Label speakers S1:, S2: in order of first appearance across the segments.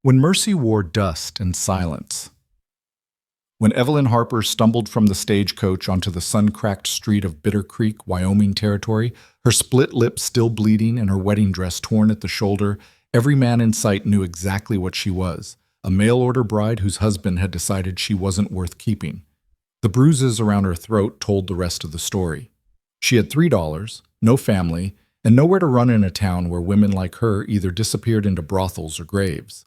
S1: When Mercy wore dust and silence. When Evelyn Harper stumbled from the stagecoach onto the sun-cracked street of Bitter Creek, Wyoming territory, her split lip still bleeding and her wedding dress torn at the shoulder, every man in sight knew exactly what she was, a mail-order bride whose husband had decided she wasn't worth keeping. The bruises around her throat told the rest of the story. She had $3, no family, and nowhere to run in a town where women like her either disappeared into brothels or graves.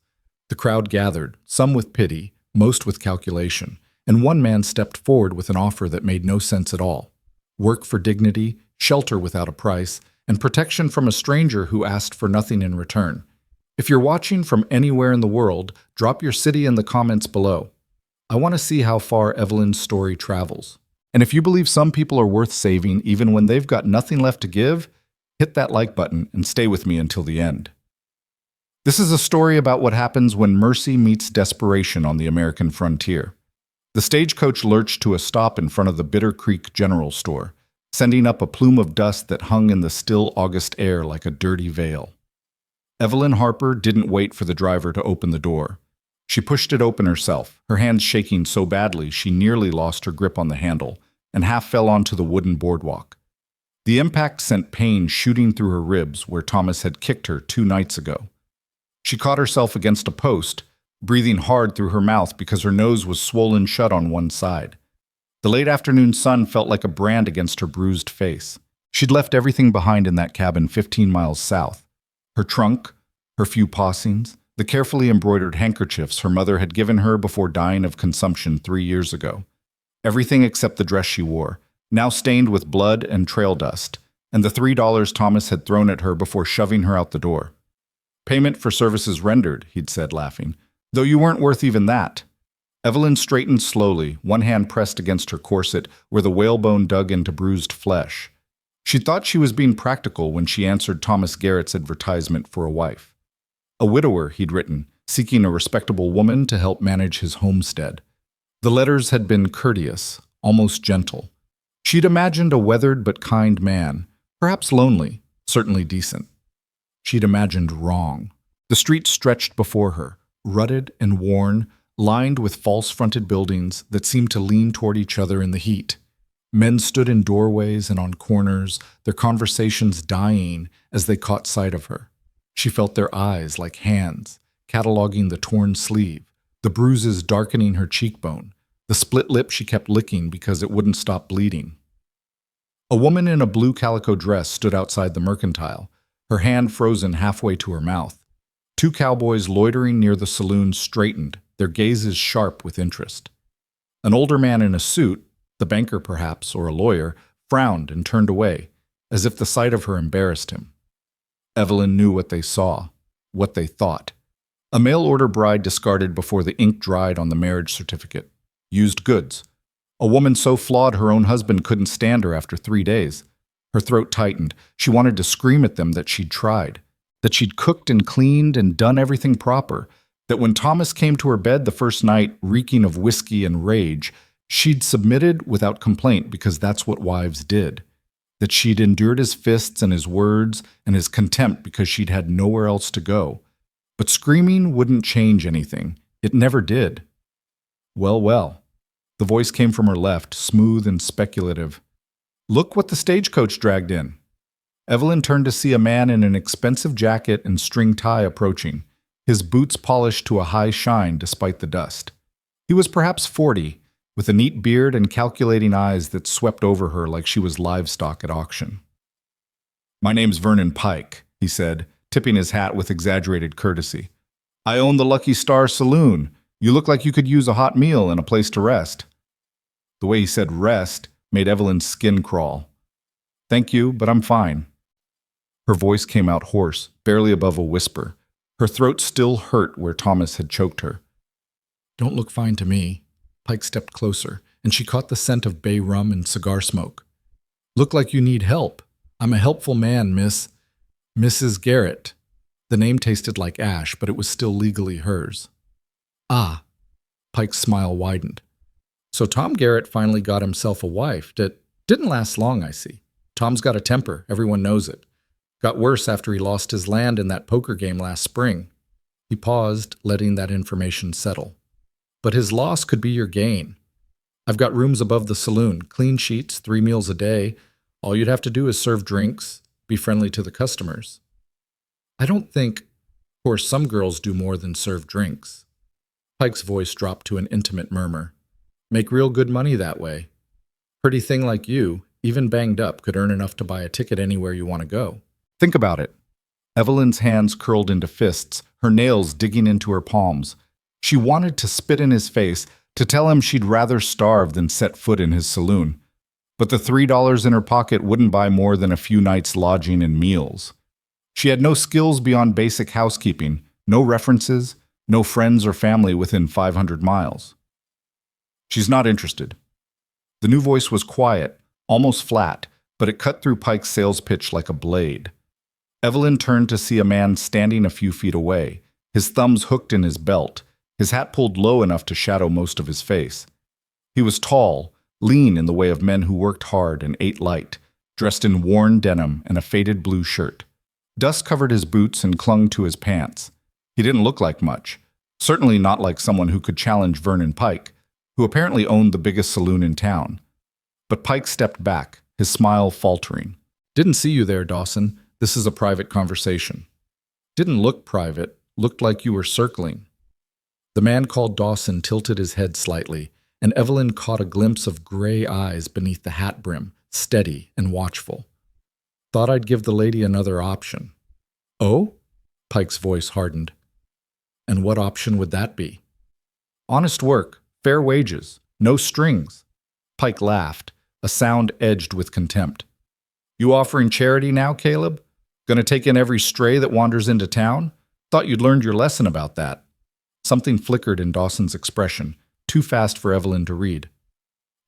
S1: The crowd gathered, some with pity, most with calculation, and one man stepped forward with an offer that made no sense at all. Work for dignity, shelter without a price, and protection from a stranger who asked for nothing in return. If you're watching from anywhere in the world, drop your city in the comments below. I want to see how far Evelyn's story travels. And if you believe some people are worth saving even when they've got nothing left to give, hit that like button and stay with me until the end. This is a story about what happens when mercy meets desperation on the American frontier. The stagecoach lurched to a stop in front of the Bitter Creek General Store, sending up a plume of dust that hung in the still August air like a dirty veil. Evelyn Harper didn't wait for the driver to open the door. She pushed it open herself, her hands shaking so badly she nearly lost her grip on the handle and half fell onto the wooden boardwalk. The impact sent pain shooting through her ribs where Thomas had kicked her 2 nights ago. She caught herself against a post, breathing hard through her mouth because her nose was swollen shut on one side. The late afternoon sun felt like a brand against her bruised face. She'd left everything behind in that cabin 15 miles south. Her trunk, her few possings, the carefully embroidered handkerchiefs her mother had given her before dying of consumption 3 years ago. Everything except the dress she wore, now stained with blood and trail dust, and the $3 Thomas had thrown at her before shoving her out the door. "Payment for services rendered," he'd said, laughing, "though you weren't worth even that." Evelyn straightened slowly, one hand pressed against her corset where the whalebone dug into bruised flesh. She thought she was being practical when she answered Thomas Garrett's advertisement for a wife. A widower, he'd written, seeking a respectable woman to help manage his homestead. The letters had been courteous, almost gentle. She'd imagined a weathered but kind man, perhaps lonely, certainly decent. She'd imagined wrong. The street stretched before her, rutted and worn, lined with false-fronted buildings that seemed to lean toward each other in the heat. Men stood in doorways and on corners, their conversations dying as they caught sight of her. She felt their eyes like hands, cataloging the torn sleeve, the bruises darkening her cheekbone, the split lip she kept licking because it wouldn't stop bleeding. A woman in a blue calico dress stood outside the mercantile, her hand frozen halfway to her mouth. 2 cowboys loitering near the saloon straightened, their gazes sharp with interest. An older man in a suit, the banker perhaps, or a lawyer, frowned and turned away, as if the sight of her embarrassed him. Evelyn knew what they saw, what they thought. A mail-order bride discarded before the ink dried on the marriage certificate. Used goods. A woman so flawed her own husband couldn't stand her after 3 days. Her throat tightened. She wanted to scream at them that she'd tried, that she'd cooked and cleaned and done everything proper, that when Thomas came to her bed the first night, reeking of whiskey and rage, she'd submitted without complaint because that's what wives did, that she'd endured his fists and his words and his contempt because she'd had nowhere else to go. But screaming wouldn't change anything. It never did. Well, well. The voice came from her left, smooth and speculative. "Look what the stagecoach dragged in." Evelyn turned to see a man in an expensive jacket and string tie approaching, his boots polished to a high shine despite the dust. He was perhaps 40, with a neat beard and calculating eyes that swept over her like she was livestock at auction. "My name's Vernon Pike," he said, tipping his hat with exaggerated courtesy. "I own the Lucky Star Saloon. You look like you could use a hot meal and a place to rest." The way he said rest made Evelyn's skin crawl. "Thank you, but I'm fine." Her voice came out hoarse, barely above a whisper. Her throat still hurt where Thomas had choked her. "Don't look fine to me." Pike stepped closer, and she caught the scent of bay rum and cigar smoke. "Look like you need help. I'm a helpful man, Mrs. Garrett." The name tasted like ash, but it was still legally hers. "Ah." Pike's smile widened. "So Tom Garrett finally got himself a wife. Didn't last long, I see. Tom's got a temper, everyone knows it. Got worse after he lost his land in that poker game last spring. He paused, letting that information settle. But his loss could be your gain. I've got rooms above the saloon, clean sheets, 3 meals a day. All you'd have to do is serve drinks, be friendly to the customers. I don't think, of course, some girls do more than serve drinks. Pike's voice dropped to an intimate murmur. Make real good money that way. Pretty thing like you, even banged up, could earn enough to buy a ticket anywhere you want to go. Think about it. Evelyn's hands curled into fists, her nails digging into her palms. She wanted to spit in his face, to tell him she'd rather starve than set foot in his saloon. But the $3 in her pocket wouldn't buy more than a few nights' lodging and meals. She had no skills beyond basic housekeeping, no references, no friends or family within 500 miles. She's not interested. The new voice was quiet, almost flat, but it cut through Pike's sales pitch like a blade. Evelyn turned to see a man standing a few feet away, his thumbs hooked in his belt, his hat pulled low enough to shadow most of his face. He was tall, lean in the way of men who worked hard and ate light, dressed in worn denim and a faded blue shirt. Dust covered his boots and clung to his pants. He didn't look like much, certainly not like someone who could challenge Vernon Pike, who apparently owned the biggest saloon in town. But Pike stepped back, his smile faltering. Didn't see you there, Dawson. This is a private conversation. Didn't look private, looked like you were circling. The man called Dawson tilted his head slightly, and Evelyn caught a glimpse of gray eyes beneath the hat brim, steady and watchful. Thought I'd give the lady another option. Oh? Pike's voice hardened. And what option would that be? Honest work, fair wages, no strings. Pike laughed, a sound edged with contempt. You offering charity now, Caleb? Gonna take in every stray that wanders into town? Thought you'd learned your lesson about that. Something flickered in Dawson's expression, too fast for Evelyn to read.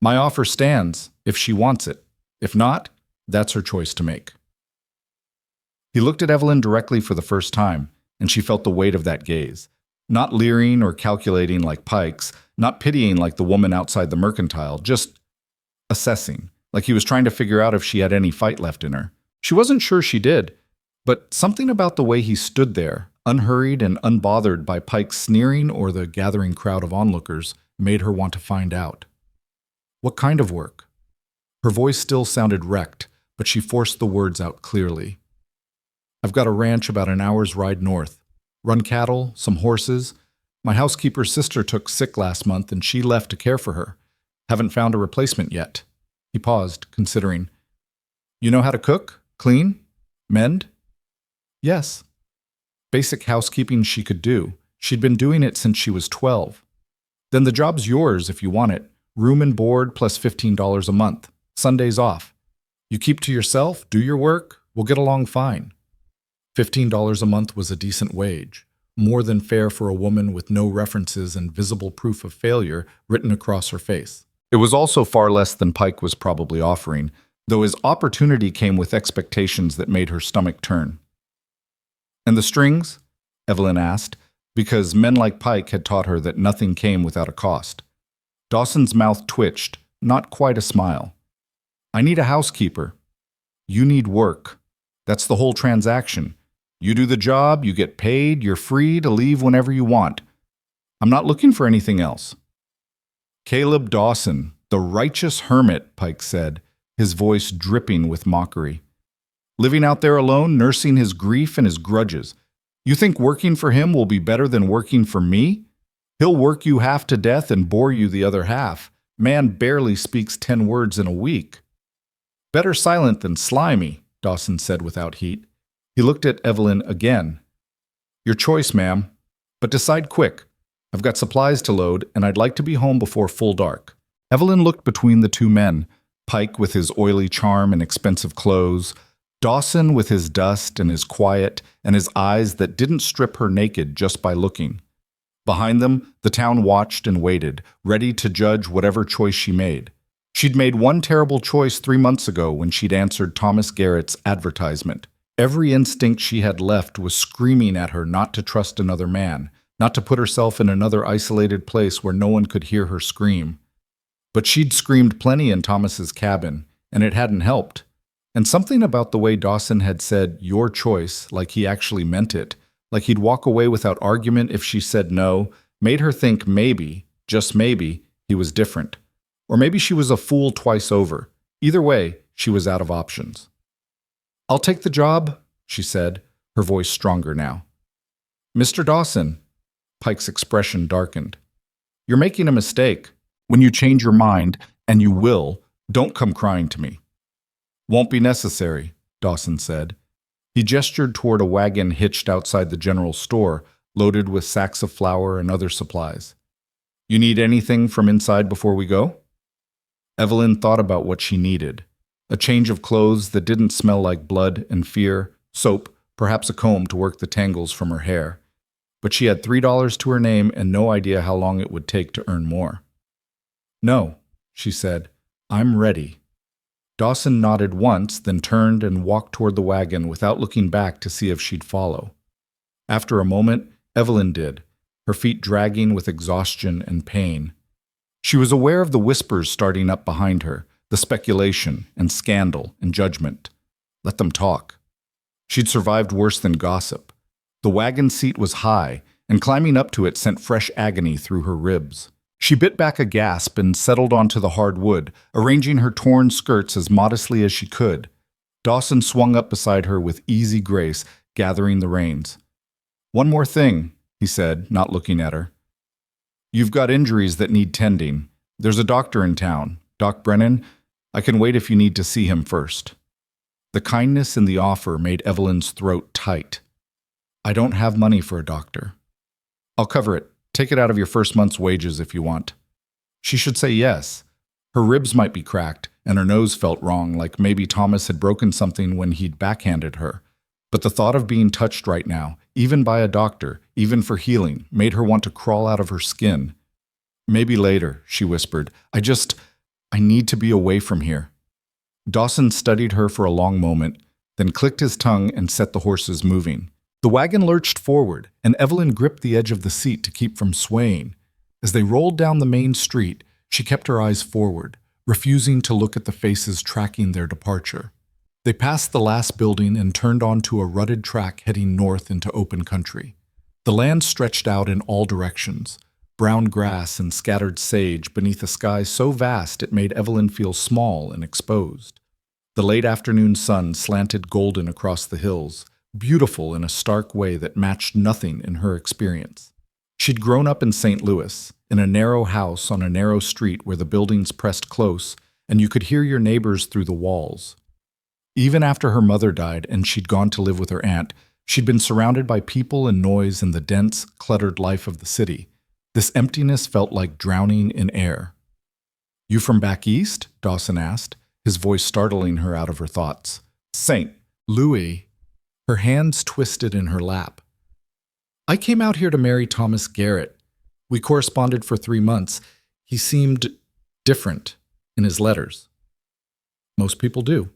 S1: My offer stands, if she wants it. If not, that's her choice to make. He looked at Evelyn directly for the first time, and she felt the weight of that gaze. Not leering or calculating like Pike's, not pitying like the woman outside the mercantile, just assessing, like he was trying to figure out if she had any fight left in her. She wasn't sure she did, but something about the way he stood there, unhurried and unbothered by Pike's sneering or the gathering crowd of onlookers, made her want to find out. What kind of work? Her voice still sounded wrecked, but she forced the words out clearly. I've got a ranch about an hour's ride north. Run cattle, some horses. My housekeeper's sister took sick last month and she left to care for her. Haven't found a replacement yet. He paused, considering. You know how to cook? Clean? Mend? Yes. Basic housekeeping she could do. She'd been doing it since she was 12. Then the job's yours if you want it. Room and board plus $15 a month. Sundays off. You keep to yourself, do your work, we'll get along fine. $15 a month was a decent wage, more than fair for a woman with no references and visible proof of failure written across her face. It was also far less than Pike was probably offering, though his opportunity came with expectations that made her stomach turn. And the strings? Evelyn asked, because men like Pike had taught her that nothing came without a cost. Dawson's mouth twitched, not quite a smile. I need a housekeeper. You need work. That's the whole transaction. You do the job, you get paid, you're free to leave whenever you want. I'm not looking for anything else. Caleb Dawson, the righteous hermit, Pike said, his voice dripping with mockery. Living out there alone, nursing his grief and his grudges. You think working for him will be better than working for me? He'll work you half to death and bore you the other half. Man barely speaks 10 words in a week. Better silent than slimy, Dawson said without heat. He looked at Evelyn again. Your choice, ma'am. But decide quick. I've got supplies to load, and I'd like to be home before full dark. Evelyn looked between the two men, Pike with his oily charm and expensive clothes, Dawson with his dust and his quiet, and his eyes that didn't strip her naked just by looking. Behind them, the town watched and waited, ready to judge whatever choice she made. She'd made one terrible choice 3 months ago when she'd answered Thomas Garrett's advertisement. Every instinct she had left was screaming at her not to trust another man, not to put herself in another isolated place where no one could hear her scream. But she'd screamed plenty in Thomas's cabin, and it hadn't helped. And something about the way Dawson had said, your choice, like he actually meant it, like he'd walk away without argument if she said no, made her think maybe, just maybe, he was different. Or maybe she was a fool twice over. Either way, she was out of options. "I'll take the job," she said, her voice stronger now. "Mr. Dawson," Pike's expression darkened. "You're making a mistake. When you change your mind, and you will, don't come crying to me." "Won't be necessary," Dawson said. He gestured toward a wagon hitched outside the general store, loaded with sacks of flour and other supplies. "You need anything from inside before we go?" Evelyn thought about what she needed. A change of clothes that didn't smell like blood and fear, soap, perhaps a comb to work the tangles from her hair. But she had $3 to her name and no idea how long it would take to earn more. "No," she said. "I'm ready." Dawson nodded once, then turned and walked toward the wagon without looking back to see if she'd follow. After a moment, Evelyn did, her feet dragging with exhaustion and pain. She was aware of the whispers starting up behind her, the speculation and scandal and judgment. Let them talk. She'd survived worse than gossip. The wagon seat was high, and climbing up to it sent fresh agony through her ribs. She bit back a gasp and settled onto the hard wood, arranging her torn skirts as modestly as she could. Dawson swung up beside her with easy grace, gathering the reins. "One more thing," he said, not looking at her. "You've got injuries that need tending. There's a doctor in town, Doc Brennan. I can wait if you need to see him first." The kindness in the offer made Evelyn's throat tight. "I don't have money for a doctor." "I'll cover it. Take it out of your first month's wages if you want." She should say yes. Her ribs might be cracked, and her nose felt wrong, like maybe Thomas had broken something when he'd backhanded her. But the thought of being touched right now, even by a doctor, even for healing, made her want to crawl out of her skin. "Maybe later," she whispered. I need to be away from here." Dawson studied her for a long moment, then clicked his tongue and set the horses moving. The wagon lurched forward, and Evelyn gripped the edge of the seat to keep from swaying. As they rolled down the main street, she kept her eyes forward, refusing to look at the faces tracking their departure. They passed the last building and turned onto a rutted track heading north into open country. The land stretched out in all directions, brown grass and scattered sage beneath a sky so vast it made Evelyn feel small and exposed. The late afternoon sun slanted golden across the hills, beautiful in a stark way that matched nothing in her experience. She'd grown up in St. Louis, in a narrow house on a narrow street where the buildings pressed close and you could hear your neighbors through the walls. Even after her mother died and she'd gone to live with her aunt, she'd been surrounded by people and noise in the dense, cluttered life of the city. This emptiness felt like drowning in air. "You from back east?" Dawson asked, his voice startling her out of her thoughts. "St. Louis." Her hands twisted in her lap. "I came out here to marry Thomas Garrett. We corresponded for 3 months. He seemed different in his letters." "Most people do."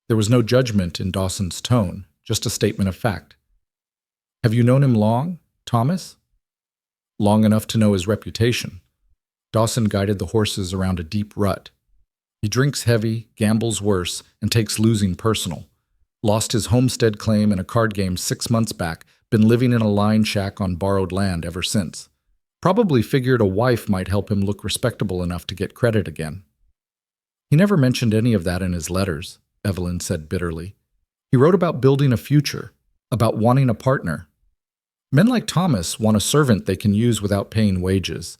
S1: There was no judgment in Dawson's tone, just a statement of fact. "Have you known him long, Thomas?" "Long enough to know his reputation." Dawson guided the horses around a deep rut. "He drinks heavy, gambles worse, and takes losing personal. Lost his homestead claim in a card game 6 months back, been living in a line shack on borrowed land ever since. Probably figured a wife might help him look respectable enough to get credit again." "He never mentioned any of that in his letters," Evelyn said bitterly. "He wrote about building a future, about wanting a partner. Men like Thomas want a servant they can use without paying wages.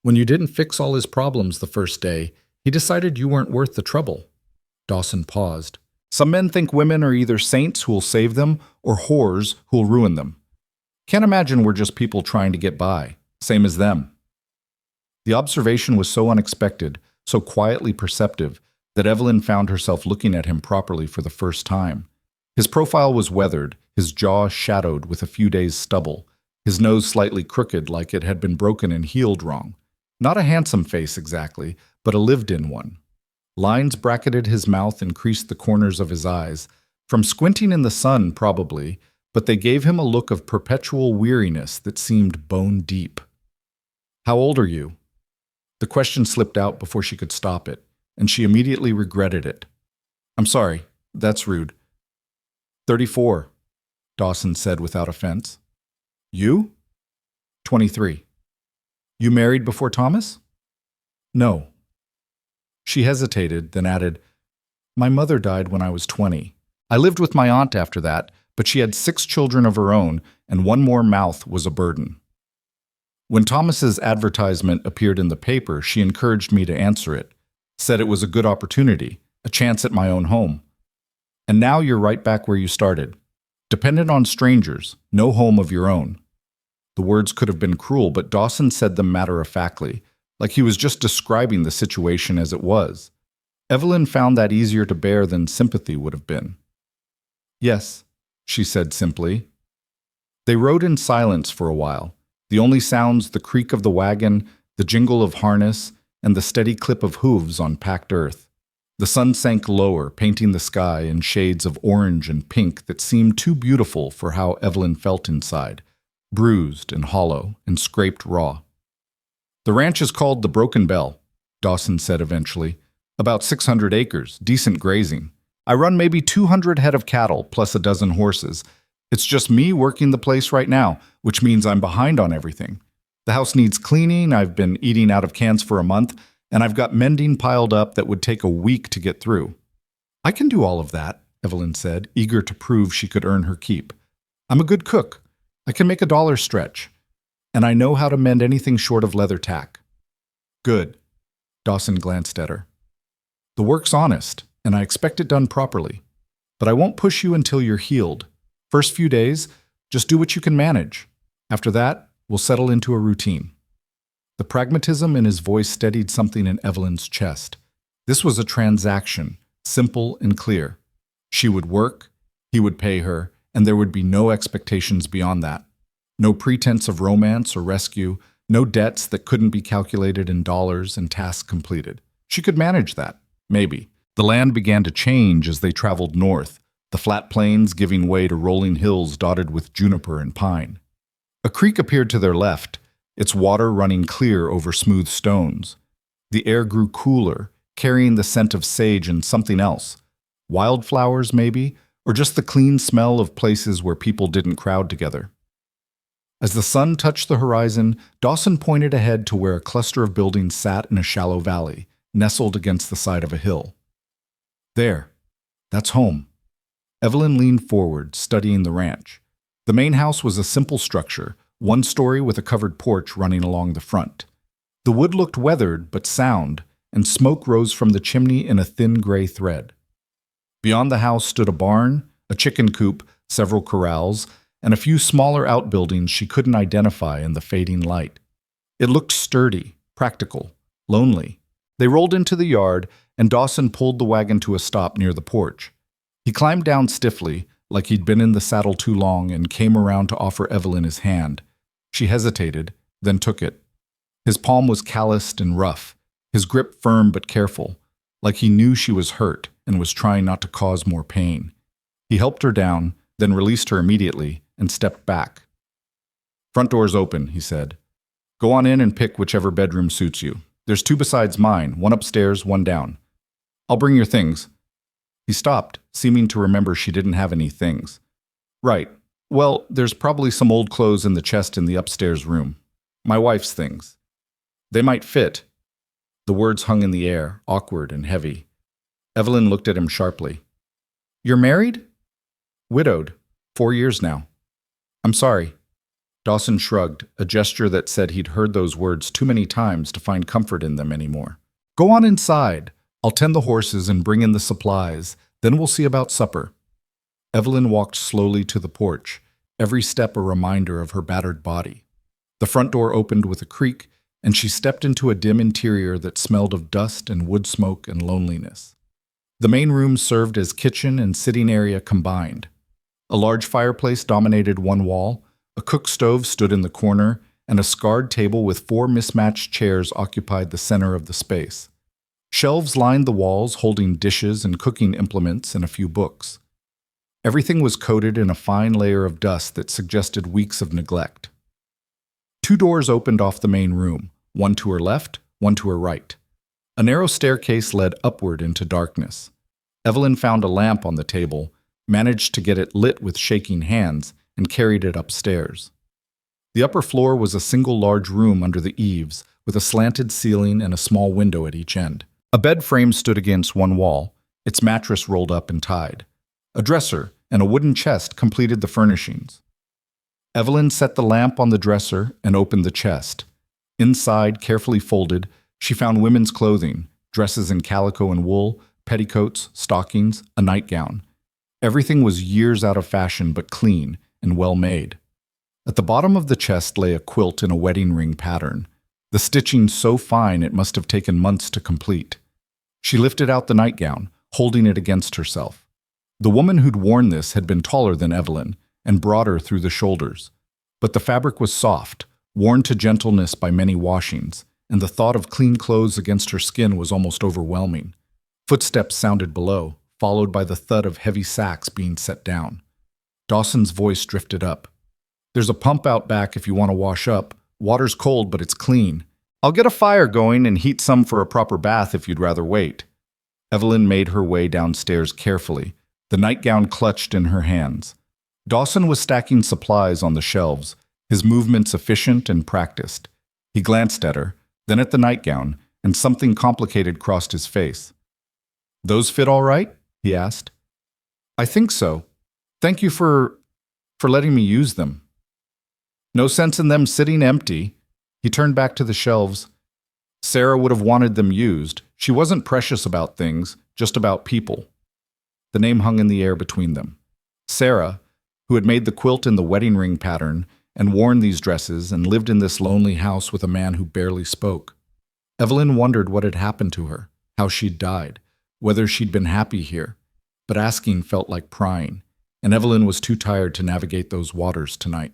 S1: When you didn't fix all his problems the first day, he decided you weren't worth the trouble." Dawson paused. "Some men think women are either saints who'll save them or whores who'll ruin them. Can't imagine we're just people trying to get by, same as them." The observation was so unexpected, so quietly perceptive, that Evelyn found herself looking at him properly for the first time. His profile was weathered, his jaw shadowed with a few days' stubble, his nose slightly crooked like it had been broken and healed wrong. Not a handsome face exactly, but a lived-in one. Lines bracketed his mouth and creased the corners of his eyes, from squinting in the sun probably, but they gave him a look of perpetual weariness that seemed bone deep. "How old are you?" The question slipped out before she could stop it, and she immediately regretted it. "I'm sorry, that's rude." 34, Dawson said without offense. You? 23. You married before Thomas? No. She hesitated, then added, My mother died when I was 20. I lived with my aunt after that, but she had 6 children of her own, and one more mouth was a burden. When Thomas's advertisement appeared in the paper, she encouraged me to answer it, said it was a good opportunity, a chance at my own home. And now you're right back where you started. Dependent on strangers, no home of your own. The words could have been cruel, but Dawson said them matter-of-factly, like he was just describing the situation as it was. Evelyn found that easier to bear than sympathy would have been. Yes, she said simply. They rode in silence for a while, the only sounds the creak of the wagon, the jingle of harness, and the steady clip of hooves on packed earth. The sun sank lower, painting the sky in shades of orange and pink that seemed too beautiful for how Evelyn felt inside, bruised and hollow and scraped raw. The ranch is called the Broken Bell, Dawson said eventually. About 600 acres, decent grazing. I run maybe 200 head of cattle, plus a dozen horses. It's just me working the place right now, which means I'm behind on everything. The house needs cleaning, I've been eating out of cans for a month, and I've got mending piled up that would take a week to get through. I can do all of that, Evelyn said, eager to prove she could earn her keep. I'm a good cook. I can make a dollar stretch. And I know how to mend anything short of leather tack. Good. Dawson glanced at her. The work's honest, and I expect it done properly. But I won't push you until you're healed. First few days, just do what you can manage. After that, we'll settle into a routine. The pragmatism in his voice steadied something in Evelyn's chest. This was a transaction, simple and clear. She would work, he would pay her, and there would be no expectations beyond that. No pretense of romance or rescue, no debts that couldn't be calculated in dollars and tasks completed. She could manage that, maybe. The land began to change as they traveled north, the flat plains giving way to rolling hills dotted with juniper and pine. A creek appeared to their left, its water running clear over smooth stones. The air grew cooler, carrying the scent of sage and something else. Wildflowers, maybe, or just the clean smell of places where people didn't crowd together. As the sun touched the horizon, Dawson pointed ahead to where a cluster of buildings sat in a shallow valley, nestled against the side of a hill. There. That's home. Evelyn leaned forward, studying the ranch. The main house was a simple structure, one story with a covered porch running along the front. The wood looked weathered but sound, and smoke rose from the chimney in a thin gray thread. Beyond the house stood a barn, a chicken coop, several corrals, and a few smaller outbuildings she couldn't identify in the fading light. It looked sturdy, practical, lonely. They rolled into the yard, and Dawson pulled the wagon to a stop near the porch. He climbed down stiffly, like he'd been in the saddle too long, and came around to offer Evelyn his hand. She hesitated, then took it. His palm was calloused and rough, his grip firm but careful, like he knew she was hurt and was trying not to cause more pain. He helped her down, then released her immediately, and stepped back. Front door's open, he said. Go on in and pick whichever bedroom suits you. There's 2 besides mine, one upstairs, one down. I'll bring your things. He stopped, seeming to remember she didn't have any things. Right. Well, there's probably some old clothes in the chest in the upstairs room. My wife's things. They might fit. The words hung in the air, awkward and heavy. Evelyn looked at him sharply. You're married? Widowed. 4 years now. I'm sorry. Dawson shrugged, a gesture that said he'd heard those words too many times to find comfort in them anymore. Go on inside. I'll tend the horses and bring in the supplies. Then we'll see about supper. Evelyn walked slowly to the porch, every step a reminder of her battered body. The front door opened with a creak, and she stepped into a dim interior that smelled of dust and wood smoke and loneliness. The main room served as kitchen and sitting area combined. A large fireplace dominated one wall, a cook stove stood in the corner, and a scarred table with 4 mismatched chairs occupied the center of the space. Shelves lined the walls, holding dishes and cooking implements and a few books. Everything was coated in a fine layer of dust that suggested weeks of neglect. 2 doors opened off the main room, one to her left, one to her right. A narrow staircase led upward into darkness. Evelyn found a lamp on the table, managed to get it lit with shaking hands, and carried it upstairs. The upper floor was a single large room under the eaves, with a slanted ceiling and a small window at each end. A bed frame stood against one wall, its mattress rolled up and tied. A dresser and a wooden chest completed the furnishings. Evelyn set the lamp on the dresser and opened the chest. Inside, carefully folded, she found women's clothing, dresses in calico and wool, petticoats, stockings, a nightgown. Everything was years out of fashion but clean and well made. At the bottom of the chest lay a quilt in a wedding ring pattern, the stitching so fine it must have taken months to complete. She lifted out the nightgown, holding it against herself. The woman who'd worn this had been taller than Evelyn and broader through the shoulders, but the fabric was soft, worn to gentleness by many washings, and the thought of clean clothes against her skin was almost overwhelming. Footsteps sounded below, followed by the thud of heavy sacks being set down. Dawson's voice drifted up. "There's a pump out back if you want to wash up. Water's cold, but it's clean. I'll get a fire going and heat some for a proper bath if you'd rather wait." Evelyn made her way downstairs carefully, the nightgown clutched in her hands. Dawson was stacking supplies on the shelves, his movements efficient and practiced. He glanced at her, then at the nightgown, and something complicated crossed his face. "Those fit all right?" he asked. "I think so. Thank you for letting me use them." "No sense in them sitting empty." He turned back to the shelves. Sarah would have wanted them used. She wasn't precious about things, just about people. The name hung in the air between them. Sarah, who had made the quilt in the wedding ring pattern and worn these dresses and lived in this lonely house with a man who barely spoke. Evelyn wondered what had happened to her, how she'd died, whether she'd been happy here, but asking felt like prying, and Evelyn was too tired to navigate those waters tonight.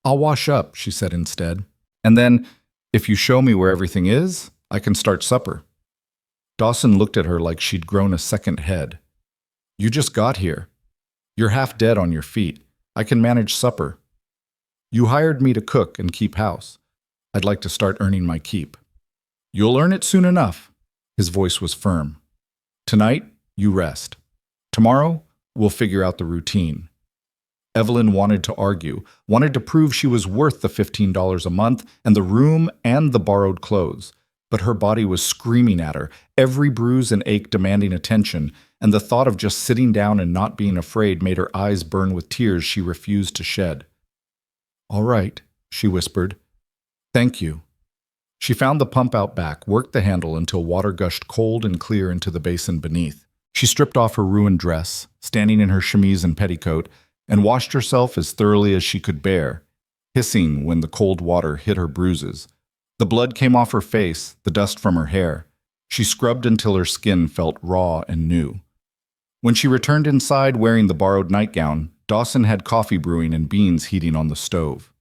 S1: "I'll wash up," she said instead, "and then, if you show me where everything is, I can start supper." Dawson looked at her like she'd grown a second head. "You just got here. You're half dead on your feet. I can manage supper. You hired me to cook and keep house. I'd like to start earning my keep." "You'll earn it soon enough." His voice was firm. "Tonight, you rest. Tomorrow, we'll figure out the routine." Evelyn wanted to argue, wanted to prove she was worth the $15 a month and the room and the borrowed clothes. But her body was screaming at her, every bruise and ache demanding attention, and the thought of just sitting down and not being afraid made her eyes burn with tears she refused to shed. "All right," she whispered. "Thank you." She found the pump out back, worked the handle until water gushed cold and clear into the basin beneath. She stripped off her ruined dress, standing in her chemise and petticoat, and washed herself as thoroughly as she could bear, hissing when the cold water hit her bruises. The blood came off her face, the dust from her hair. She scrubbed until her skin felt raw and new. When she returned inside wearing the borrowed nightgown, Dawson had coffee brewing and beans heating on the stove.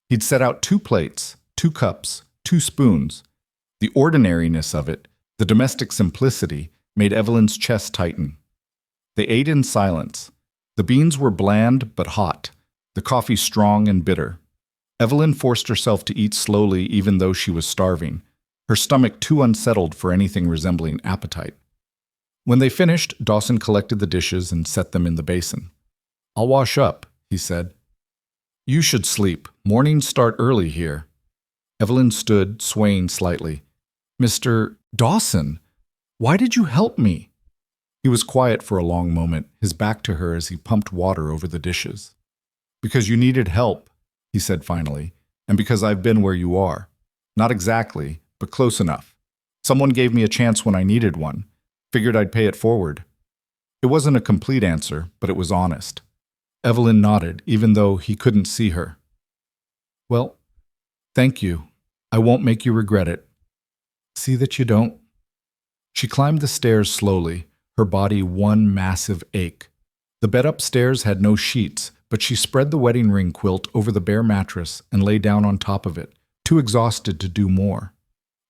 S1: He'd set out 2 plates, 2 cups, 2 spoons. The ordinariness of it, the domestic simplicity, made Evelyn's chest tighten. They ate in silence. The beans were bland but hot, the coffee strong and bitter. Evelyn forced herself to eat slowly even though she was starving, her stomach too unsettled for anything resembling appetite. When they finished, Dawson collected the dishes and set them in the basin. "I'll wash up," he said. "You should sleep. Mornings start early here." Evelyn stood, swaying slightly. "Mr. Dawson, why did you help me?" He was quiet for a long moment, his back to her as he pumped water over the dishes. "Because you needed help," he said finally, "and because I've been where you are. Not exactly, but close enough. Someone gave me a chance when I needed one. Figured I'd pay it forward." It wasn't a complete answer, but it was honest. Evelyn nodded, even though he couldn't see her. "Well, thank you. I won't make you regret it." "See that you don't." She climbed the stairs slowly, her body one massive ache. The bed upstairs had no sheets, but she spread the wedding ring quilt over the bare mattress and lay down on top of it, too exhausted to do more.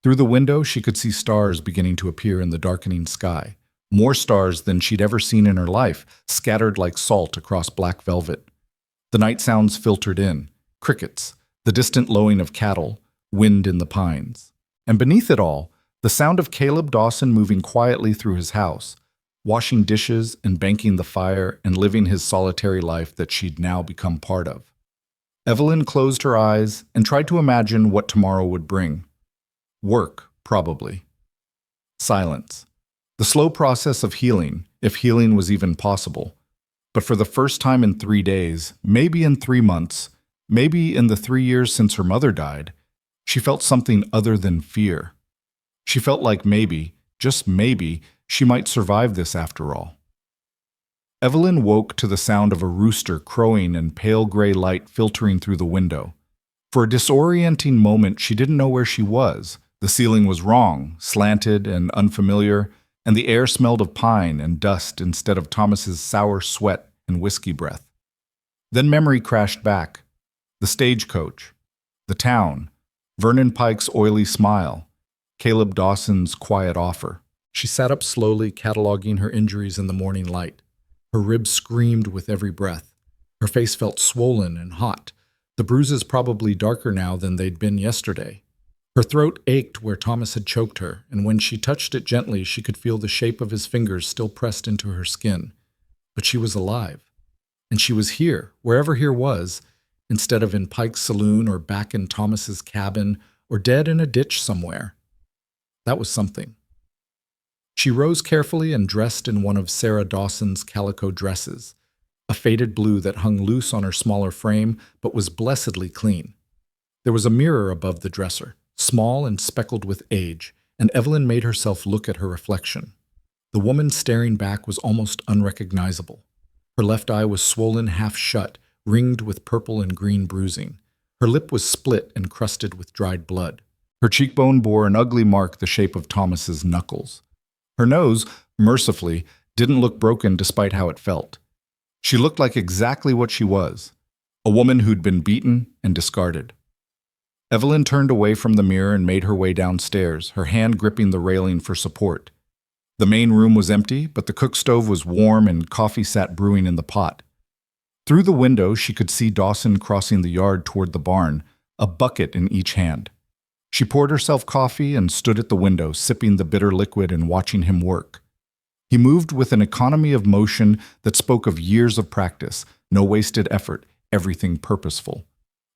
S1: Through the window, she could see stars beginning to appear in the darkening sky, more stars than she'd ever seen in her life, scattered like salt across black velvet. The night sounds filtered in, crickets, the distant lowing of cattle, wind in the pines. And beneath it all, the sound of Caleb Dawson moving quietly through his house, washing dishes and banking the fire and living his solitary life that she'd now become part of. Evelyn closed her eyes and tried to imagine what tomorrow would bring. Work, probably. Silence. The slow process of healing, if healing was even possible. But for the first time in 3 days, maybe in 3 months, maybe in the 3 years since her mother died, she felt something other than fear. She felt like maybe, just maybe, she might survive this after all. Evelyn woke to the sound of a rooster crowing and pale gray light filtering through the window. For a disorienting moment, she didn't know where she was. The ceiling was wrong, slanted and unfamiliar, and the air smelled of pine and dust instead of Thomas's sour sweat and whiskey breath. Then memory crashed back. The stagecoach, the town, Vernon Pike's oily smile, Caleb Dawson's quiet offer. She sat up slowly, cataloging her injuries in the morning light. Her ribs screamed with every breath. Her face felt swollen and hot, the bruises probably darker now than they'd been yesterday. Her throat ached where Thomas had choked her, and when she touched it gently, she could feel the shape of his fingers still pressed into her skin. But she was alive. And she was here, wherever here was, instead of in Pike's saloon or back in Thomas's cabin or dead in a ditch somewhere. That was something. She rose carefully and dressed in one of Sarah Dawson's calico dresses, a faded blue that hung loose on her smaller frame but was blessedly clean. There was a mirror above the dresser, small and speckled with age, and Evelyn made herself look at her reflection. The woman staring back was almost unrecognizable. Her left eye was swollen half shut, ringed with purple and green bruising. Her lip was split and crusted with dried blood. Her cheekbone bore an ugly mark the shape of Thomas's knuckles. Her nose, mercifully, didn't look broken despite how it felt. She looked like exactly what she was, a woman who'd been beaten and discarded. Evelyn turned away from the mirror and made her way downstairs, her hand gripping the railing for support. The main room was empty, but the cook stove was warm and coffee sat brewing in the pot. Through the window, she could see Dawson crossing the yard toward the barn, a bucket in each hand. She poured herself coffee and stood at the window, sipping the bitter liquid and watching him work. He moved with an economy of motion that spoke of years of practice, no wasted effort, everything purposeful.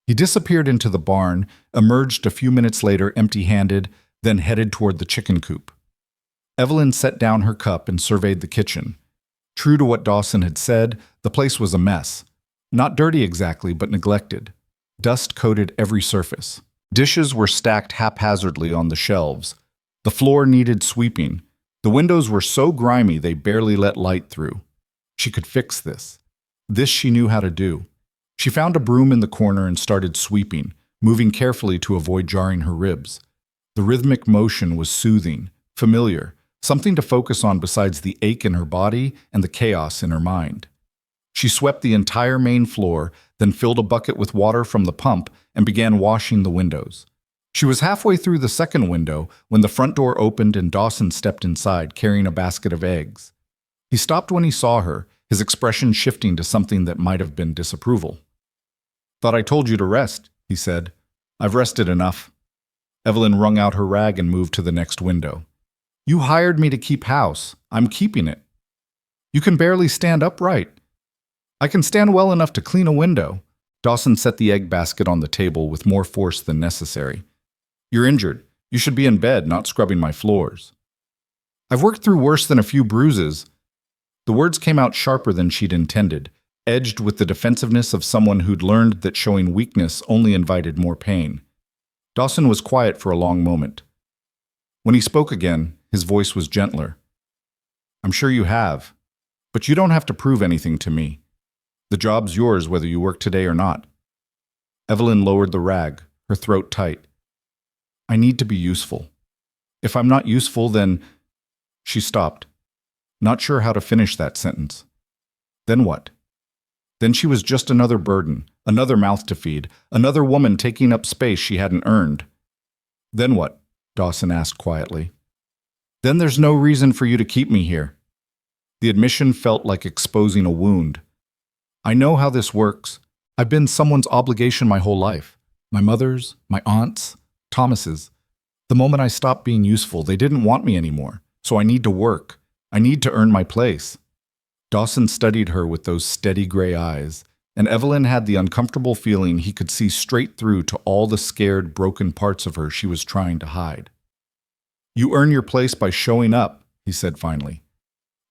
S1: He disappeared into the barn, emerged a few minutes later empty-handed, then headed toward the chicken coop. Evelyn set down her cup and surveyed the kitchen. True to what Dawson had said, the place was a mess. Not dirty exactly, but neglected. Dust coated every surface. Dishes were stacked haphazardly on the shelves. The floor needed sweeping. The windows were so grimy they barely let light through. She could fix this. This she knew how to do. She found a broom in the corner and started sweeping, moving carefully to avoid jarring her ribs. The rhythmic motion was soothing, familiar, something to focus on besides the ache in her body and the chaos in her mind. She swept the entire main floor, then filled a bucket with water from the pump and began washing the windows. She was halfway through the second window when the front door opened and Dawson stepped inside, carrying a basket of eggs. He stopped when he saw her, his expression shifting to something that might have been disapproval. "Thought I told you to rest," he said. "I've rested enough." Evelyn wrung out her rag and moved to the next window. "You hired me to keep house. I'm keeping it. You can barely stand upright." "I can stand well enough to clean a window." Dawson set the egg basket on the table with more force than necessary. "You're injured. You should be in bed, not scrubbing my floors." "I've worked through worse than a few bruises." The words came out sharper than she'd intended, edged with the defensiveness of someone who'd learned that showing weakness only invited more pain. Dawson was quiet for a long moment. When he spoke again, his voice was gentler. "I'm sure you have, but you don't have to prove anything to me. The job's yours whether you work today or not." Evelyn lowered the rag, her throat tight. "I need to be useful. If I'm not useful, then—" She stopped, not sure how to finish that sentence. Then what? Then she was just another burden, another mouth to feed, another woman taking up space she hadn't earned. "Then what?" Dawson asked quietly. "Then there's no reason for you to keep me here." The admission felt like exposing a wound. "I know how this works. I've been someone's obligation my whole life. My mother's, my aunt's, Thomas's. The moment I stopped being useful, they didn't want me anymore. So I need to work. I need to earn my place." Dawson studied her with those steady gray eyes, and Evelyn had the uncomfortable feeling he could see straight through to all the scared, broken parts of her she was trying to hide. "You earn your place by showing up," he said finally.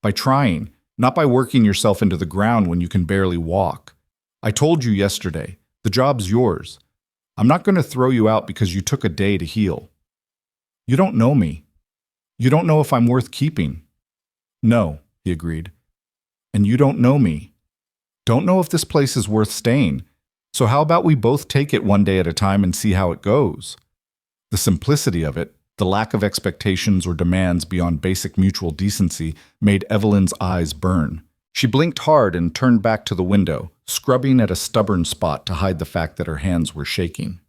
S1: "By trying, not by working yourself into the ground when you can barely walk. I told you yesterday, the job's yours. I'm not going to throw you out because you took a day to heal. You don't know me. You don't know if I'm worth keeping." "No," he agreed. "And you don't know me. Don't know if this place is worth staying. So how about we both take it one day at a time and see how it goes?" The simplicity of it, the lack of expectations or demands beyond basic mutual decency, made Evelyn's eyes burn. She blinked hard and turned back to the window, scrubbing at a stubborn spot to hide the fact that her hands were shaking.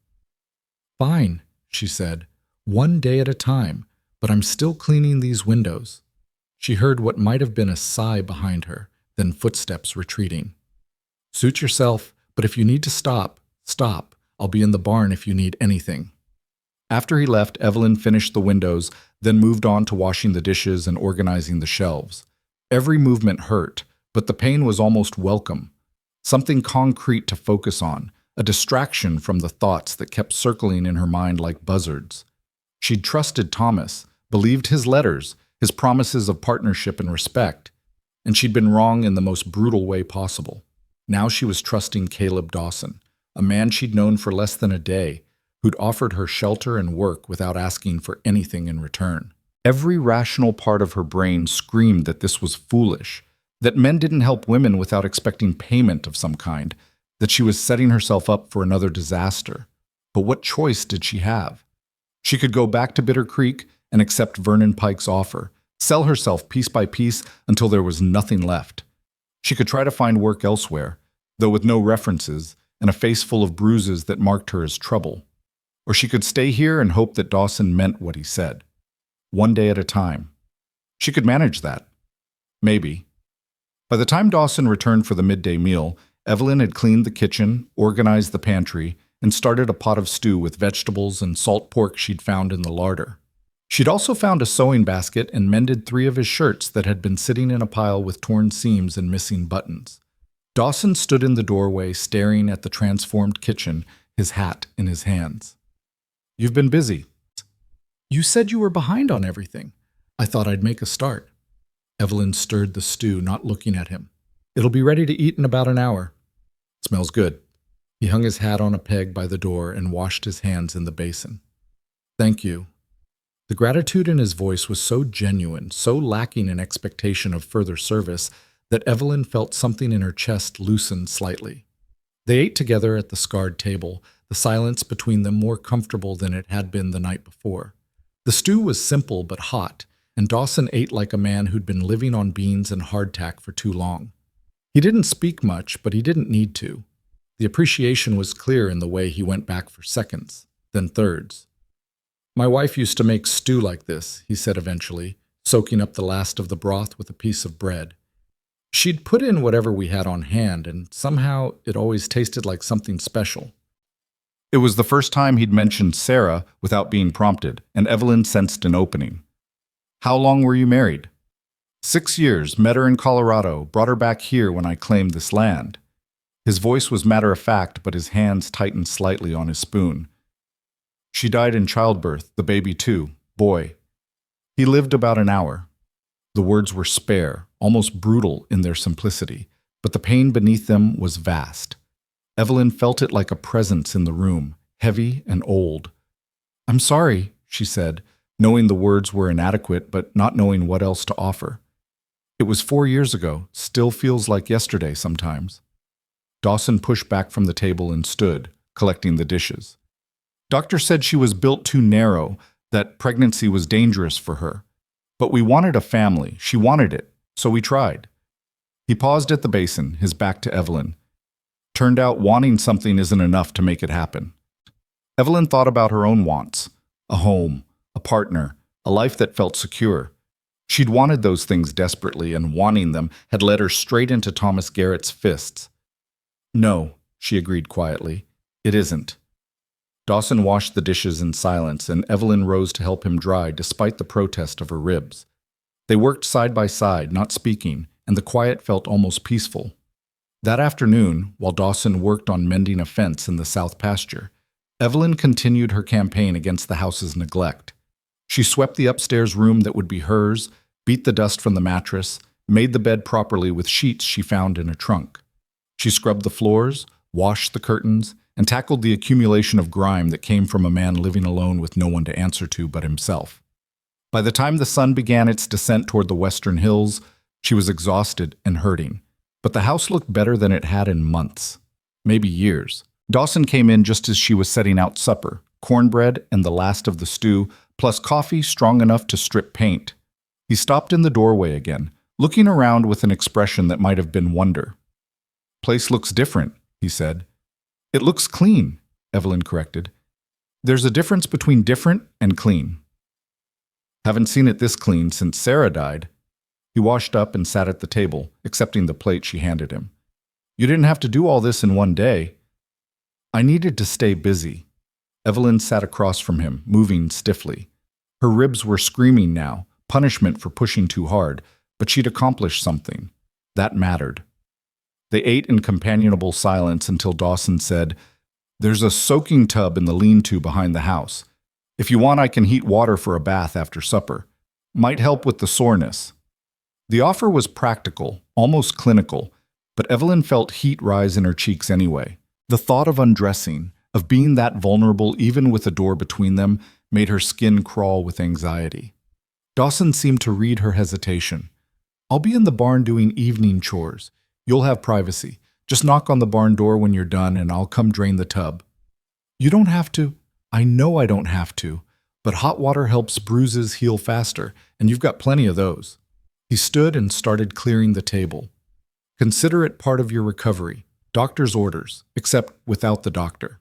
S1: "Fine," she said, "one day at a time, but I'm still cleaning these windows." She heard what might have been a sigh behind her, then footsteps retreating. "Suit yourself, but if you need to stop, stop. I'll be in the barn if you need anything." After he left, Evelyn finished the windows, then moved on to washing the dishes and organizing the shelves. Every movement hurt, but the pain was almost welcome. Something concrete to focus on, a distraction from the thoughts that kept circling in her mind like buzzards. She'd trusted Thomas, believed his letters, his promises of partnership and respect, and she'd been wrong in the most brutal way possible. Now she was trusting Caleb Dawson, a man she'd known for less than a day, who'd offered her shelter and work without asking for anything in return. Every rational part of her brain screamed that this was foolish, that men didn't help women without expecting payment of some kind, that she was setting herself up for another disaster. But what choice did she have? She could go back to Bitter Creek and accept Vernon Pike's offer, sell herself piece by piece until there was nothing left. She could try to find work elsewhere, though with no references and a face full of bruises that marked her as trouble. Or she could stay here and hope that Dawson meant what he said. One day at a time. She could manage that. Maybe. By the time Dawson returned for the midday meal, Evelyn had cleaned the kitchen, organized the pantry, and started a pot of stew with vegetables and salt pork she'd found in the larder. She'd also found a sewing basket and mended 3 of his shirts that had been sitting in a pile with torn seams and missing buttons. Dawson stood in the doorway staring at the transformed kitchen, his hat in his hands. "You've been busy." "You said you were behind on everything. I thought I'd make a start." Evelyn stirred the stew, not looking at him. "It'll be ready to eat in about an hour." "Smells good." He hung his hat on a peg by the door and washed his hands in the basin. "Thank you." The gratitude in his voice was so genuine, so lacking in expectation of further service, that Evelyn felt something in her chest loosen slightly. They ate together at the scarred table, the silence between them more comfortable than it had been the night before. The stew was simple but hot, and Dawson ate like a man who'd been living on beans and hardtack for too long. He didn't speak much, but he didn't need to. The appreciation was clear in the way he went back for seconds, then thirds. "My wife used to make stew like this," he said eventually, soaking up the last of the broth with a piece of bread. "She'd put in whatever we had on hand, and somehow it always tasted like something special." It was the first time he'd mentioned Sarah without being prompted, and Evelyn sensed an opening. "How long were you married?" 6 years, met her in Colorado, brought her back here when I claimed this land." His voice was matter-of-fact, but his hands tightened slightly on his spoon. "She died in childbirth, the baby too, boy. He lived about an hour." The words were spare, almost brutal in their simplicity, but the pain beneath them was vast. Evelyn felt it like a presence in the room, heavy and old. "I'm sorry," she said, knowing the words were inadequate but not knowing what else to offer. "It was 4 years ago, still feels like yesterday sometimes." Dawson pushed back from the table and stood, collecting the dishes. "Doctor said she was built too narrow, that pregnancy was dangerous for her. But we wanted a family, she wanted it, so we tried." He paused at the basin, his back to Evelyn. "Turned out wanting something isn't enough to make it happen." Evelyn thought about her own wants. A home, a partner, a life that felt secure. She'd wanted those things desperately, and wanting them had led her straight into Thomas Garrett's fists. "No," she agreed quietly, "it isn't." Dawson washed the dishes in silence, and Evelyn rose to help him dry despite the protest of her ribs. They worked side by side, not speaking, and the quiet felt almost peaceful. That afternoon, while Dawson worked on mending a fence in the south pasture, Evelyn continued her campaign against the house's neglect. She swept the upstairs room that would be hers, beat the dust from the mattress, made the bed properly with sheets she found in a trunk. She scrubbed the floors, washed the curtains, and tackled the accumulation of grime that came from a man living alone with no one to answer to but himself. By the time the sun began its descent toward the western hills, she was exhausted and hurting. But the house looked better than it had in months, maybe years. Dawson came in just as she was setting out supper, cornbread and the last of the stew, plus coffee strong enough to strip paint. He stopped in the doorway again, looking around with an expression that might have been wonder. "Place looks different," he said. "It looks clean," Evelyn corrected. "There's a difference between different and clean." "Haven't seen it this clean since Sarah died." He washed up and sat at the table, accepting the plate she handed him. "You didn't have to do all this in one day." "I needed to stay busy." Evelyn sat across from him, moving stiffly. Her ribs were screaming now, punishment for pushing too hard, but she'd accomplished something. That mattered. They ate in companionable silence until Dawson said, "There's a soaking tub in the lean-to behind the house. If you want, I can heat water for a bath after supper. Might help with the soreness." The offer was practical, almost clinical, but Evelyn felt heat rise in her cheeks anyway. The thought of undressing, of being that vulnerable even with a door between them, made her skin crawl with anxiety. Dawson seemed to read her hesitation. "I'll be in the barn doing evening chores. You'll have privacy. Just knock on the barn door when you're done and I'll come drain the tub." "You don't have to." "I know I don't have to, but hot water helps bruises heal faster, and you've got plenty of those." He stood and started clearing the table. "Consider it part of your recovery. Doctor's orders, except without the doctor."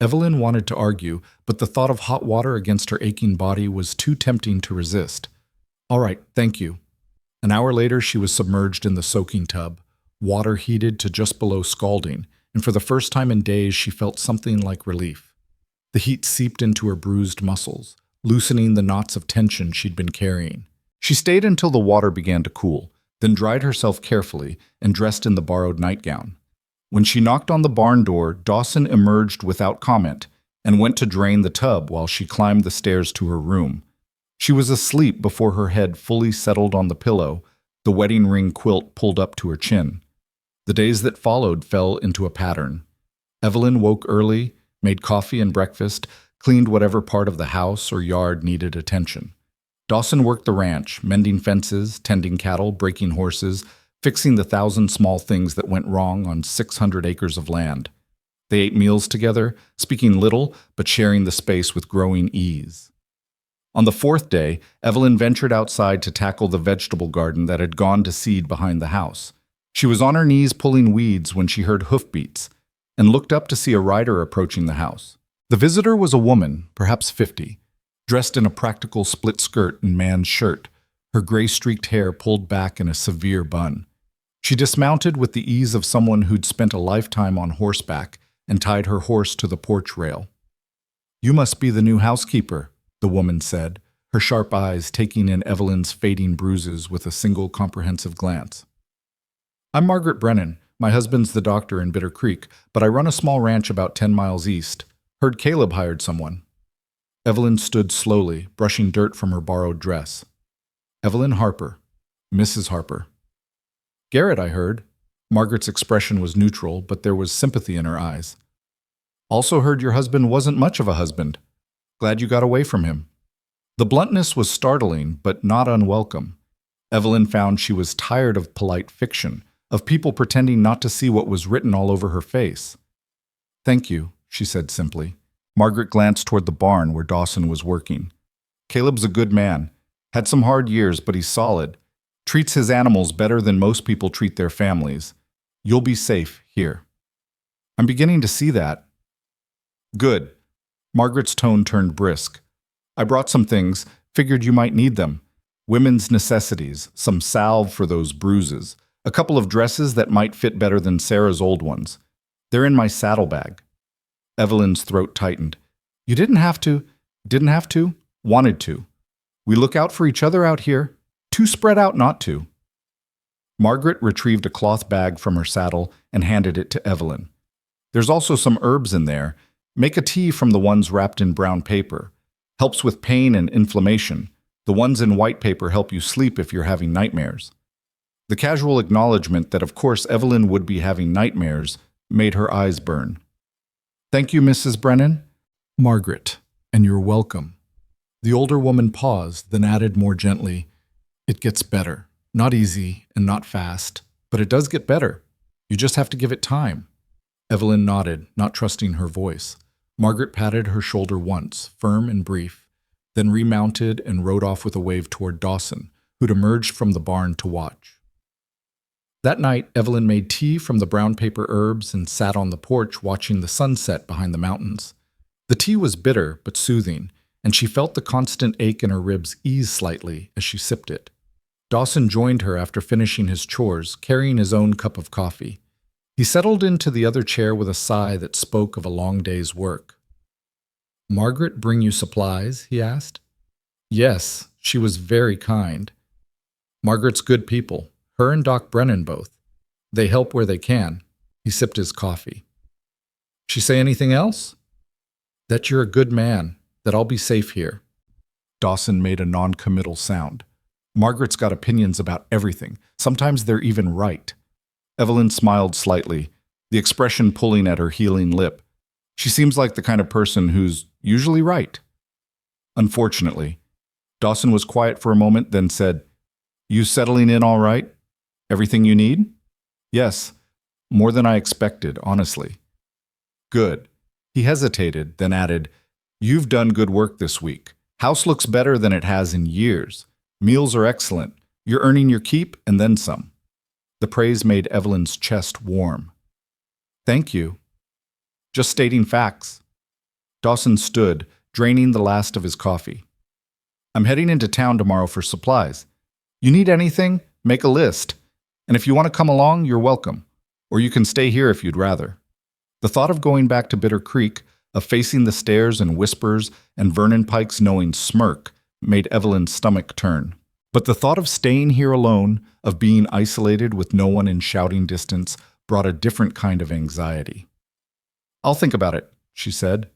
S1: Evelyn wanted to argue, but the thought of hot water against her aching body was too tempting to resist. "All right, thank you." An hour later, she was submerged in the soaking tub, water heated to just below scalding, and for the first time in days, she felt something like relief. The heat seeped into her bruised muscles, loosening the knots of tension she'd been carrying. She stayed until the water began to cool, then dried herself carefully and dressed in the borrowed nightgown. When she knocked on the barn door, Dawson emerged without comment and went to drain the tub while she climbed the stairs to her room. She was asleep before her head fully settled on the pillow, the wedding ring quilt pulled up to her chin. The days that followed fell into a pattern. Evelyn woke early, made coffee and breakfast, cleaned whatever part of the house or yard needed attention. Dawson worked the ranch, mending fences, tending cattle, breaking horses, fixing the 1,000 small things that went wrong on 600 acres of land. They ate meals together, speaking little but sharing the space with growing ease. On the fourth day, Evelyn ventured outside to tackle the vegetable garden that had gone to seed behind the house. She was on her knees pulling weeds when she heard hoofbeats and looked up to see a rider approaching the house. The visitor was a woman, perhaps 50. Dressed in a practical split skirt and man's shirt, her gray-streaked hair pulled back in a severe bun. She dismounted with the ease of someone who'd spent a lifetime on horseback and tied her horse to the porch rail. "You must be the new housekeeper," the woman said, her sharp eyes taking in Evelyn's fading bruises with a single comprehensive glance. "I'm Margaret Brennan. My husband's the doctor in Bitter Creek, but I run a small ranch about 10 miles east. Heard Caleb hired someone." Evelyn stood slowly, brushing dirt from her borrowed dress. "Evelyn Harper. Mrs. Harper." "Garrett, I heard." Margaret's expression was neutral, but there was sympathy in her eyes. "Also heard your husband wasn't much of a husband. Glad you got away from him." The bluntness was startling, but not unwelcome. Evelyn found she was tired of polite fiction, of people pretending not to see what was written all over her face. "Thank you," she said simply. Margaret glanced toward the barn where Dawson was working. "Caleb's a good man. Had some hard years, but he's solid. Treats his animals better than most people treat their families. You'll be safe here." "I'm beginning to see that." "Good." Margaret's tone turned brisk. "I brought some things, figured you might need them. Women's necessities, some salve for those bruises, a couple of dresses that might fit better than Sarah's old ones. They're in my saddlebag." Evelyn's throat tightened. "You didn't have to." "Didn't have to? Wanted to. We look out for each other out here. Too spread out not to." Margaret retrieved a cloth bag from her saddle and handed it to Evelyn. There's also some herbs in there. Make a tea from the ones wrapped in brown paper. Helps with pain and inflammation. The ones in white paper help you sleep if you're having nightmares. The casual acknowledgement that of course Evelyn would be having nightmares made her eyes burn. Thank you, Mrs. Brennan. Margaret, and you're welcome. The older woman paused, then added more gently, It gets better. Not easy and not fast, but it does get better. You just have to give it time. Evelyn nodded, not trusting her voice. Margaret patted her shoulder once, firm and brief, then remounted and rode off with a wave toward Dawson, who'd emerged from the barn to watch. That night, Evelyn made tea from the brown paper herbs and sat on the porch watching the sunset behind the mountains. The tea was bitter but soothing, and she felt the constant ache in her ribs ease slightly as she sipped it. Dawson joined her after finishing his chores, carrying his own cup of coffee. He settled into the other chair with a sigh that spoke of a long day's work. "Margaret bring you supplies?" he asked. "Yes, she was very kind. Margaret's good people. Her and Doc Brennan both. They help where they can." He sipped his coffee. "She say anything else?" "That you're a good man, that I'll be safe here." Dawson made a non-committal sound. Margaret's got opinions about everything. Sometimes they're even right. Evelyn smiled slightly, the expression pulling at her healing lip. She seems like the kind of person who's usually right. Unfortunately. Dawson was quiet for a moment, then said, "You settling in all right? Everything you need?" "Yes, more than I expected, honestly." "Good." He hesitated, then added, "You've done good work this week. House looks better than it has in years. Meals are excellent. You're earning your keep and then some." The praise made Evelyn's chest warm. "Thank you. Just stating facts." Dawson stood, draining the last of his coffee. "I'm heading into town tomorrow for supplies. You need anything? Make a list. And if you want to come along, you're welcome. Or you can stay here if you'd rather." The thought of going back to Bitter Creek, of facing the stares and whispers and Vernon Pike's knowing smirk, made Evelyn's stomach turn. But the thought of staying here alone, of being isolated with no one in shouting distance, brought a different kind of anxiety. "I'll think about it," she said.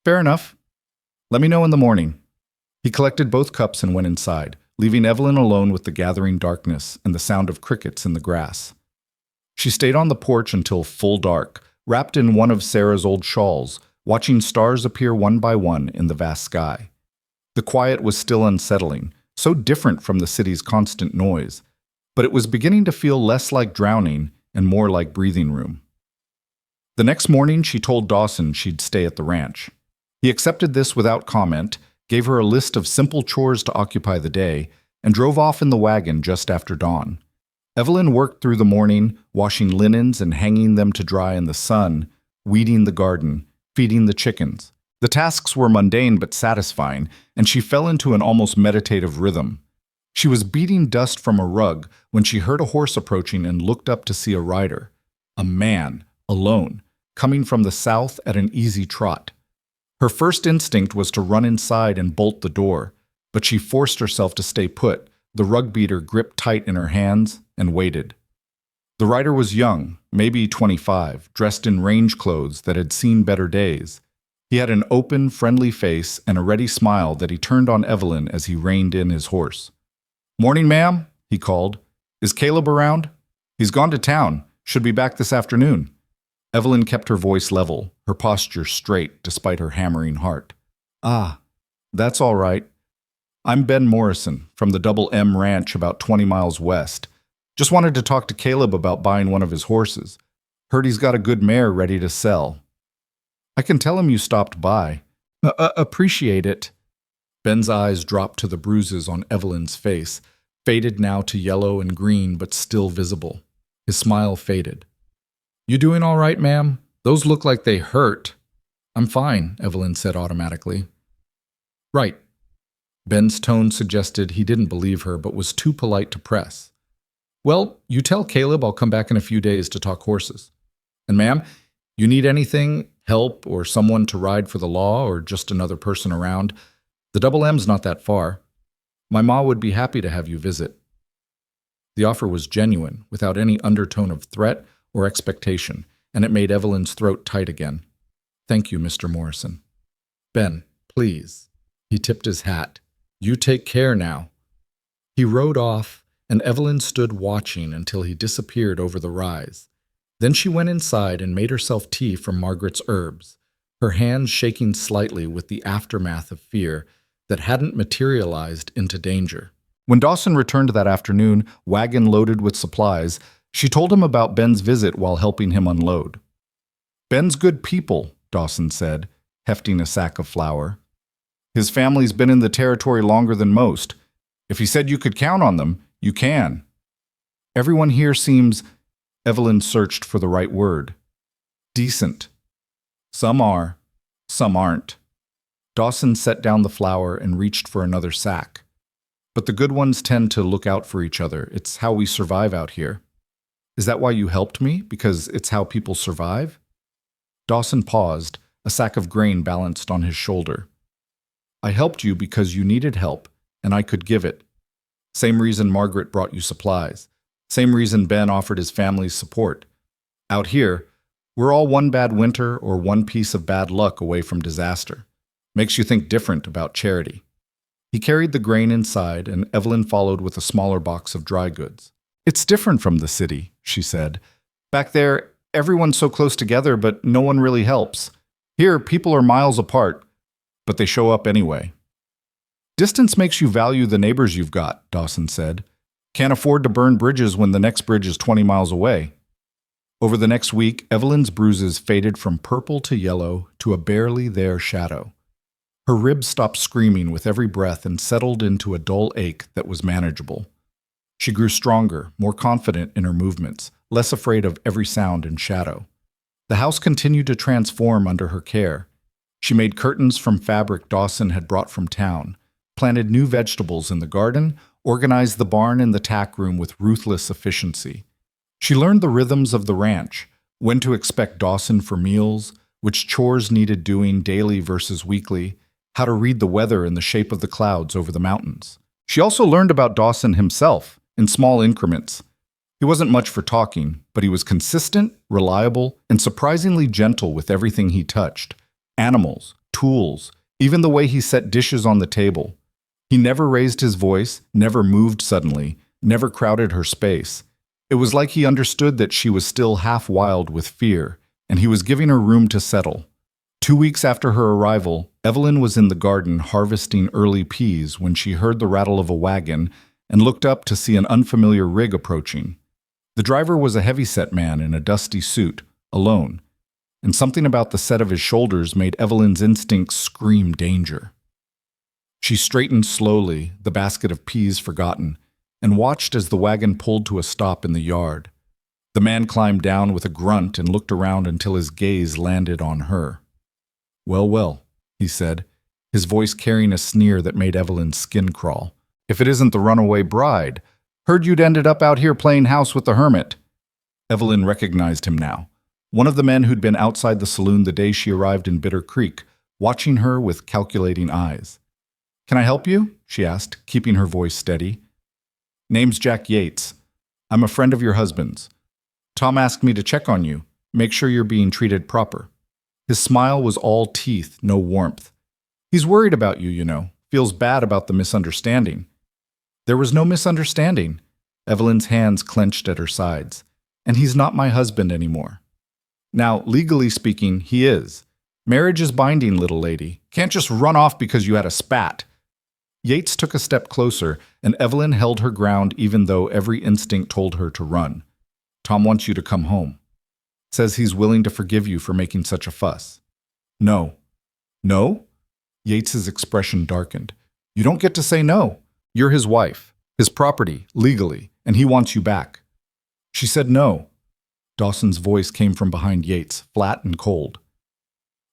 S1: "Fair enough. Let me know in the morning." He collected both cups and went inside, leaving Evelyn alone with the gathering darkness and the sound of crickets in the grass. She stayed on the porch until full dark, wrapped in one of Sarah's old shawls, watching stars appear one by one in the vast sky. The quiet was still unsettling, so different from the city's constant noise, but it was beginning to feel less like drowning and more like breathing room. The next morning, she told Dawson she'd stay at the ranch. He accepted this without comment, gave her a list of simple chores to occupy the day, and drove off in the wagon just after dawn. Evelyn worked through the morning, washing linens and hanging them to dry in the sun, weeding the garden, feeding the chickens. The tasks were mundane but satisfying, and she fell into an almost meditative rhythm. She was beating dust from a rug when she heard a horse approaching and looked up to see a rider. A man, alone, coming from the south at an easy trot. Her first instinct was to run inside and bolt the door, but she forced herself to stay put, the rug beater gripped tight in her hands, and waited. The rider was young, maybe 25, dressed in range clothes that had seen better days. He had an open, friendly face and a ready smile that he turned on Evelyn as he reined in his horse. "Morning, ma'am," he called. "Is Caleb around?" "He's gone to town. Should be back this afternoon." Evelyn kept her voice level, her posture straight despite her hammering heart. "Ah, that's all right. I'm Ben Morrison from the Double M Ranch about 20 miles west. Just wanted to talk to Caleb about buying one of his horses. Heard he's got a good mare ready to sell." "I can tell him you stopped by." Appreciate it." Ben's eyes dropped to the bruises on Evelyn's face, faded now to yellow and green but still visible. His smile faded. "You doing all right, ma'am? Those look like they hurt." "I'm fine," Evelyn said automatically. "Right." Ben's tone suggested he didn't believe her but was too polite to press. "Well, you tell Caleb I'll come back in a few days to talk horses. And ma'am, you need anything, help, or someone to ride for the law, or just another person around, the Double M's not that far. My ma would be happy to have you visit." The offer was genuine, without any undertone of threat or expectation, and it made Evelyn's throat tight again. "Thank you, Mr. Morrison." "Ben, please." He tipped his hat. "You take care now." He rode off, and Evelyn stood watching until he disappeared over the rise. Then she went inside and made herself tea from Margaret's herbs, her hands shaking slightly with the aftermath of fear that hadn't materialized into danger. When Dawson returned that afternoon, wagon loaded with supplies, she told him about Ben's visit while helping him unload. "Ben's good people," Dawson said, hefting a sack of flour. "His family's been in the territory longer than most. If he said you could count on them, you can." "Everyone here seems—" Evelyn searched for the right word. "Decent. Some are, some aren't." Dawson set down the flour and reached for another sack. "But the good ones tend to look out for each other. It's how we survive out here." "Is that why you helped me? Because it's how people survive?" Dawson paused, a sack of grain balanced on his shoulder. "I helped you because you needed help, and I could give it. Same reason Margaret brought you supplies. Same reason Ben offered his family's support. Out here, we're all one bad winter or one piece of bad luck away from disaster. Makes you think different about charity." He carried the grain inside, and Evelyn followed with a smaller box of dry goods. "It's different from the city," she said. "Back there, everyone's so close together, but no one really helps. Here, people are miles apart, but they show up anyway." "Distance makes you value the neighbors you've got," Dawson said. "Can't afford to burn bridges when the next bridge is 20 miles away." Over the next week, Evelyn's bruises faded from purple to yellow to a barely there shadow. Her ribs stopped screaming with every breath and settled into a dull ache that was manageable. She grew stronger, more confident in her movements, less afraid of every sound and shadow. The house continued to transform under her care. She made curtains from fabric Dawson had brought from town, planted new vegetables in the garden, organized the barn and the tack room with ruthless efficiency. She learned the rhythms of the ranch, when to expect Dawson for meals, which chores needed doing daily versus weekly, how to read the weather and the shape of the clouds over the mountains. She also learned about Dawson himself, in small increments. He wasn't much for talking, but he was consistent, reliable, and surprisingly gentle with everything he touched. Animals, tools, even the way he set dishes on the table. He never raised his voice, never moved suddenly, never crowded her space. It was like he understood that she was still half wild with fear, and he was giving her room to settle. 2 weeks after her arrival, Evelyn was in the garden harvesting early peas when she heard the rattle of a wagon and looked up to see an unfamiliar rig approaching. The driver was a heavy-set man in a dusty suit, alone, and something about the set of his shoulders made Evelyn's instincts scream danger. She straightened slowly, the basket of peas forgotten, and watched as the wagon pulled to a stop in the yard. The man climbed down with a grunt and looked around until his gaze landed on her. "Well, well," he said, his voice carrying a sneer that made Evelyn's skin crawl. "If it isn't the runaway bride. Heard you'd ended up out here playing house with the hermit." Evelyn recognized him now, one of the men who'd been outside the saloon the day she arrived in Bitter Creek, watching her with calculating eyes. "Can I help you?" she asked, keeping her voice steady. "Name's Jack Yates. I'm a friend of your husband's. Tom asked me to check on you, make sure you're being treated proper." His smile was all teeth, no warmth. "He's worried about you, you know. Feels bad about the misunderstanding." "There was no misunderstanding." Evelyn's hands clenched at her sides. "And he's not my husband anymore." "Now, legally speaking, he is. Marriage is binding, little lady. Can't just run off because you had a spat." Yates took a step closer, and Evelyn held her ground even though every instinct told her to run. "Tom wants you to come home. Says he's willing to forgive you for making such a fuss." "No." "No?" Yates's expression darkened. "You don't get to say no. You're his wife, his property, legally, and he wants you back." She said no. Dawson's voice came from behind Yates, flat and cold.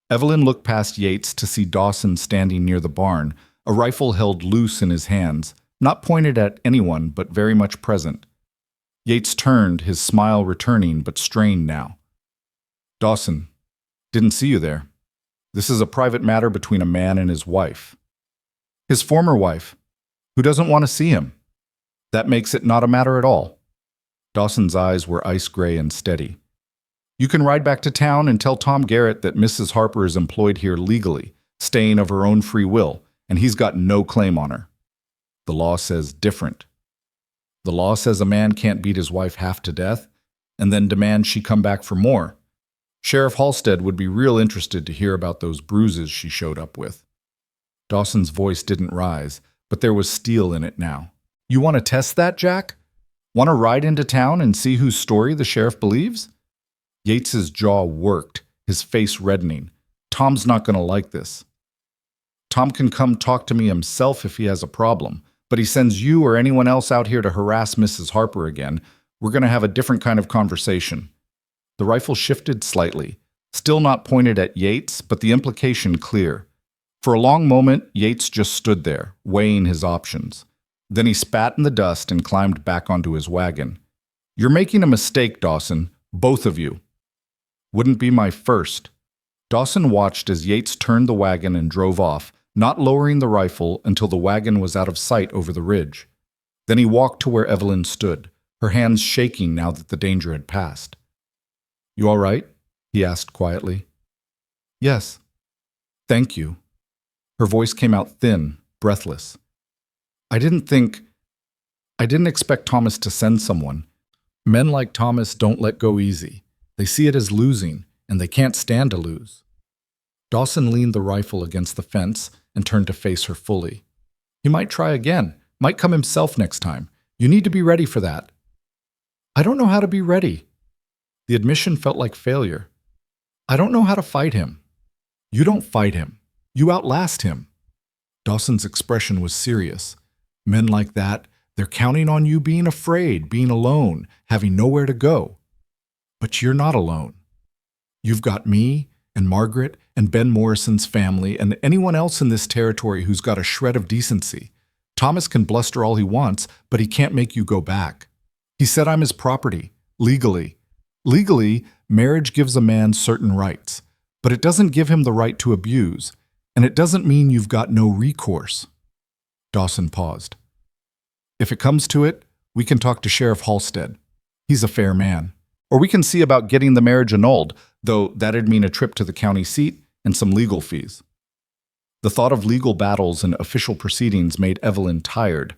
S1: Evelyn looked past Yates to see Dawson standing near the barn, a rifle held loose in his hands, not pointed at anyone but very much present. Yates turned, his smile returning but strained now. "Dawson, didn't see you there. This is a private matter between a man and his wife. His former wife, who doesn't want to see him." That makes it not a matter at all. Dawson's eyes were ice gray and steady. You can ride back to town and tell Tom Garrett that Mrs. Harper is employed here legally, staying of her own free will, and he's got no claim on her. The law says different. The law says a man can't beat his wife half to death and then demand she come back for more. Sheriff Halstead would be real interested to hear about those bruises she showed up with. Dawson's voice didn't rise, but there was steel in it now. You want to test that, Jack? Want to ride into town and see whose story the sheriff believes? Yates's jaw worked, his face reddening. Tom's not going to like this. Tom can come talk to me himself if he has a problem, but he sends you or anyone else out here to harass Mrs. Harper again. We're going to have a different kind of conversation. The rifle shifted slightly, still not pointed at Yates, but the implication clear. For a long moment, Yates just stood there, weighing his options. Then he spat in the dust and climbed back onto his wagon. You're making a mistake, Dawson, both of you. Wouldn't be my first. Dawson watched as Yates turned the wagon and drove off, not lowering the rifle until the wagon was out of sight over the ridge. Then he walked to where Evelyn stood, her hands shaking now that the danger had passed. You all right? He asked quietly. Yes. Thank you. Her voice came out thin, breathless. I didn't expect Thomas to send someone. Men like Thomas don't let go easy. They see it as losing, and they can't stand to lose. Dawson leaned the rifle against the fence and turned to face her fully. He might try again, might come himself next time. You need to be ready for that. I don't know how to be ready. The admission felt like failure. I don't know how to fight him. You don't fight him. You outlast him. Dawson's expression was serious. Men like that, they're counting on you being afraid, being alone, having nowhere to go. But you're not alone. You've got me and Margaret and Ben Morrison's family and anyone else in this territory who's got a shred of decency. Thomas can bluster all he wants, but he can't make you go back. He said I'm his property, legally. Legally, marriage gives a man certain rights, but it doesn't give him the right to abuse, and it doesn't mean you've got no recourse. Dawson paused. If it comes to it, we can talk to Sheriff Halstead. He's a fair man. Or we can see about getting the marriage annulled, though that'd mean a trip to the county seat and some legal fees. The thought of legal battles and official proceedings made Evelyn tired,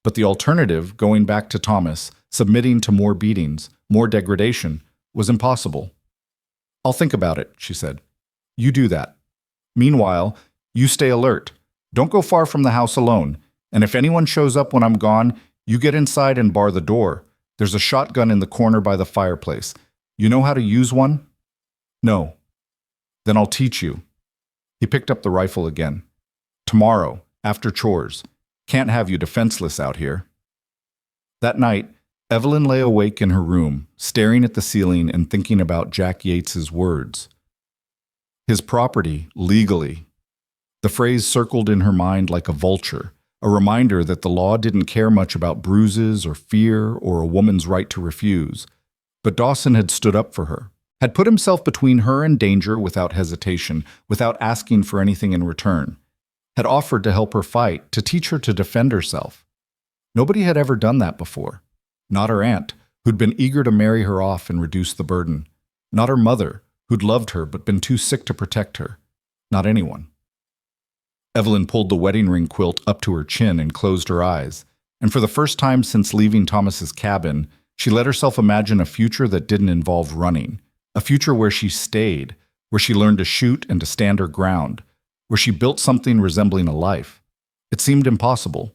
S1: but the alternative, going back to Thomas, submitting to more beatings, more degradation, was impossible. I'll think about it, she said. You do that. Meanwhile, you stay alert. Don't go far from the house alone, and if anyone shows up when I'm gone, you get inside and bar the door. There's a shotgun in the corner by the fireplace. You know how to use one? No. Then I'll teach you. He picked up the rifle again. Tomorrow, after chores. Can't have you defenseless out here. That night, Evelyn lay awake in her room, staring at the ceiling and thinking about Jack Yates's words. His property, legally. The phrase circled in her mind like a vulture, a reminder that the law didn't care much about bruises or fear or a woman's right to refuse. But Dawson had stood up for her, had put himself between her and danger without hesitation, without asking for anything in return, had offered to help her fight, to teach her to defend herself. Nobody had ever done that before. Not her aunt, who'd been eager to marry her off and reduce the burden. Not her mother, who'd loved her but been too sick to protect her. Not anyone. Evelyn pulled the wedding ring quilt up to her chin and closed her eyes, and for the first time since leaving Thomas's cabin, she let herself imagine a future that didn't involve running, a future where she stayed, where she learned to shoot and to stand her ground, where she built something resembling a life. It seemed impossible.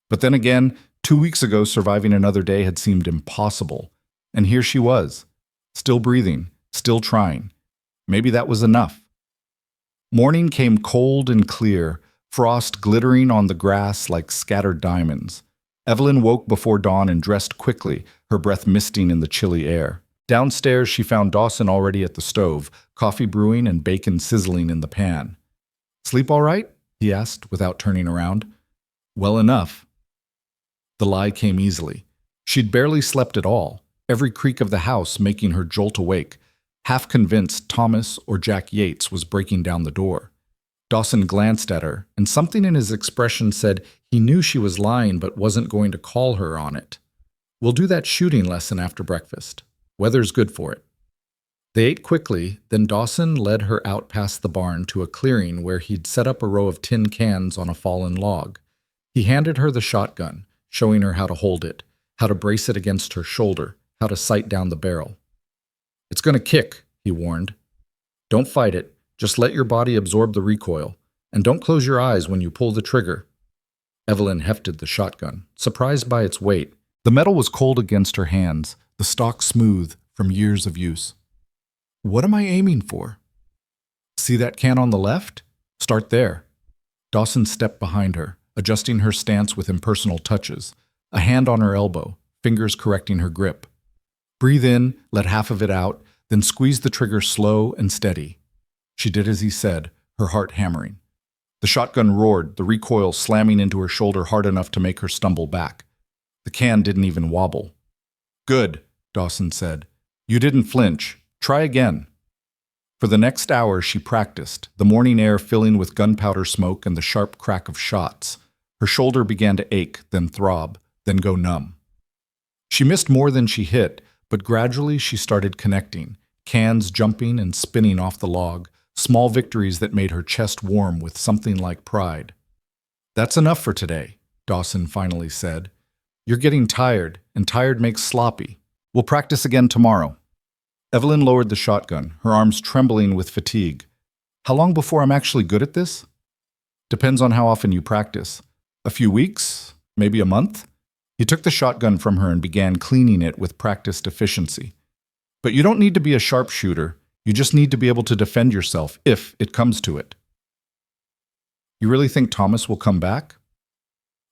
S1: But then again, 2 weeks ago, surviving another day had seemed impossible, and here she was, still breathing, still trying. Maybe that was enough. Morning came cold and clear, frost glittering on the grass like scattered diamonds. Evelyn woke before dawn and dressed quickly, her breath misting in the chilly air. Downstairs, she found Dawson already at the stove, coffee brewing and bacon sizzling in the pan. "Sleep all right?" he asked, without turning around. "Well enough." The lie came easily. She'd barely slept at all, every creak of the house making her jolt awake, half convinced Thomas or Jack Yates was breaking down the door. Dawson glanced at her, and something in his expression said He knew she was lying but wasn't going to call her on it. We'll do that shooting lesson after breakfast. Weather's good for it. They ate quickly, then Dawson led her out past the barn to a clearing where he'd set up a row of tin cans on a fallen log. He handed her the shotgun, showing her how to hold it, how to brace it against her shoulder, how to sight down the barrel. "It's going to kick," he warned. "Don't fight it. Just let your body absorb the recoil. And don't close your eyes when you pull the trigger." Evelyn hefted the shotgun, surprised by its weight. The metal was cold against her hands, the stock smooth from years of use. "What am I aiming for?" "See that can on the left? Start there." Dawson stepped behind her, adjusting her stance with impersonal touches, a hand on her elbow, fingers correcting her grip. "Breathe in, let half of it out, then squeeze the trigger slow and steady." She did as he said, her heart hammering. The shotgun roared, the recoil slamming into her shoulder hard enough to make her stumble back. The can didn't even wobble. "Good," Dawson said. "You didn't flinch. Try again." For the next hour she practiced, the morning air filling with gunpowder smoke and the sharp crack of shots. Her shoulder began to ache, then throb, then go numb. She missed more than she hit, but gradually she started connecting, cans jumping and spinning off the log, small victories that made her chest warm with something like pride. "That's enough for today," Dawson finally said. "You're getting tired, and tired makes sloppy. We'll practice again tomorrow." Evelyn lowered the shotgun, her arms trembling with fatigue. "How long before I'm actually good at this?" "Depends on how often you practice. A few weeks? Maybe a month?" He took the shotgun from her and began cleaning it with practiced efficiency. "But you don't need to be a sharpshooter. You just need to be able to defend yourself if it comes to it." "You really think Thomas will come back?"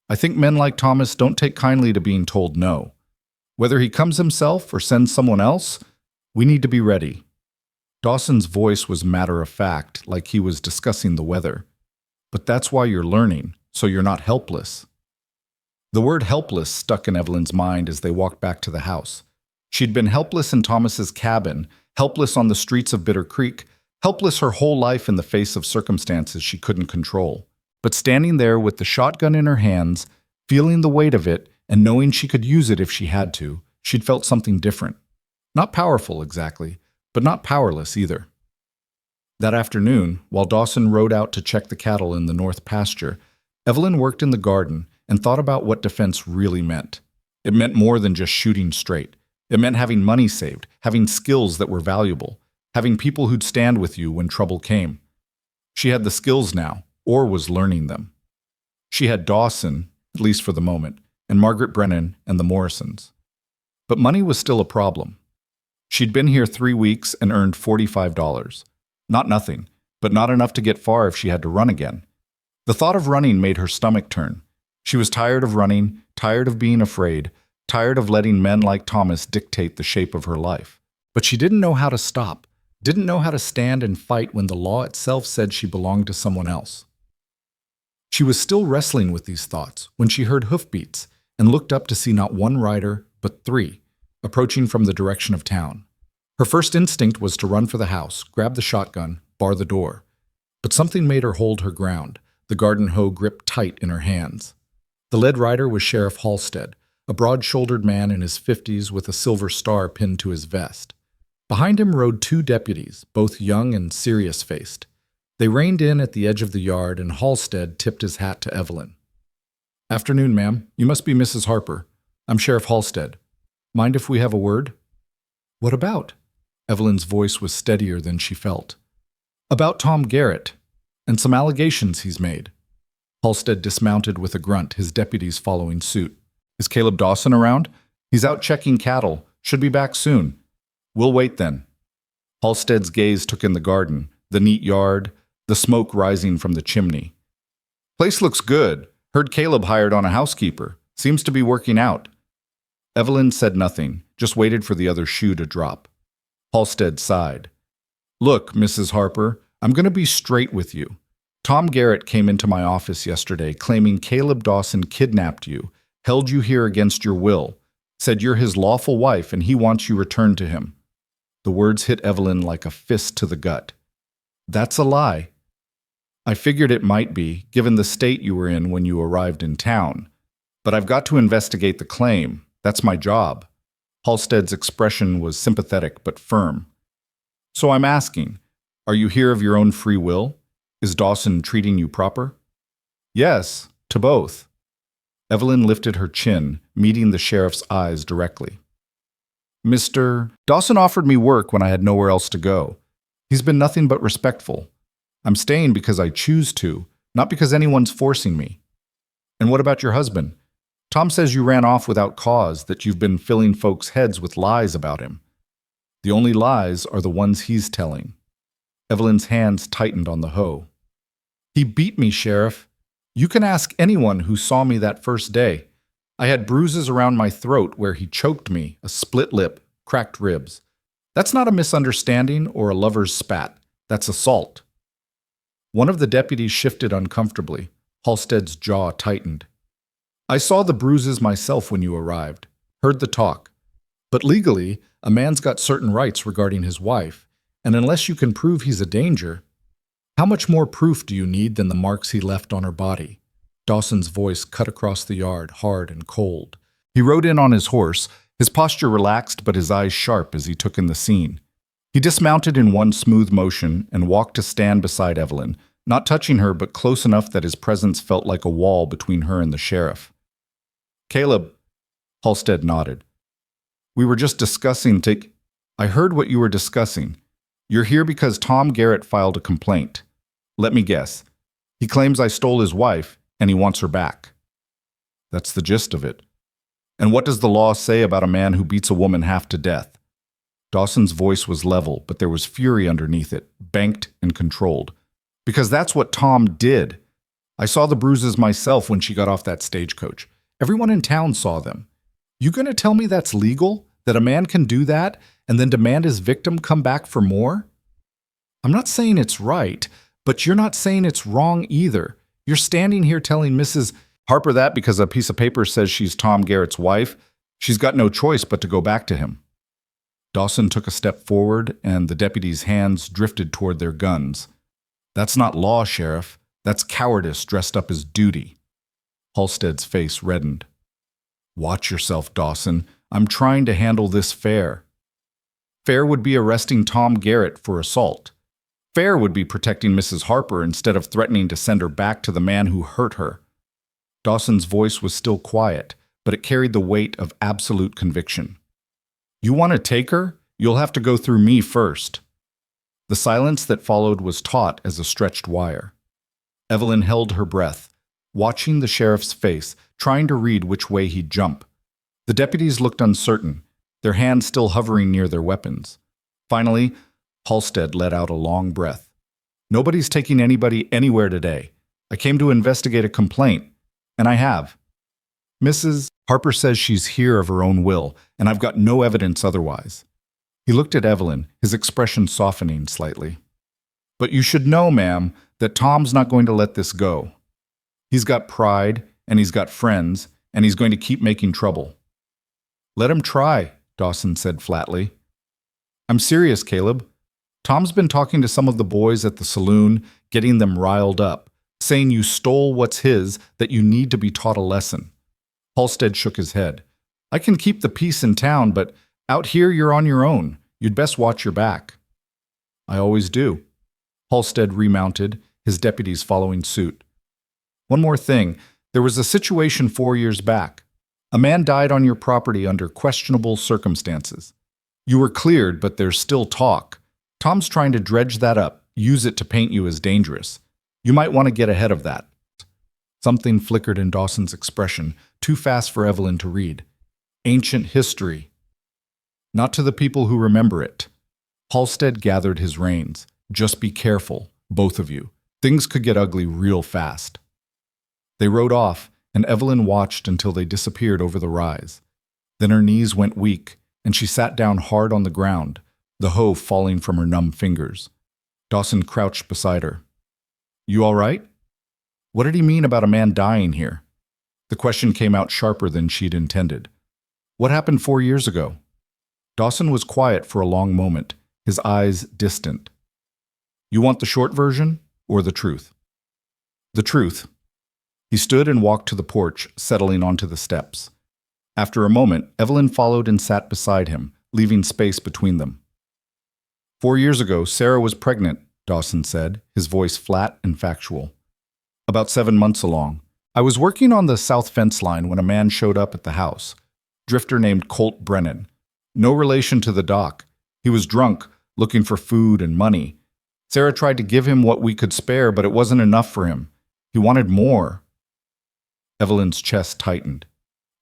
S1: "I think men like Thomas don't take kindly to being told no. Whether he comes himself or sends someone else, we need to be ready." Dawson's voice was matter-of-fact, like he was discussing the weather. "But that's why you're learning, so you're not helpless." The word helpless stuck in Evelyn's mind as they walked back to the house. She'd been helpless in Thomas's cabin, helpless on the streets of Bitter Creek, helpless her whole life in the face of circumstances she couldn't control. But standing there with the shotgun in her hands, feeling the weight of it, and knowing she could use it if she had to, she'd felt something different. Not powerful, exactly, but not powerless either. That afternoon, while Dawson rode out to check the cattle in the north pasture, Evelyn worked in the garden and thought about what defense really meant. It meant more than just shooting straight. It meant having money saved, having skills that were valuable, having people who'd stand with you when trouble came. She had the skills now, or was learning them. She had Dawson, at least for the moment, and Margaret Brennan and the Morrisons. But money was still a problem. She'd been here 3 weeks and earned $45. Not nothing, but not enough to get far if she had to run again. The thought of running made her stomach turn. She was tired of running, tired of being afraid, tired of letting men like Thomas dictate the shape of her life. But she didn't know how to stop, didn't know how to stand and fight when the law itself said she belonged to someone else. She was still wrestling with these thoughts when she heard hoofbeats and looked up to see not one rider, but 3, approaching from the direction of town. Her first instinct was to run for the house, grab the shotgun, bar the door. But something made her hold her ground, the garden hoe gripped tight in her hands. The lead rider was Sheriff Halstead, a broad-shouldered man in his 50s with a silver star pinned to his vest. Behind him rode 2 deputies, both young and serious-faced. They reined in at the edge of the yard, and Halstead tipped his hat to Evelyn. "Afternoon, ma'am. You must be Mrs. Harper. I'm Sheriff Halstead. Mind if we have a word?" "What about?" Evelyn's voice was steadier than she felt. "About Tom Garrett, and some allegations he's made." Halstead dismounted with a grunt, his deputies following suit. "Is Caleb Dawson around?" "He's out checking cattle. Should be back soon." "We'll wait then." Halstead's gaze took in the garden, the neat yard, the smoke rising from the chimney. "Place looks good. Heard Caleb hired on a housekeeper. Seems to be working out." Evelyn said nothing, just waited for the other shoe to drop. Halstead sighed. "Look, Mrs. Harper, I'm going to be straight with you. Tom Garrett came into my office yesterday claiming Caleb Dawson kidnapped you, held you here against your will, said you're his lawful wife and he wants you returned to him." The words hit Evelyn like a fist to the gut. "That's a lie." I figured it might be, given the state you were in when you arrived in town. But I've got to investigate the claim. That's my job. Halstead's expression was sympathetic but firm. So I'm asking, are you here of your own free will? Is Dawson treating you proper? Yes, to both. Evelyn lifted her chin, meeting the sheriff's eyes directly. Mr. Dawson offered me work when I had nowhere else to go. He's been nothing but respectful. I'm staying because I choose to, not because anyone's forcing me. And what about your husband? Tom says you ran off without cause, that you've been filling folks' heads with lies about him. The only lies are the ones he's telling. Evelyn's hands tightened on the hoe. He beat me, Sheriff. You can ask anyone who saw me that first day. I had bruises around my throat where he choked me, a split lip, cracked ribs. That's not a misunderstanding or a lover's spat. That's assault. One of the deputies shifted uncomfortably. Halstead's jaw tightened. I saw the bruises myself when you arrived, heard the talk. But legally, a man's got certain rights regarding his wife, and unless you can prove he's a danger, how much more proof do you need than the marks he left on her body? Dawson's voice cut across the yard, hard and cold. He rode in on his horse, his posture relaxed but his eyes sharp as he took in the scene. He dismounted in one smooth motion and walked to stand beside Evelyn, not touching her but close enough that his presence felt like a wall between her and the sheriff. Caleb, Halstead nodded. We were just discussing I heard what you were discussing. You're here because Tom Garrett filed a complaint. Let me guess. He claims I stole his wife, and he wants her back. That's the gist of it. And what does the law say about a man who beats a woman half to death? Dawson's voice was level, but there was fury underneath it, banked and controlled. Because that's what Tom did. I saw the bruises myself when she got off that stagecoach. Everyone in town saw them. You gonna tell me that's legal? That a man can do that and then demand his victim come back for more? I'm not saying it's right, but you're not saying it's wrong either. You're standing here telling Mrs. Harper that because a piece of paper says she's Tom Garrett's wife, she's got no choice but to go back to him. Dawson took a step forward, and the deputies' hands drifted toward their guns. That's not law, Sheriff. That's cowardice dressed up as duty. Halstead's face reddened. Watch yourself, Dawson. I'm trying to handle this fair. Fair would be arresting Tom Garrett for assault. Fair would be protecting Mrs. Harper instead of threatening to send her back to the man who hurt her. Dawson's voice was still quiet, but it carried the weight of absolute conviction. You want to take her? You'll have to go through me first. The silence that followed was taut as a stretched wire. Evelyn held her breath, watching the sheriff's face, trying to read which way he'd jump. The deputies looked uncertain, their hands still hovering near their weapons. Finally, Halstead let out a long breath. Nobody's taking anybody anywhere today. I came to investigate a complaint, and I have. Mrs. Harper says she's here of her own will, and I've got no evidence otherwise. He looked at Evelyn, his expression softening slightly. But you should know, ma'am, that Tom's not going to let this go. He's got pride, and he's got friends, and he's going to keep making trouble. Let him try, Dawson said flatly. I'm serious, Caleb. Tom's been talking to some of the boys at the saloon, getting them riled up, saying you stole what's his, that you need to be taught a lesson. Halstead shook his head. I can keep the peace in town, but out here you're on your own. You'd best watch your back. I always do. Halstead remounted, his deputies following suit. One more thing. There was a situation 4 years back. A man died on your property under questionable circumstances. You were cleared, but there's still talk. Tom's trying to dredge that up, use it to paint you as dangerous. You might want to get ahead of that. Something flickered in Dawson's expression, too fast for Evelyn to read. Ancient history. Not to the people who remember it. Halstead gathered his reins. Just be careful, both of you. Things could get ugly real fast. They rode off, and Evelyn watched until they disappeared over the rise. Then her knees went weak, and she sat down hard on the ground, the hoe falling from her numb fingers. Dawson crouched beside her. You all right? What did he mean about a man dying here? The question came out sharper than she'd intended. What happened 4 years ago? Dawson was quiet for a long moment, his eyes distant. You want the short version or the truth? The truth. He stood and walked to the porch, settling onto the steps. After a moment, Evelyn followed and sat beside him, leaving space between them. 4 years ago, Sarah was pregnant, Dawson said, his voice flat and factual. About 7 months along. I was working on the south fence line when a man showed up at the house. Drifter named Colt Brennan. No relation to the doc. He was drunk, looking for food and money. Sarah tried to give him what we could spare, but it wasn't enough for him. He wanted more. Evelyn's chest tightened.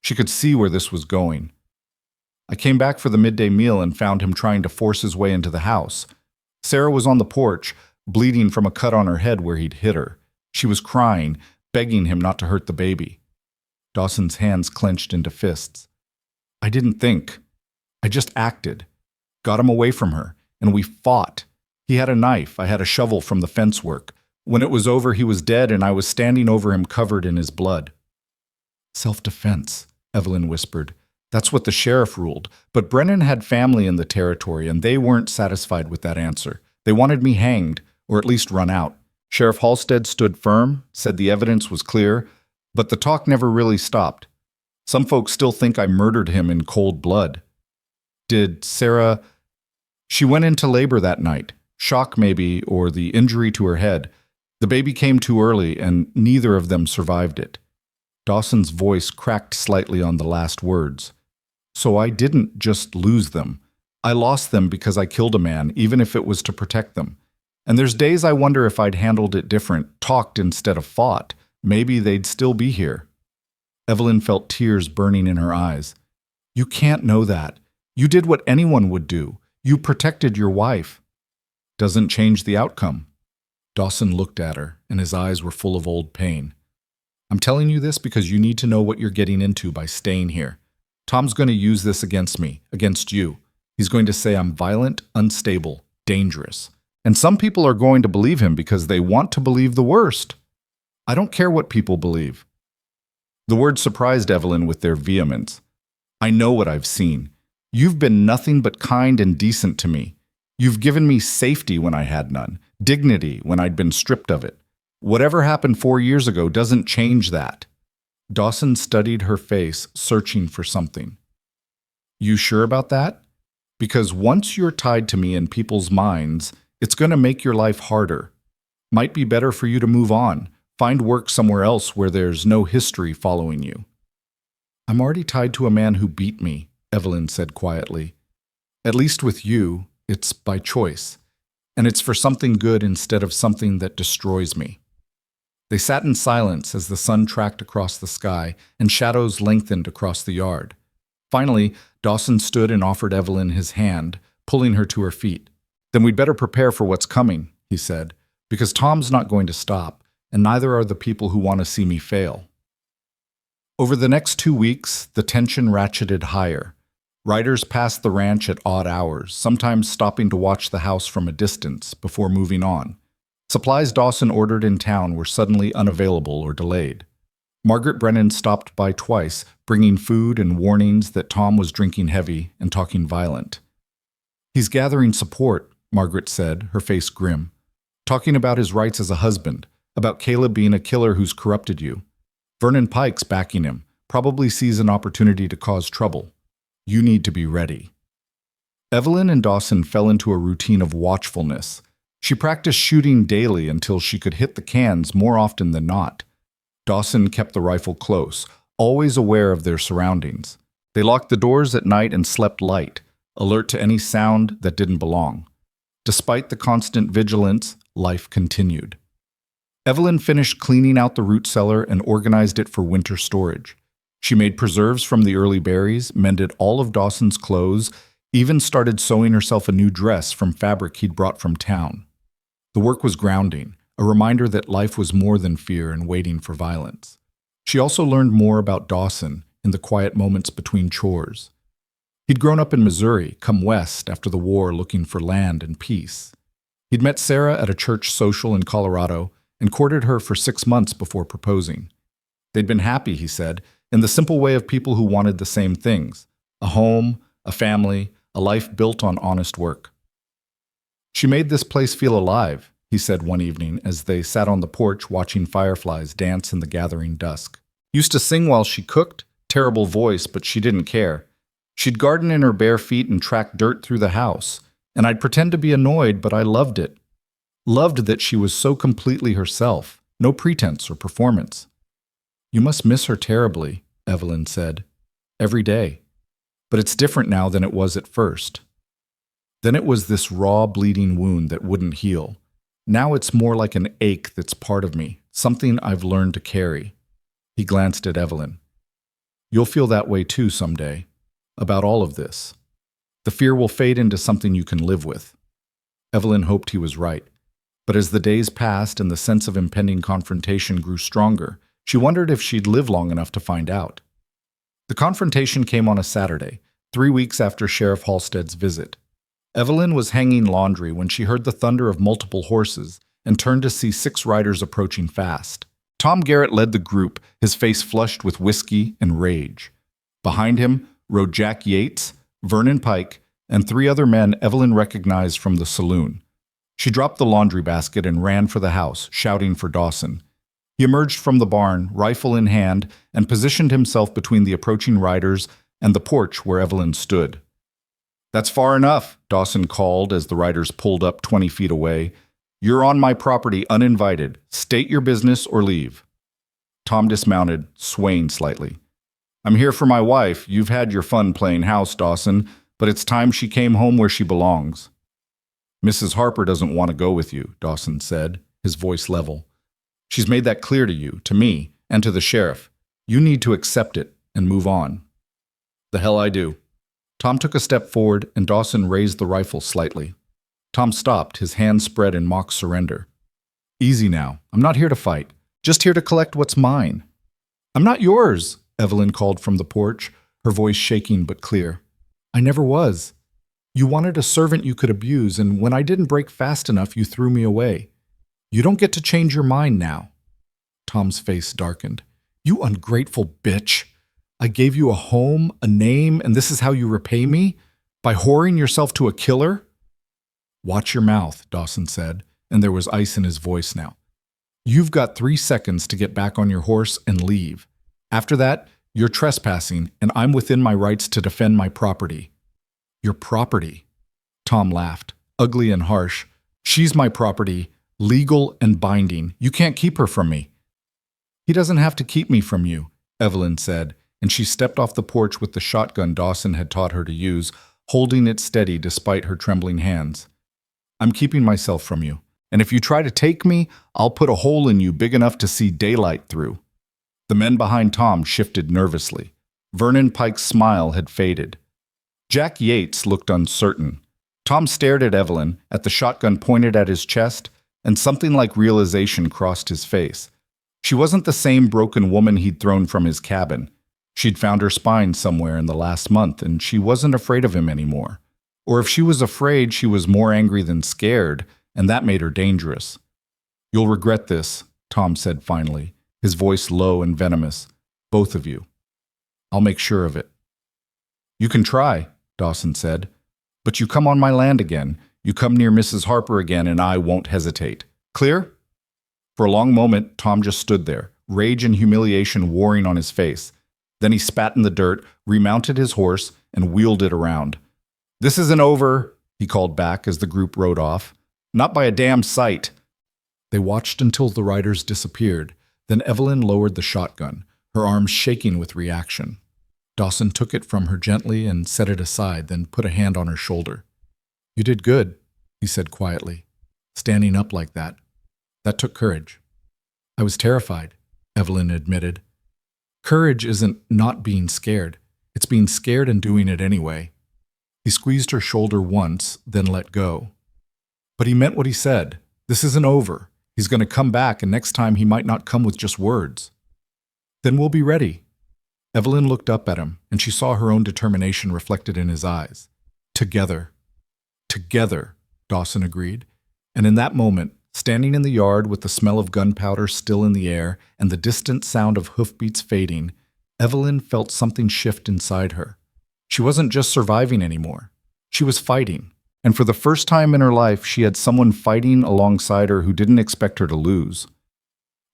S1: She could see where this was going. I came back for the midday meal and found him trying to force his way into the house. Sarah was on the porch, bleeding from a cut on her head where he'd hit her. She was crying, begging him not to hurt the baby. Dawson's hands clenched into fists. I didn't think. I just acted. Got him away from her, and we fought. He had a knife, I had a shovel from the fence work. When it was over, he was dead, and I was standing over him covered in his blood. Self-defense, Evelyn whispered. That's what the sheriff ruled. But Brennan had family in the territory, and they weren't satisfied with that answer. They wanted me hanged, or at least run out. Sheriff Halstead stood firm, said the evidence was clear, but the talk never really stopped. Some folks still think I murdered him in cold blood. Did Sarah... She went into labor that night. Shock maybe, or the injury to her head. The baby came too early, and neither of them survived it. Dawson's voice cracked slightly on the last words. So I didn't just lose them. I lost them because I killed a man, even if it was to protect them. And there's days I wonder if I'd handled it different, talked instead of fought. Maybe they'd still be here. Evelyn felt tears burning in her eyes. You can't know that. You did what anyone would do. You protected your wife. Doesn't change the outcome. Dawson looked at her, and his eyes were full of old pain. I'm telling you this because you need to know what you're getting into by staying here. Tom's going to use this against me, against you. He's going to say I'm violent, unstable, dangerous. And some people are going to believe him because they want to believe the worst. I don't care what people believe. The words surprised Evelyn with their vehemence. I know what I've seen. You've been nothing but kind and decent to me. You've given me safety when I had none, dignity when I'd been stripped of it. Whatever happened 4 years ago doesn't change that. Dawson studied her face, searching for something. You sure about that? Because once you're tied to me in people's minds, it's going to make your life harder. Might be better for you to move on, find work somewhere else where there's no history following you. I'm already tied to a man who beat me, Evelyn said quietly. At least with you, it's by choice. And it's for something good instead of something that destroys me. They sat in silence as the sun tracked across the sky and shadows lengthened across the yard. Finally, Dawson stood and offered Evelyn his hand, pulling her to her feet. Then we'd better prepare for what's coming, he said, because Tom's not going to stop, and neither are the people who want to see me fail. Over the next 2 weeks, the tension ratcheted higher. Riders passed the ranch at odd hours, sometimes stopping to watch the house from a distance before moving on. Supplies Dawson ordered in town were suddenly unavailable or delayed. Margaret Brennan stopped by twice, bringing food and warnings that Tom was drinking heavy and talking violent. He's gathering support, Margaret said, her face grim. Talking about his rights as a husband, about Caleb being a killer who's corrupted you. Vernon Pike's backing him, probably sees an opportunity to cause trouble. You need to be ready. Evelyn and Dawson fell into a routine of watchfulness. She practiced shooting daily until she could hit the cans more often than not. Dawson kept the rifle close, always aware of their surroundings. They locked the doors at night and slept light, alert to any sound that didn't belong. Despite the constant vigilance, life continued. Evelyn finished cleaning out the root cellar and organized it for winter storage. She made preserves from the early berries, mended all of Dawson's clothes, even started sewing herself a new dress from fabric he'd brought from town. The work was grounding, a reminder that life was more than fear and waiting for violence. She also learned more about Dawson in the quiet moments between chores. He'd grown up in Missouri, come west after the war looking for land and peace. He'd met Sarah at a church social in Colorado and courted her for 6 months before proposing. They'd been happy, he said, in the simple way of people who wanted the same things: a home, a family, a life built on honest work. She made this place feel alive, he said one evening as they sat on the porch watching fireflies dance in the gathering dusk. Used to sing while she cooked, terrible voice, but she didn't care. She'd garden in her bare feet and track dirt through the house, and I'd pretend to be annoyed, but I loved it. Loved that she was so completely herself, no pretense or performance. You must miss her terribly, Evelyn said. Every day. But it's different now than it was at first. Then it was this raw, bleeding wound that wouldn't heal. Now it's more like an ache that's part of me, something I've learned to carry. He glanced at Evelyn. You'll feel that way too someday, about all of this. The fear will fade into something you can live with. Evelyn hoped he was right. But as the days passed and the sense of impending confrontation grew stronger, she wondered if she'd live long enough to find out. The confrontation came on a Saturday, 3 weeks after Sheriff Halstead's visit. Evelyn was hanging laundry when she heard the thunder of multiple horses and turned to see 6 riders approaching fast. Tom Garrett led the group, his face flushed with whiskey and rage. Behind him rode Jack Yates, Vernon Pike, and 3 other men Evelyn recognized from the saloon. She dropped the laundry basket and ran for the house, shouting for Dawson. He emerged from the barn, rifle in hand, and positioned himself between the approaching riders and the porch where Evelyn stood. That's far enough, Dawson called as the riders pulled up 20 feet away. You're on my property uninvited. State your business or leave. Tom dismounted, swaying slightly. I'm here for my wife. You've had your fun playing house, Dawson, but it's time she came home where she belongs. Mrs. Harper doesn't want to go with you, Dawson said, his voice level. She's made that clear to you, to me, and to the sheriff. You need to accept it and move on. The hell I do. Tom took a step forward, and Dawson raised the rifle slightly. Tom stopped, his hands spread in mock surrender. Easy now. I'm not here to fight. Just here to collect what's mine. I'm not yours, Evelyn called from the porch, her voice shaking but clear. I never was. You wanted a servant you could abuse, and when I didn't break fast enough, you threw me away. You don't get to change your mind now. Tom's face darkened. You ungrateful bitch. I gave you a home, a name, and this is how you repay me? By whoring yourself to a killer? Watch your mouth, Dawson said, and there was ice in his voice now. You've got 3 seconds to get back on your horse and leave. After that, you're trespassing, and I'm within my rights to defend my property. Your property? Tom laughed, ugly and harsh. She's my property, legal and binding. You can't keep her from me. He doesn't have to keep me from you, Evelyn said, and she stepped off the porch with the shotgun Dawson had taught her to use, holding it steady despite her trembling hands. I'm keeping myself from you, and if you try to take me, I'll put a hole in you big enough to see daylight through. The men behind Tom shifted nervously. Vernon Pike's smile had faded. Jack Yates looked uncertain. Tom stared at Evelyn, at the shotgun pointed at his chest, and something like realization crossed his face. She wasn't the same broken woman he'd thrown from his cabin. She'd found her spine somewhere in the last month, and she wasn't afraid of him anymore. Or if she was afraid, she was more angry than scared, and that made her dangerous. You'll regret this, Tom said finally, his voice low and venomous. Both of you. I'll make sure of it. You can try, Dawson said. But you come on my land again, you come near Mrs. Harper again, and I won't hesitate. Clear? For a long moment, Tom just stood there, rage and humiliation warring on his face. Then he spat in the dirt, remounted his horse, and wheeled it around. This isn't over, he called back as the group rode off. Not by a damn sight. They watched until the riders disappeared. Then Evelyn lowered the shotgun, her arms shaking with reaction. Dawson took it from her gently and set it aside, then put a hand on her shoulder. You did good, he said quietly. Standing up like that. That took courage. I was terrified, Evelyn admitted. Courage isn't not being scared. It's being scared and doing it anyway. He squeezed her shoulder once, then let go. But he meant what he said. This isn't over. He's going to come back, and next time he might not come with just words. Then we'll be ready. Evelyn looked up at him, and she saw her own determination reflected in his eyes. Together. Together, Dawson agreed. And in that moment, standing in the yard with the smell of gunpowder still in the air and the distant sound of hoofbeats fading, Evelyn felt something shift inside her. She wasn't just surviving anymore. She was fighting. And for the first time in her life, she had someone fighting alongside her who didn't expect her to lose.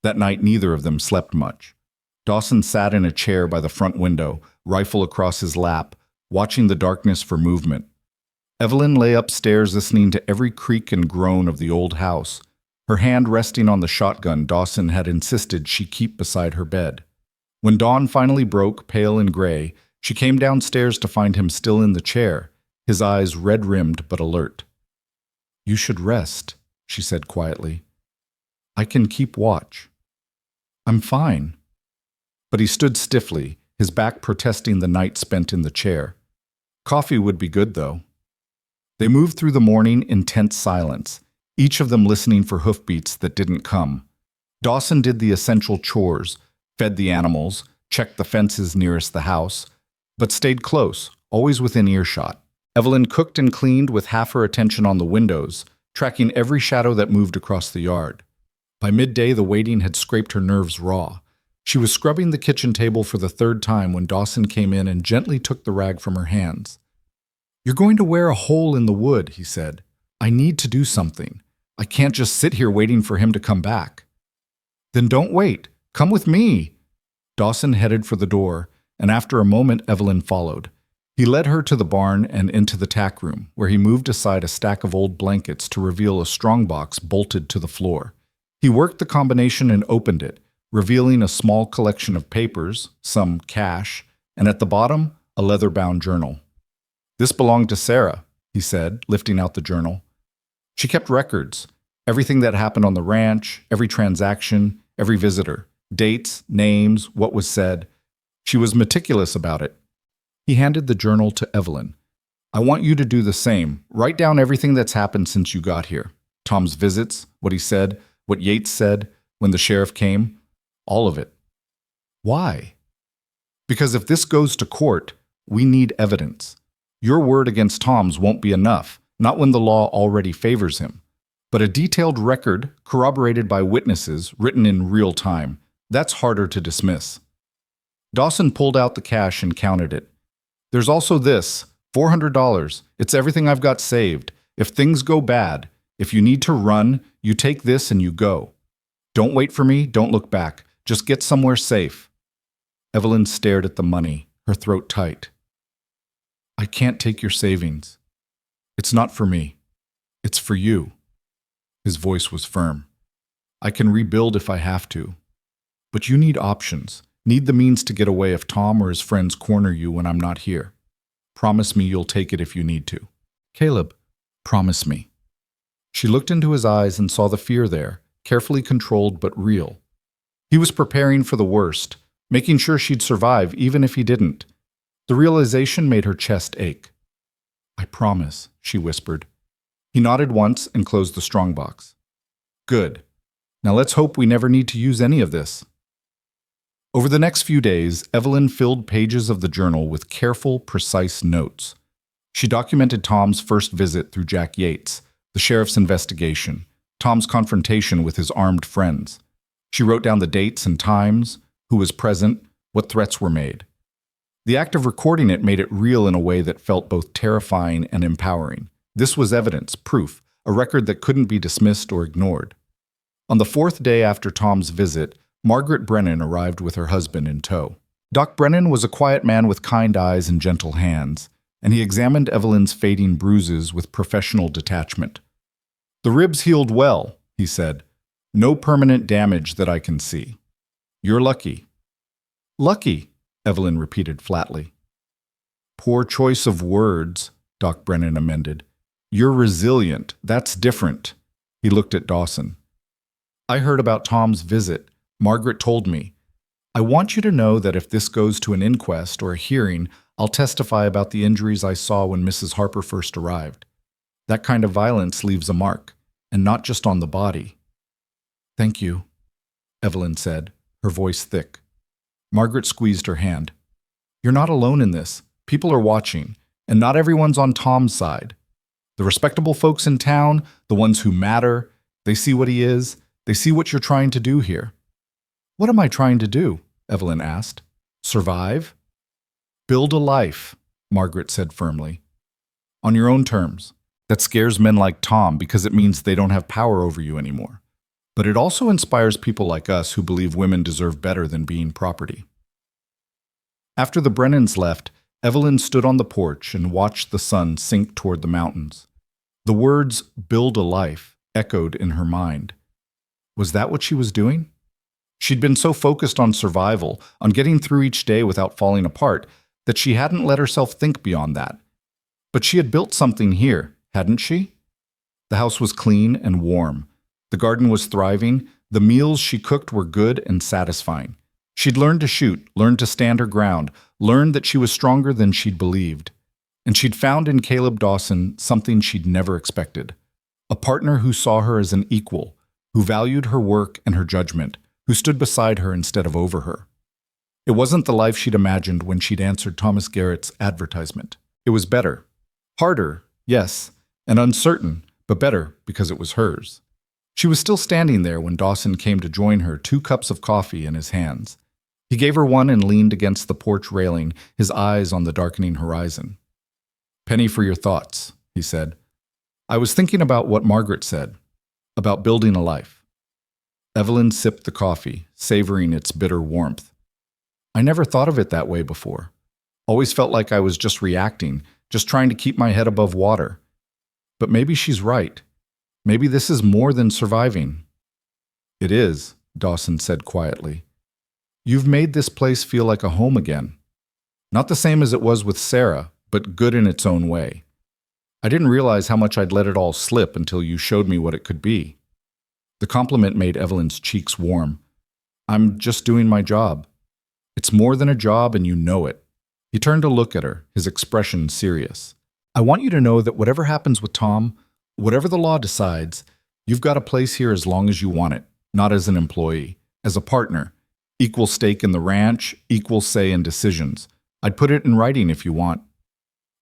S1: That night, neither of them slept much. Dawson sat in a chair by the front window, rifle across his lap, watching the darkness for movement. Evelyn lay upstairs listening to every creak and groan of the old house, her hand resting on the shotgun Dawson had insisted she keep beside her bed. When dawn finally broke, pale and gray, she came downstairs to find him still in the chair, his eyes red-rimmed but alert. "You should rest," she said quietly. "I can keep watch." "I'm fine." But he stood stiffly, his back protesting the night spent in the chair. Coffee would be good, though. They moved through the morning in tense silence, each of them listening for hoofbeats that didn't come. Dawson did the essential chores, fed the animals, checked the fences nearest the house, but stayed close, always within earshot. Evelyn cooked and cleaned with half her attention on the windows, tracking every shadow that moved across the yard. By midday, the waiting had scraped her nerves raw. She was scrubbing the kitchen table for the third time when Dawson came in and gently took the rag from her hands. "You're going to wear a hole in the wood," he said. "I need to do something. I can't just sit here waiting for him to come back." "Then don't wait. Come with me." Dawson headed for the door, and after a moment Evelyn followed. He led her to the barn and into the tack room, where he moved aside a stack of old blankets to reveal a strongbox bolted to the floor. He worked the combination and opened it, revealing a small collection of papers, some cash, and at the bottom, a leather-bound journal. "This belonged to Sarah," he said, lifting out the journal. "She kept records, everything that happened on the ranch, every transaction, every visitor, dates, names, what was said. She was meticulous about it." He handed the journal to Evelyn. "I want you to do the same. Write down everything that's happened since you got here. Tom's visits, what he said, what Yates said, when the sheriff came. All of it." "Why?" "Because if this goes to court, we need evidence. Your word against Tom's won't be enough, not when the law already favors him. But a detailed record, corroborated by witnesses, written in real time, that's harder to dismiss." Dawson pulled out the cash and counted it. "There's also this, $400. It's everything I've got saved. If things go bad, if you need to run, you take this and you go. Don't wait for me, don't look back. Just get somewhere safe." Evelyn stared at the money, her throat tight. "I can't take your savings. It's not for me. It's for you." His voice was firm. "I can rebuild if I have to. But you need options, need the means to get away if Tom or his friends corner you when I'm not here. Promise me you'll take it if you need to. Caleb, promise me." She looked into his eyes and saw the fear there, carefully controlled but real. He was preparing for the worst, making sure she'd survive even if he didn't. The realization made her chest ache. "I promise," she whispered. He nodded once and closed the strongbox. "Good. Now let's hope we never need to use any of this." Over the next few days, Evelyn filled pages of the journal with careful, precise notes. She documented Tom's first visit through Jack Yates, the sheriff's investigation, Tom's confrontation with his armed friends. She wrote down the dates and times, who was present, what threats were made. The act of recording it made it real in a way that felt both terrifying and empowering. This was evidence, proof, a record that couldn't be dismissed or ignored. On the fourth day after Tom's visit, Margaret Brennan arrived with her husband in tow. Doc Brennan was a quiet man with kind eyes and gentle hands, and he examined Evelyn's fading bruises with professional detachment. "The ribs healed well," he said. "No permanent damage that I can see. You're lucky." "Lucky," Evelyn repeated flatly. "Poor choice of words," Doc Brennan amended. "You're resilient. That's different." He looked at Dawson. "I heard about Tom's visit. Margaret told me. I want you to know that if this goes to an inquest or a hearing, I'll testify about the injuries I saw when Mrs. Harper first arrived. That kind of violence leaves a mark, and not just on the body." "Thank you," Evelyn said, her voice thick. Margaret squeezed her hand. "You're not alone in this. People are watching, and not everyone's on Tom's side. The respectable folks in town, the ones who matter, they see what he is, they see what you're trying to do here." "What am I trying to do?" Evelyn asked. "Survive?" "Build a life," Margaret said firmly. "On your own terms. That scares men like Tom because it means they don't have power over you anymore. But it also inspires people like us who believe women deserve better than being property. After the Brennans left, Evelyn stood on the porch and watched the sun sink toward the mountains. The words, "build a life," echoed in her mind. Was that what she was doing? She'd been so focused on survival, on getting through each day without falling apart, that she hadn't let herself think beyond that. But she had built something here, hadn't she? The house was clean and warm. The garden was thriving. The meals she cooked were good and satisfying. She'd learned to shoot, learned to stand her ground, learned that she was stronger than she'd believed. And she'd found in Caleb Dawson something she'd never expected. A partner who saw her as an equal, who valued her work and her judgment, who stood beside her instead of over her. It wasn't the life she'd imagined when she'd answered Thomas Garrett's advertisement. It was better. Harder, yes, and uncertain, but better because it was hers. She was still standing there when Dawson came to join her, 2 cups of coffee in his hands. He gave her one and leaned against the porch railing, his eyes on the darkening horizon. "Penny for your thoughts," he said. "I was thinking about what Margaret said, about building a life." Evelyn sipped the coffee, savoring its bitter warmth. "I never thought of it that way before. Always felt like I was just reacting, just trying to keep my head above water. But maybe she's right. Maybe this is more than surviving." "It is," Dawson said quietly. "You've made this place feel like a home again. Not the same as it was with Sarah, but good in its own way. I didn't realize how much I'd let it all slip until you showed me what it could be." The compliment made Evelyn's cheeks warm. "I'm just doing my job. It's more than a job and you know it." He turned to look at her, his expression serious. "I want you to know that whatever happens with Tom, whatever the law decides, you've got a place here as long as you want it, not as an employee, as a partner. Equal stake in the ranch, equal say in decisions. I'd put it in writing if you want."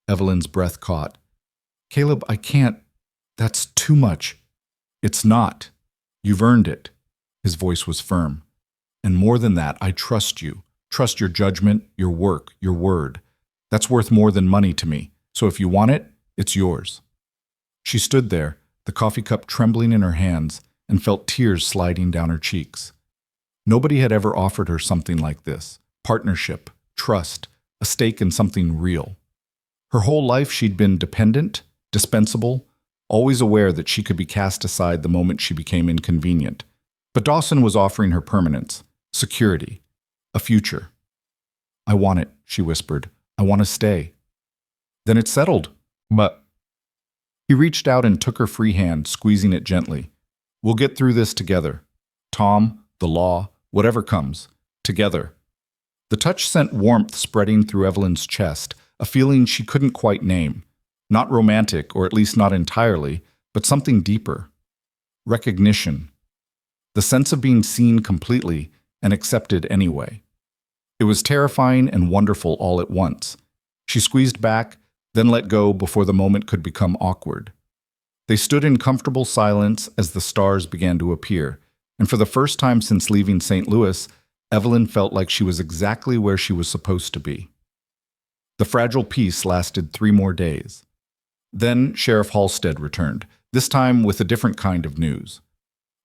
S1: Evelyn's breath caught. "Caleb, I can't. That's too much." "It's not. You've earned it." His voice was firm. "And more than that, I trust you. Trust your judgment, your work, your word. That's worth more than money to me. So if you want it, it's yours." She stood there, the coffee cup trembling in her hands, and felt tears sliding down her cheeks. Nobody had ever offered her something like this: partnership, trust, a stake in something real. Her whole life she'd been dependent, dispensable, always aware that she could be cast aside the moment she became inconvenient. But Dawson was offering her permanence, security, a future. "I want it," she whispered. "I want to stay." "Then it's settled." "But—" He reached out and took her free hand, squeezing it gently. "We'll get through this together. Tom, the law, whatever comes. Together." The touch sent warmth spreading through Evelyn's chest, a feeling she couldn't quite name. Not romantic, or at least not entirely, but something deeper. Recognition. The sense of being seen completely and accepted anyway. It was terrifying and wonderful all at once. She squeezed back, then let go before the moment could become awkward. They stood in comfortable silence as the stars began to appear, and for the first time since leaving St. Louis, Evelyn felt like she was exactly where she was supposed to be. The fragile peace lasted 3 more days. Then Sheriff Halstead returned, this time with a different kind of news.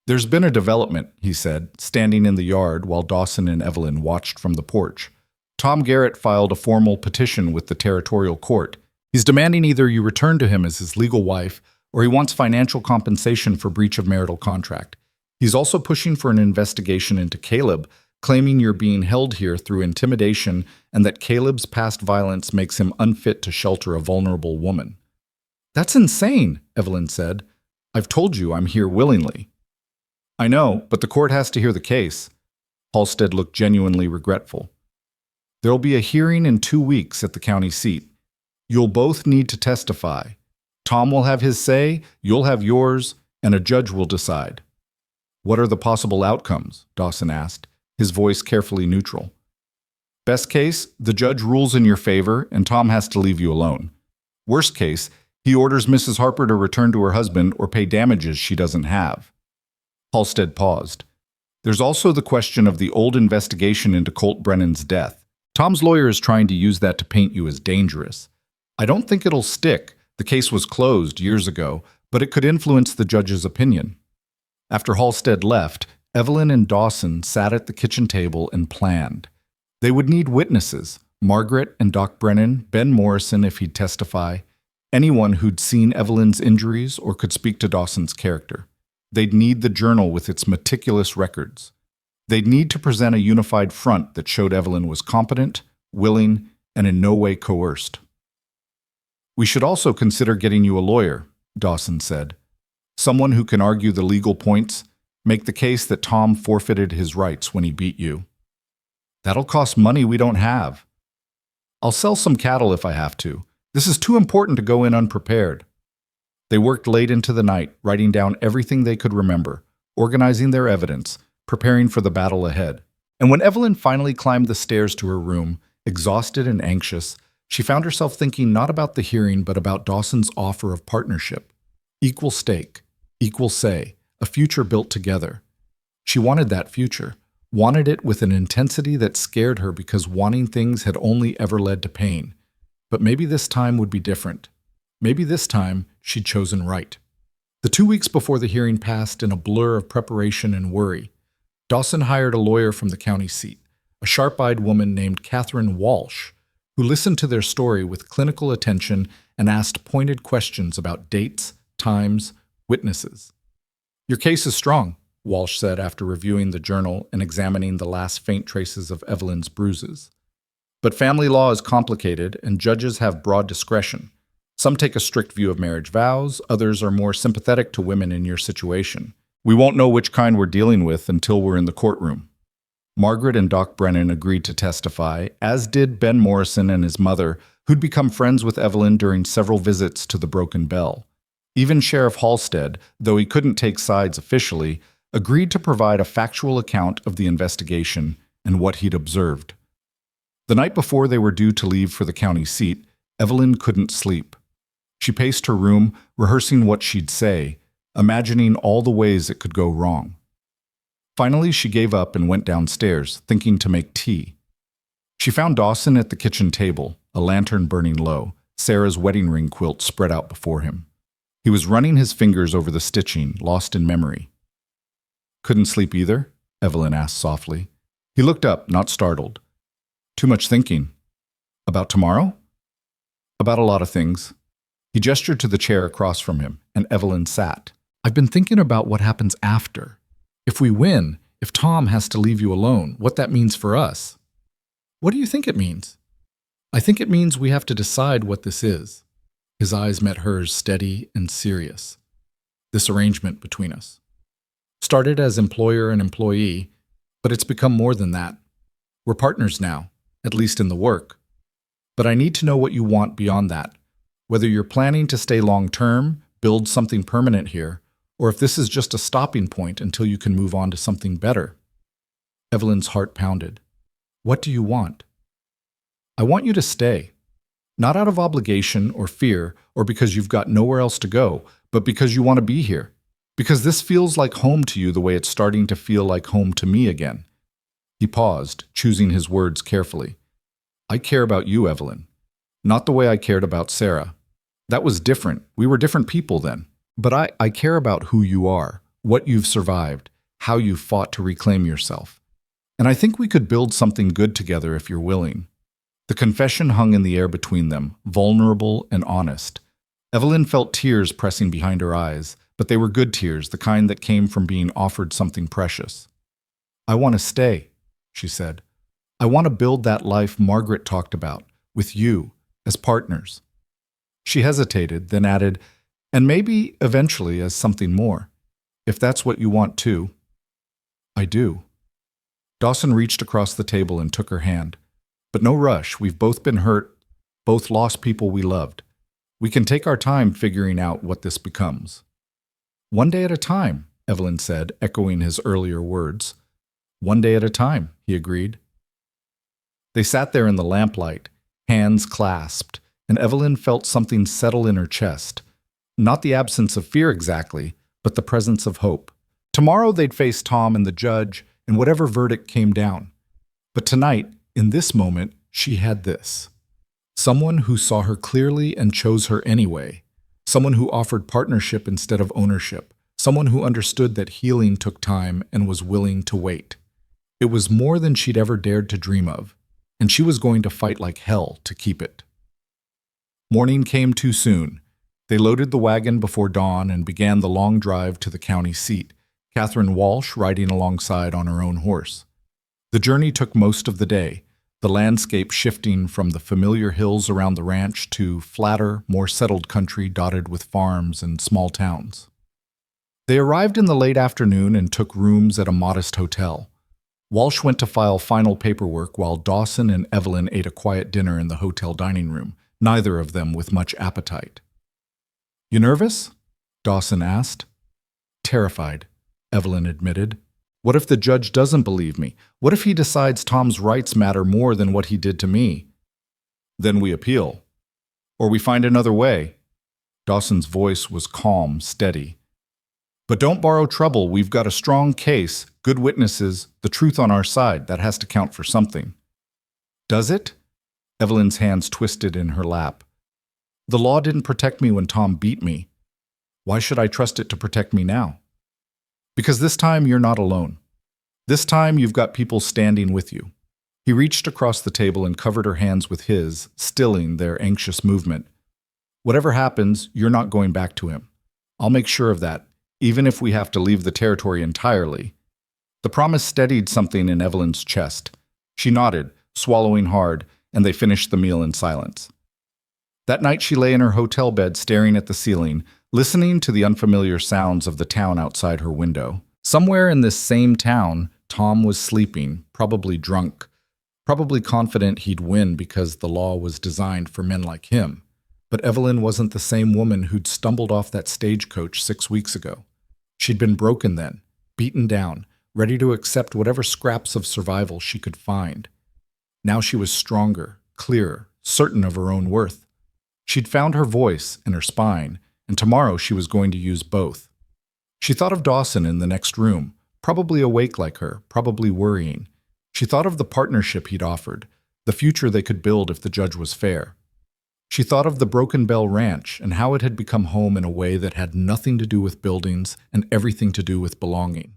S1: "There's been a development," he said, standing in the yard while Dawson and Evelyn watched from the porch. "Tom Garrett filed a formal petition with the territorial court. He's demanding either you return to him as his legal wife, or he wants financial compensation for breach of marital contract. He's also pushing for an investigation into Caleb, claiming you're being held here through intimidation and that Caleb's past violence makes him unfit to shelter a vulnerable woman." "That's insane," Evelyn said. "I've told you I'm here willingly." "I know, but the court has to hear the case." Halstead looked genuinely regretful. "There'll be a hearing in 2 weeks at the county seat. You'll both need to testify. Tom will have his say, you'll have yours, and a judge will decide." "What are the possible outcomes?" Dawson asked, his voice carefully neutral. "Best case, the judge rules in your favor and Tom has to leave you alone. Worst case, he orders Mrs. Harper to return to her husband or pay damages she doesn't have." Halstead paused. "There's also the question of the old investigation into Colt Brennan's death. Tom's lawyer is trying to use that to paint you as dangerous. I don't think it'll stick. The case was closed years ago, but it could influence the judge's opinion. After Halstead left, Evelyn and Dawson sat at the kitchen table and planned. They would need witnesses, Margaret and Doc Brennan, Ben Morrison if he'd testify, anyone who'd seen Evelyn's injuries or could speak to Dawson's character. They'd need the journal with its meticulous records. They'd need to present a unified front that showed Evelyn was competent, willing, and in no way coerced. "We should also consider getting you a lawyer," Dawson said. "Someone who can argue the legal points, make the case that Tom forfeited his rights when he beat you." "That'll cost money we don't have." "I'll sell some cattle if I have to. This is too important to go in unprepared." They worked late into the night, writing down everything they could remember, organizing their evidence, preparing for the battle ahead. And when Evelyn finally climbed the stairs to her room, exhausted and anxious, she found herself thinking not about the hearing but about Dawson's offer of partnership. Equal stake, equal say, a future built together. She wanted that future, wanted it with an intensity that scared her because wanting things had only ever led to pain. But maybe this time would be different. Maybe this time she'd chosen right. The 2 weeks before the hearing passed in a blur of preparation and worry. Dawson hired a lawyer from the county seat, a sharp-eyed woman named Catherine Walsh, who listened to their story with clinical attention and asked pointed questions about dates, times, witnesses. "Your case is strong," Walsh said after reviewing the journal and examining the last faint traces of Evelyn's bruises. "But family law is complicated and judges have broad discretion. Some take a strict view of marriage vows, others are more sympathetic to women in your situation. We won't know which kind we're dealing with until we're in the courtroom." Margaret and Doc Brennan agreed to testify, as did Ben Morrison and his mother, who'd become friends with Evelyn during several visits to the Broken Bell. Even Sheriff Halstead, though he couldn't take sides officially, agreed to provide a factual account of the investigation and what he'd observed. The night before they were due to leave for the county seat, Evelyn couldn't sleep. She paced her room, rehearsing what she'd say, imagining all the ways it could go wrong. Finally, she gave up and went downstairs, thinking to make tea. She found Dawson at the kitchen table, a lantern burning low, Sarah's wedding ring quilt spread out before him. He was running his fingers over the stitching, lost in memory. "Couldn't sleep either?" Evelyn asked softly. He looked up, not startled. "Too much thinking." "About tomorrow?" "About a lot of things." He gestured to the chair across from him, and Evelyn sat. "I've been thinking about what happens after. If we win, if Tom has to leave you alone, what that means for us." "What do you think it means?" "I think it means we have to decide what this is." His eyes met hers, steady and serious. "This arrangement between us. Started as employer and employee, but it's become more than that. We're partners now, at least in the work. But I need to know what you want beyond that. Whether you're planning to stay long-term, build something permanent here, or if this is just a stopping point until you can move on to something better." Evelyn's heart pounded. "What do you want?" "I want you to stay. Not out of obligation or fear or because you've got nowhere else to go, but because you want to be here. Because this feels like home to you the way it's starting to feel like home to me again." He paused, choosing his words carefully. "I care about you, Evelyn. Not the way I cared about Sarah. That was different. We were different people then. But I care about who you are, what you've survived, how you've fought to reclaim yourself. And I think we could build something good together if you're willing." The confession hung in the air between them, vulnerable and honest. Evelyn felt tears pressing behind her eyes, but they were good tears, the kind that came from being offered something precious. "I want to stay," she said. "I want to build that life Margaret talked about, with you, as partners." She hesitated, then added, "And maybe, eventually, as something more. If that's what you want too." "I do." Dawson reached across the table and took her hand. "But no rush. We've both been hurt, both lost people we loved. We can take our time figuring out what this becomes." "One day at a time," Evelyn said, echoing his earlier words. "One day at a time," he agreed. They sat there in the lamplight, hands clasped, and Evelyn felt something settle in her chest. Not the absence of fear exactly, but the presence of hope. Tomorrow they'd face Tom and the judge, and whatever verdict came down. But tonight, in this moment, she had this. Someone who saw her clearly and chose her anyway. someone who offered partnership instead of ownership, someone who understood that healing took time and was willing to wait. It was more than she'd ever dared to dream of, and she was going to fight like hell to keep it. Morning came too soon. They loaded the wagon before dawn and began the long drive to the county seat, Catherine Walsh riding alongside on her own horse. The journey took most of the day, the landscape shifting from the familiar hills around the ranch to flatter, more settled country dotted with farms and small towns. They arrived in the late afternoon and took rooms at a modest hotel. Walsh went to file final paperwork while Dawson and Evelyn ate a quiet dinner in the hotel dining room, neither of them with much appetite. "You nervous?" Dawson asked. "Terrified," Evelyn admitted. "What if the judge doesn't believe me? What if he decides Tom's rights matter more than what he did to me?" "Then we appeal. Or we find another way." Dawson's voice was calm, steady. "But don't borrow trouble. We've got a strong case, good witnesses, the truth on our side. That has to count for something." "Does it?" Evelyn's hands twisted in her lap. "The law didn't protect me when Tom beat me. Why should I trust it to protect me now?" "Because this time you're not alone. This time you've got people standing with you." He reached across the table and covered her hands with his, stilling their anxious movement. "Whatever happens, you're not going back to him. I'll make sure of that, even if we have to leave the territory entirely." The promise steadied something in Evelyn's chest. She nodded, swallowing hard, and they finished the meal in silence. That night she lay in her hotel bed staring at the ceiling, listening to the unfamiliar sounds of the town outside her window. Somewhere in this same town, Tom was sleeping, probably drunk, probably confident he'd win because the law was designed for men like him. But Evelyn wasn't the same woman who'd stumbled off that stagecoach 6 weeks ago. She'd been broken then, beaten down, ready to accept whatever scraps of survival she could find. Now she was stronger, clearer, certain of her own worth. She'd found her voice and her spine, and tomorrow she was going to use both. She thought of Dawson in the next room, probably awake like her, probably worrying. She thought of the partnership he'd offered, the future they could build if the judge was fair. She thought of the Broken Bell Ranch and how it had become home in a way that had nothing to do with buildings and everything to do with belonging.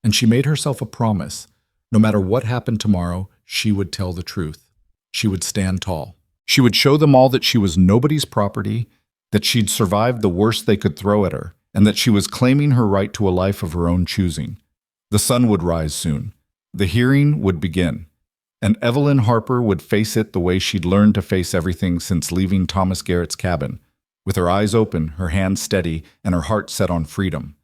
S1: And she made herself a promise. No matter what happened tomorrow, she would tell the truth. She would stand tall. She would show them all that she was nobody's property, that she'd survived the worst they could throw at her, and that she was claiming her right to a life of her own choosing. The sun would rise soon. The hearing would begin. And Evelyn Harper would face it the way she'd learned to face everything since leaving Thomas Garrett's cabin, with her eyes open, her hands steady, and her heart set on freedom.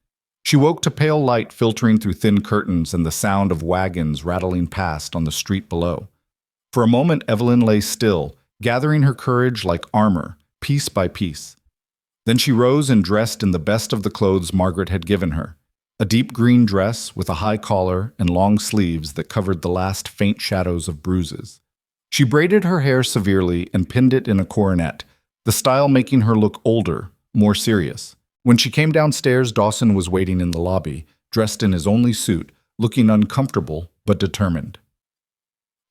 S1: She woke to pale light filtering through thin curtains and the sound of wagons rattling past on the street below. For a moment, Evelyn lay still, gathering her courage like armor, piece by piece. Then she rose and dressed in the best of the clothes Margaret had given her, a deep green dress with a high collar and long sleeves that covered the last faint shadows of bruises. She braided her hair severely and pinned it in a coronet, the style making her look older, more serious. When she came downstairs, Dawson was waiting in the lobby, dressed in his only suit, looking uncomfortable but determined.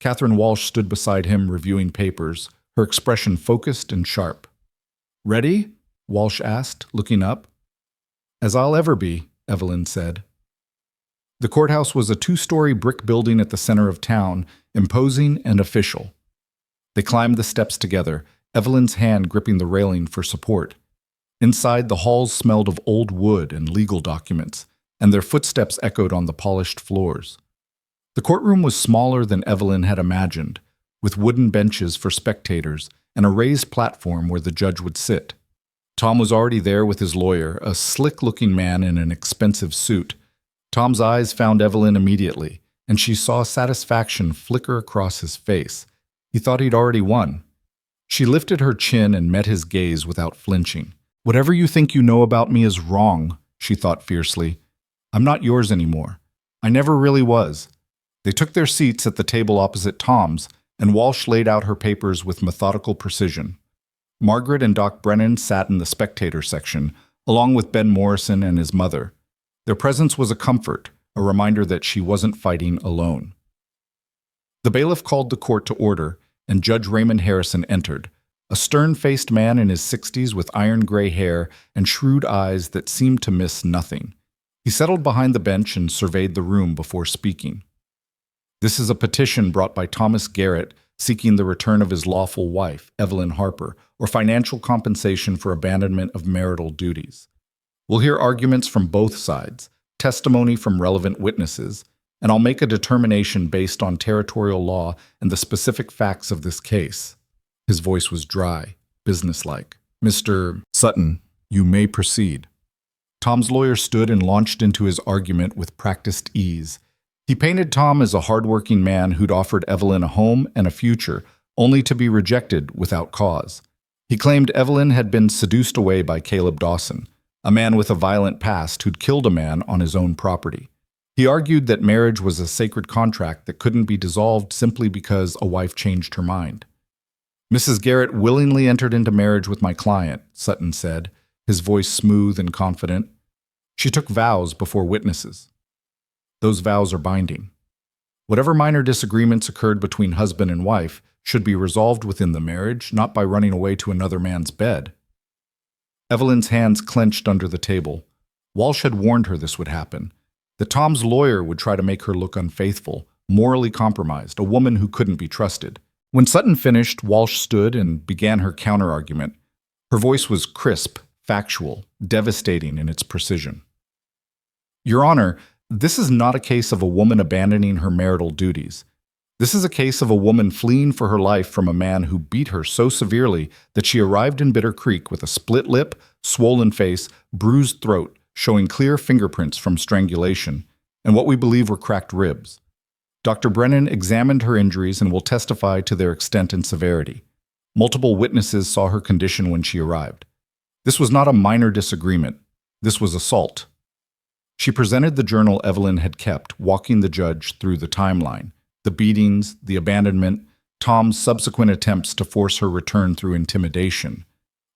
S1: Catherine Walsh stood beside him, reviewing papers, her expression focused and sharp. "Ready?" Walsh asked, looking up. "As I'll ever be," Evelyn said. The courthouse was a 2-story brick building at the center of town, imposing and official. They climbed the steps together, Evelyn's hand gripping the railing for support. Inside, the halls smelled of old wood and legal documents, and their footsteps echoed on the polished floors. The courtroom was smaller than Evelyn had imagined, with wooden benches for spectators and a raised platform where the judge would sit. Tom was already there with his lawyer, a slick-looking man in an expensive suit. Tom's eyes found Evelyn immediately, and she saw satisfaction flicker across his face. He thought he'd already won. She lifted her chin and met his gaze without flinching. "Whatever you think you know about me is wrong," she thought fiercely. "I'm not yours anymore. I never really was." They took their seats at the table opposite Tom's, and Walsh laid out her papers with methodical precision. Margaret and Doc Brennan sat in the spectator section, along with Ben Morrison and his mother. Their presence was a comfort, a reminder that she wasn't fighting alone. The bailiff called the court to order, and Judge Raymond Harrison entered, a stern-faced man in his 60s with iron-gray hair and shrewd eyes that seemed to miss nothing. He settled behind the bench and surveyed the room before speaking. "This is a petition brought by Thomas Garrett seeking the return of his lawful wife, Evelyn Harper, or financial compensation for abandonment of marital duties. We'll hear arguments from both sides, testimony from relevant witnesses, and I'll make a determination based on territorial law and the specific facts of this case." His voice was dry, businesslike. "Mr. Sutton, you may proceed." Tom's lawyer stood and launched into his argument with practiced ease. He painted Tom as a hardworking man who'd offered Evelyn a home and a future, only to be rejected without cause. He claimed Evelyn had been seduced away by Caleb Dawson, a man with a violent past who'd killed a man on his own property. He argued that marriage was a sacred contract that couldn't be dissolved simply because a wife changed her mind. "Mrs. Garrett willingly entered into marriage with my client," Sutton said, his voice smooth and confident. "She took vows before witnesses. Those vows are binding. Whatever minor disagreements occurred between husband and wife should be resolved within the marriage, not by running away to another man's bed." Evelyn's hands clenched under the table. Walsh had warned her this would happen, that Tom's lawyer would try to make her look unfaithful, morally compromised, a woman who couldn't be trusted. When Sutton finished, Walsh stood and began her counterargument. Her voice was crisp, factual, devastating in its precision. "Your Honor, this is not a case of a woman abandoning her marital duties. This is a case of a woman fleeing for her life from a man who beat her so severely that she arrived in Bitter Creek with a split lip, swollen face, bruised throat, showing clear fingerprints from strangulation, and what we believe were cracked ribs. Dr. Brennan examined her injuries and will testify to their extent and severity. Multiple witnesses saw her condition when she arrived. This was not a minor disagreement. This was assault." She presented the journal Evelyn had kept, walking the judge through the timeline, the beatings, the abandonment, Tom's subsequent attempts to force her return through intimidation.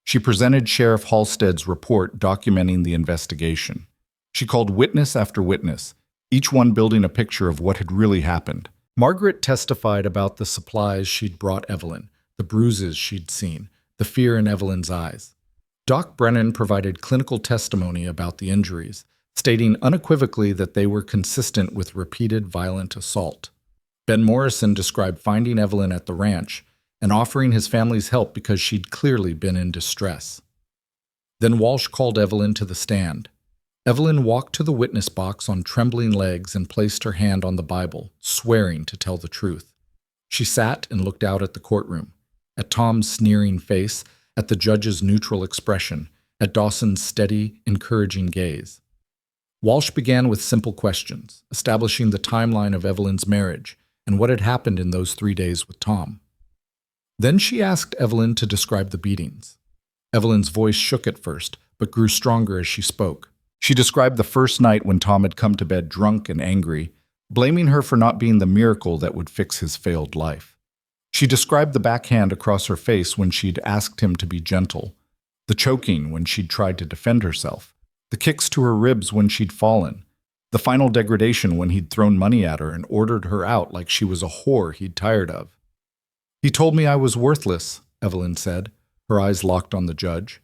S1: She presented Sheriff Halstead's report documenting the investigation. She called witness after witness, each one building a picture of what had really happened. Margaret testified about the supplies she'd brought Evelyn, the bruises she'd seen, the fear in Evelyn's eyes. Doc Brennan provided clinical testimony about the injuries, stating unequivocally that they were consistent with repeated violent assault. Ben Morrison described finding Evelyn at the ranch and offering his family's help because she'd clearly been in distress. Then Walsh called Evelyn to the stand. Evelyn walked to the witness box on trembling legs and placed her hand on the Bible, swearing to tell the truth. She sat and looked out at the courtroom, at Tom's sneering face, at the judge's neutral expression, at Dawson's steady, encouraging gaze. Walsh began with simple questions, establishing the timeline of Evelyn's marriage and what had happened in those 3 days with Tom. Then she asked Evelyn to describe the beatings. Evelyn's voice shook at first, but grew stronger as she spoke. She described the first night when Tom had come to bed drunk and angry, blaming her for not being the miracle that would fix his failed life. She described the backhand across her face when she'd asked him to be gentle, the choking when she'd tried to defend herself, the kicks to her ribs when she'd fallen, the final degradation when he'd thrown money at her and ordered her out like she was a whore he'd tired of. "He told me I was worthless," Evelyn said, her eyes locked on the judge.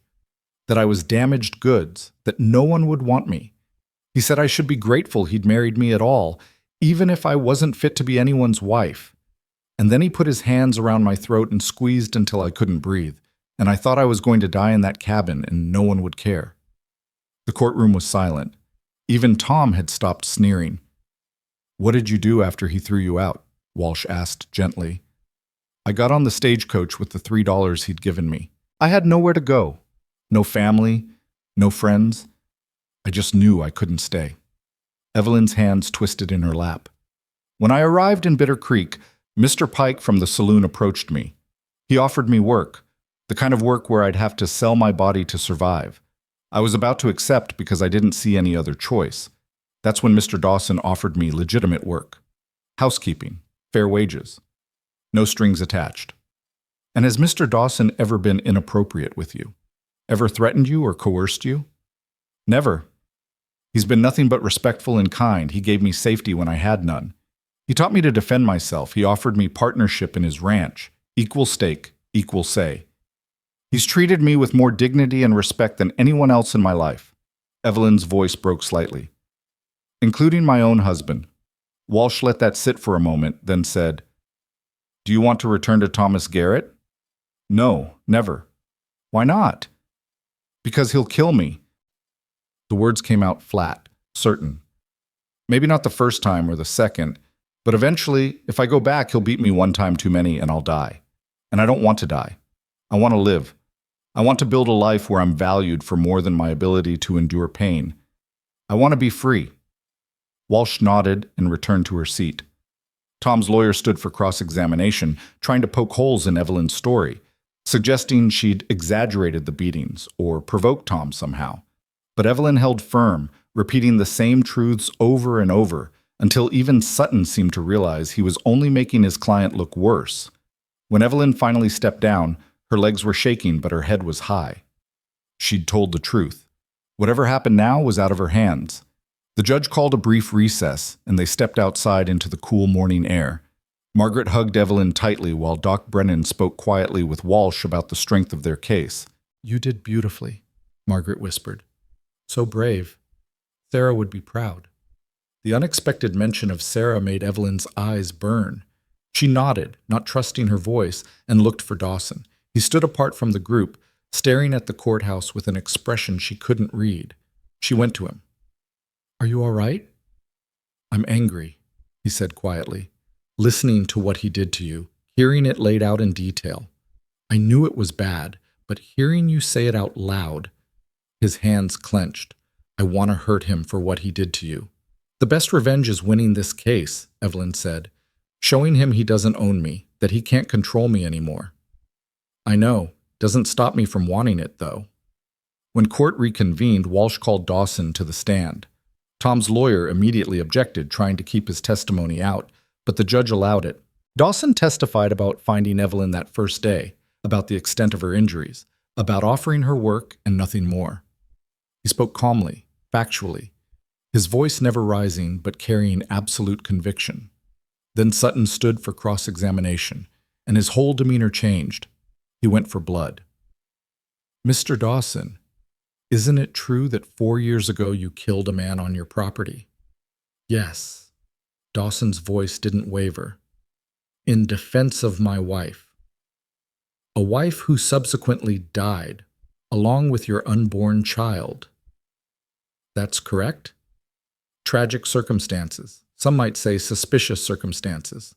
S1: "That I was damaged goods, that no one would want me. He said I should be grateful he'd married me at all, even if I wasn't fit to be anyone's wife. And then he put his hands around my throat and squeezed until I couldn't breathe, and I thought I was going to die in that cabin and no one would care." The courtroom was silent. Even Tom had stopped sneering. "What did you do after he threw you out?" Walsh asked gently. "I got on the stagecoach with the $3 he'd given me. I had nowhere to go. No family, no friends. I just knew I couldn't stay." Evelyn's hands twisted in her lap. "When I arrived in Bitter Creek, Mr. Pike from the saloon approached me. He offered me work, the kind of work where I'd have to sell my body to survive. I was about to accept because I didn't see any other choice. That's when Mr. Dawson offered me legitimate work. Housekeeping, fair wages. No strings attached. And has Mr. Dawson ever been inappropriate with you? Ever threatened you or coerced you?" "Never. He's been nothing but respectful and kind. He gave me safety when I had none. He taught me to defend myself. He offered me partnership in his ranch. Equal stake, equal say. He's treated me with more dignity and respect than anyone else in my life. Evelyn's voice broke slightly. Including my own husband. Walsh let that sit for a moment, then said, "Do you want to return to Thomas Garrett?" "No, never." "Why not?" "Because he'll kill me." The words came out flat, certain. "Maybe not the first time or the second, but eventually, if I go back, he'll beat me one time too many and I'll die. And I don't want to die. I want to live. I want to build a life where I'm valued for more than my ability to endure pain. I want to be free." Walsh nodded and returned to her seat. Tom's lawyer stood for cross-examination, trying to poke holes in Evelyn's story, suggesting she'd exaggerated the beatings or provoked Tom somehow. But Evelyn held firm, repeating the same truths over and over, until even Sutton seemed to realize he was only making his client look worse. When Evelyn finally stepped down, her legs were shaking, but her head was high. She'd told the truth. Whatever happened now was out of her hands. The judge called a brief recess, and they stepped outside into the cool morning air. Margaret hugged Evelyn tightly while Doc Brennan spoke quietly with Walsh about the strength of their case. "You did beautifully," Margaret whispered. "So brave. Sarah would be proud." The unexpected mention of Sarah made Evelyn's eyes burn. She nodded, not trusting her voice, and looked for Dawson. He stood apart from the group, staring at the courthouse with an expression she couldn't read. She went to him. "Are you all right?" "I'm angry," he said quietly, listening to what he did to you, hearing it laid out in detail. "I knew it was bad, but hearing you say it out loud," his hands clenched. "I want to hurt him for what he did to you." "The best revenge is winning this case," Evelyn said, "showing him he doesn't own me, that he can't control me anymore." "I know. Doesn't stop me from wanting it, though." When court reconvened, Walsh called Dawson to the stand. Tom's lawyer immediately objected, trying to keep his testimony out, but the judge allowed it. Dawson testified about finding Evelyn that first day, about the extent of her injuries, about offering her work and nothing more. He spoke calmly, factually, his voice never rising but carrying absolute conviction. Then Sutton stood for cross-examination, and his whole demeanor changed. He went for blood. "Mr. Dawson, isn't it true that 4 years ago you killed a man on your property?" "Yes." Dawson's voice didn't waver. "In defense of my wife. A wife who subsequently died, along with your unborn child." "That's correct." "Tragic circumstances. Some might say suspicious circumstances."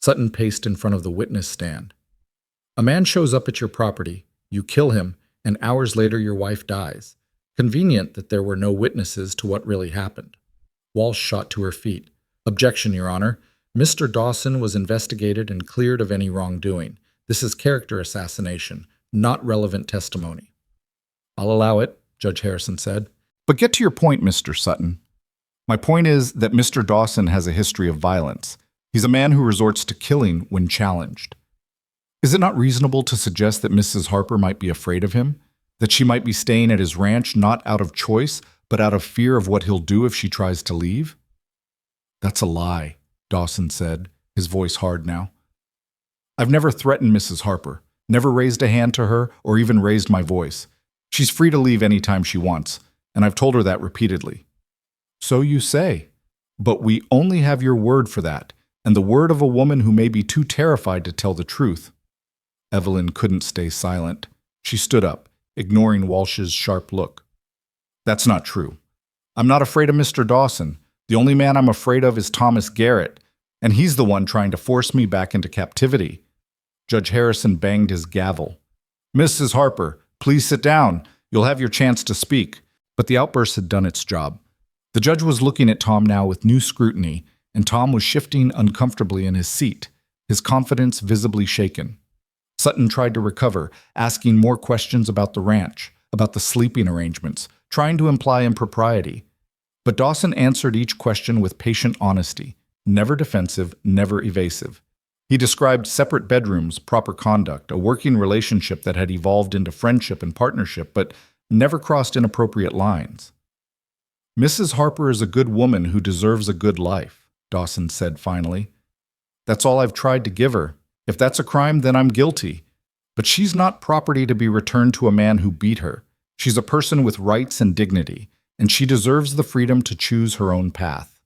S1: Sutton paced in front of the witness stand. "A man shows up at your property, you kill him, and hours later your wife dies. Convenient that there were no witnesses to what really happened." Walsh shot to her feet. "Objection, Your Honor. Mr. Dawson was investigated and cleared of any wrongdoing. This is character assassination, not relevant testimony." "I'll allow it," Judge Harrison said. "But get to your point, Mr. Sutton. My point is that Mr. Dawson has a history of violence. He's a man who resorts to killing when challenged. Is it not reasonable to suggest that Mrs. Harper might be afraid of him? That she might be staying at his ranch not out of choice, but out of fear of what he'll do if she tries to leave?" "That's a lie," Dawson said, his voice hard now. "I've never threatened Mrs. Harper, never raised a hand to her or even raised my voice. She's free to leave any time she wants, and I've told her that repeatedly." "So you say. But we only have your word for that, and the word of a woman who may be too terrified to tell the truth." Evelyn couldn't stay silent. She stood up, ignoring Walsh's sharp look. "That's not true. I'm not afraid of Mr. Dawson. The only man I'm afraid of is Thomas Garrett, and he's the one trying to force me back into captivity." Judge Harrison banged his gavel. "Mrs. Harper, please sit down. You'll have your chance to speak." But the outburst had done its job. The judge was looking at Tom now with new scrutiny, and Tom was shifting uncomfortably in his seat, his confidence visibly shaken. Sutton tried to recover, asking more questions about the ranch, about the sleeping arrangements, trying to imply impropriety. But Dawson answered each question with patient honesty, never defensive, never evasive. He described separate bedrooms, proper conduct, a working relationship that had evolved into friendship and partnership, but never crossed inappropriate lines. "Mrs. Harper is a good woman who deserves a good life," Dawson said finally. "That's all I've tried to give her. If that's a crime, then I'm guilty. But she's not property to be returned to a man who beat her. She's a person with rights and dignity, and she deserves the freedom to choose her own path.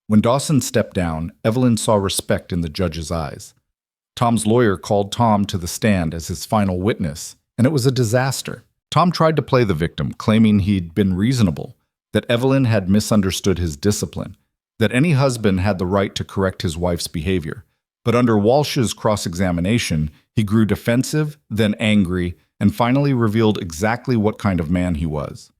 S1: When Dawson stepped down, Evelyn saw respect in the judge's eyes. Tom's lawyer called Tom to the stand as his final witness, and it was a disaster. Tom tried to play the victim, claiming he'd been reasonable, that Evelyn had misunderstood his discipline, that any husband had the right to correct his wife's behavior. But under Walsh's cross-examination, he grew defensive, then angry, and finally revealed exactly what kind of man he was.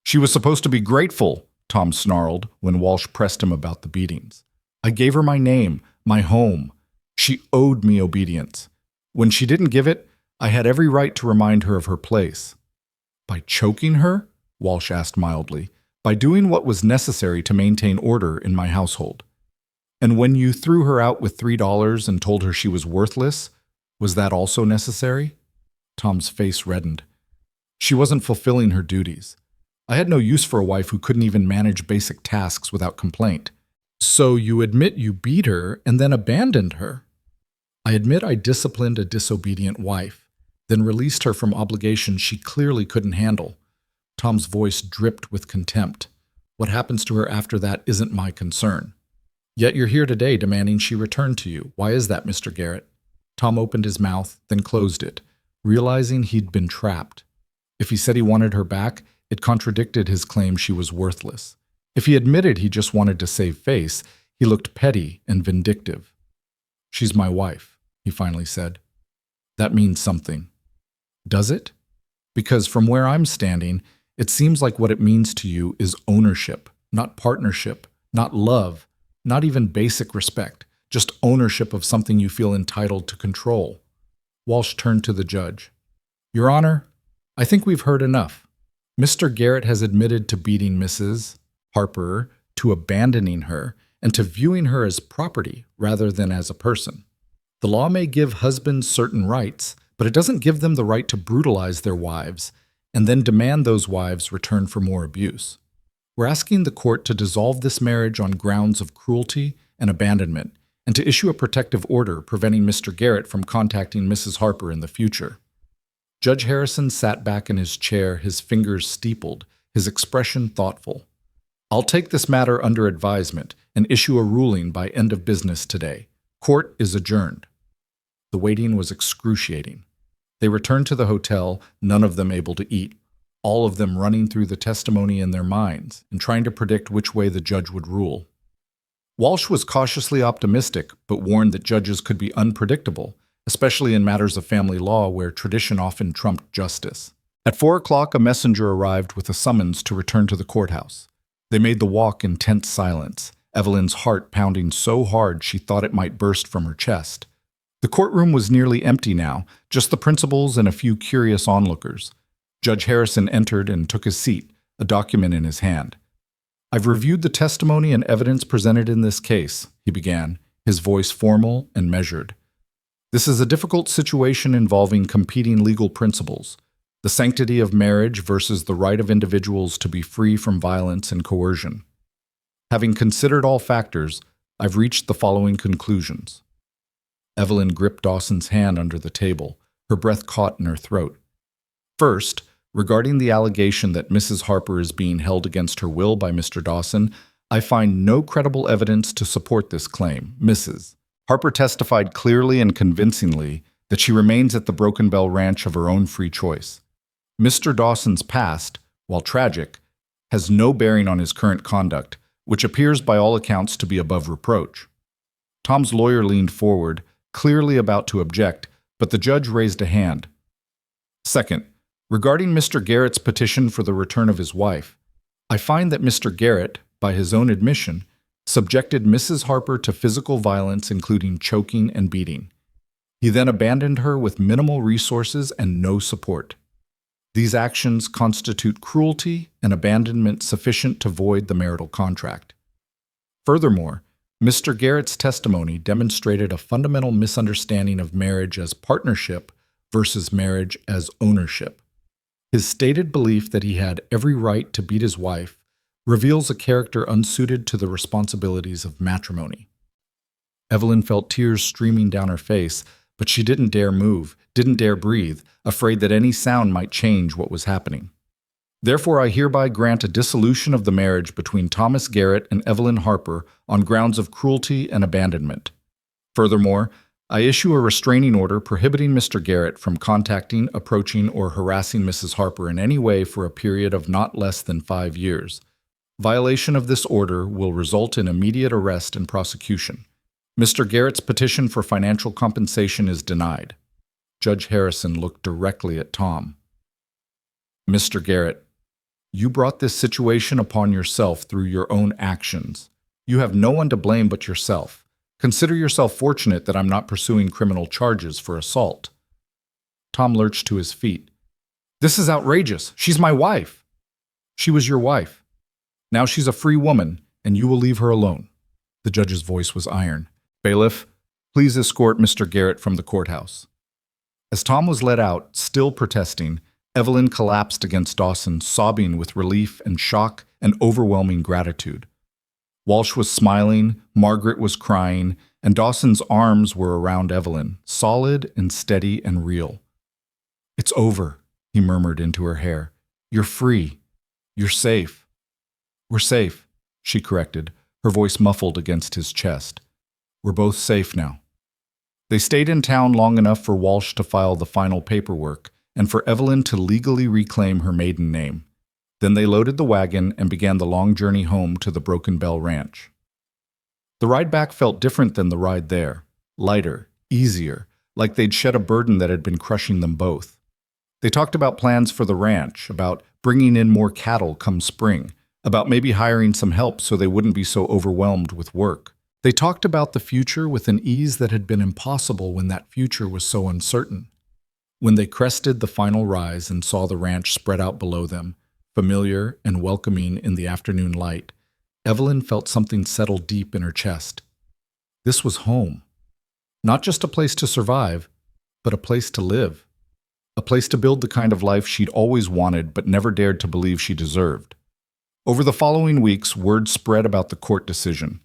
S1: "She was supposed to be grateful," Tom snarled when Walsh pressed him about the beatings. "I gave her my name, my home. She owed me obedience. When she didn't give it, I had every right to remind her of her place." "By choking her?" Walsh asked mildly. "By doing what was necessary to maintain order in my household." "And when you threw her out with $3 and told her she was worthless, was that also necessary?" Tom's face reddened. "She wasn't fulfilling her duties. I had no use for a wife who couldn't even manage basic tasks without complaint." "So you admit you beat her and then abandoned her?" "I admit I disciplined a disobedient wife, then released her from obligations she clearly couldn't handle." Tom's voice dripped with contempt. "What happens to her after that isn't my concern. Yet you're here today demanding she return to you. Why is that, Mr. Garrett?" Tom opened his mouth, then closed it, realizing he'd been trapped. If he said he wanted her back, it contradicted his claim she was worthless. If he admitted he just wanted to save face, he looked petty and vindictive. "She's my wife," he finally said. "That means something." "Does it? Because from where I'm standing, it seems like what it means to you is ownership, not partnership, not love, not even basic respect, just ownership of something you feel entitled to control." Walsh turned to the judge. "Your Honor, I think we've heard enough. Mr. Garrett has admitted to beating Mrs. Harper, to abandoning her, and to viewing her as property rather than as a person. The law may give husbands certain rights, but it doesn't give them the right to brutalize their wives and then demand those wives return for more abuse. We're asking the court to dissolve this marriage on grounds of cruelty and abandonment, and to issue a protective order preventing Mr. Garrett from contacting Mrs. Harper in the future." Judge Harrison sat back in his chair, his fingers steepled, his expression thoughtful. "I'll take this matter under advisement and issue a ruling by end of business today. Court is adjourned." The waiting was excruciating. They returned to the hotel, none of them able to eat, all of them running through the testimony in their minds and trying to predict which way the judge would rule. Walsh was cautiously optimistic, but warned that judges could be unpredictable, especially in matters of family law where tradition often trumped justice. At 4 o'clock, a messenger arrived with a summons to return to the courthouse. They made the walk in tense silence, Evelyn's heart pounding so hard she thought it might burst from her chest. The courtroom was nearly empty now, just the principals and a few curious onlookers. Judge Harrison entered and took his seat, a document in his hand. "I've reviewed the testimony and evidence presented in this case," he began, his voice formal and measured. "This is a difficult situation involving competing legal principles, the sanctity of marriage versus the right of individuals to be free from violence and coercion. Having considered all factors, I've reached the following conclusions." Evelyn gripped Dawson's hand under the table, her breath caught in her throat. "First, regarding the allegation that Mrs. Harper is being held against her will by Mr. Dawson, I find no credible evidence to support this claim. Mrs. Harper testified clearly and convincingly that she remains at the Broken Bell Ranch of her own free choice. Mr. Dawson's past, while tragic, has no bearing on his current conduct, which appears by all accounts to be above reproach." Tom's lawyer leaned forward, clearly about to object, but the judge raised a hand. "Second, regarding Mr. Garrett's petition for the return of his wife, I find that Mr. Garrett, by his own admission, subjected Mrs. Harper to physical violence, including choking and beating. He then abandoned her with minimal resources and no support. These actions constitute cruelty and abandonment sufficient to void the marital contract. Furthermore, Mr. Garrett's testimony demonstrated a fundamental misunderstanding of marriage as partnership versus marriage as ownership. His stated belief that he had every right to beat his wife reveals a character unsuited to the responsibilities of matrimony." Evelyn felt tears streaming down her face, But she didn't dare move, didn't dare breathe, afraid that any sound might change what was happening. Therefore, I hereby grant a dissolution of the marriage between Thomas Garrett and Evelyn Harper on grounds of cruelty and abandonment. Furthermore, I issue a restraining order prohibiting Mr. Garrett from contacting, approaching, or harassing Mrs. Harper in any way for a period of not less than 5 years. Violation of this order will result in immediate arrest and prosecution. Mr. Garrett's petition for financial compensation is denied. Judge Harrison looked directly at Tom. Mr. Garrett, you brought this situation upon yourself through your own actions. You have no one to blame but yourself. Consider yourself fortunate that I'm not pursuing criminal charges for assault. Tom lurched to his feet. This is outrageous. She's my wife. She was your wife. Now she's a free woman, and you will leave her alone. The judge's voice was iron. Bailiff, please escort Mr. Garrett from the courthouse. As Tom was led out, still protesting, Evelyn collapsed against Dawson, sobbing with relief and shock and overwhelming gratitude. Walsh was smiling, Margaret was crying, and Dawson's arms were around Evelyn, solid and steady and real. It's over, he murmured into her hair. You're free. You're safe. We're safe, she corrected, her voice muffled against his chest. We're both safe now. They stayed in town long enough for Walsh to file the final paperwork and for Evelyn to legally reclaim her maiden name. Then they loaded the wagon and began the long journey home to the Broken Bell Ranch. The ride back felt different than the ride there, lighter, easier, like they'd shed a burden that had been crushing them both. They talked about plans for the ranch, about bringing in more cattle come spring, about maybe hiring some help so they wouldn't be so overwhelmed with work. They talked about the future with an ease that had been impossible when that future was so uncertain. When they crested the final rise and saw the ranch spread out below them, familiar and welcoming in the afternoon light, Evelyn felt something settle deep in her chest. This was home. Not just a place to survive, but a place to live. A place to build the kind of life she'd always wanted but never dared to believe she deserved. Over the following weeks, word spread about the court decision.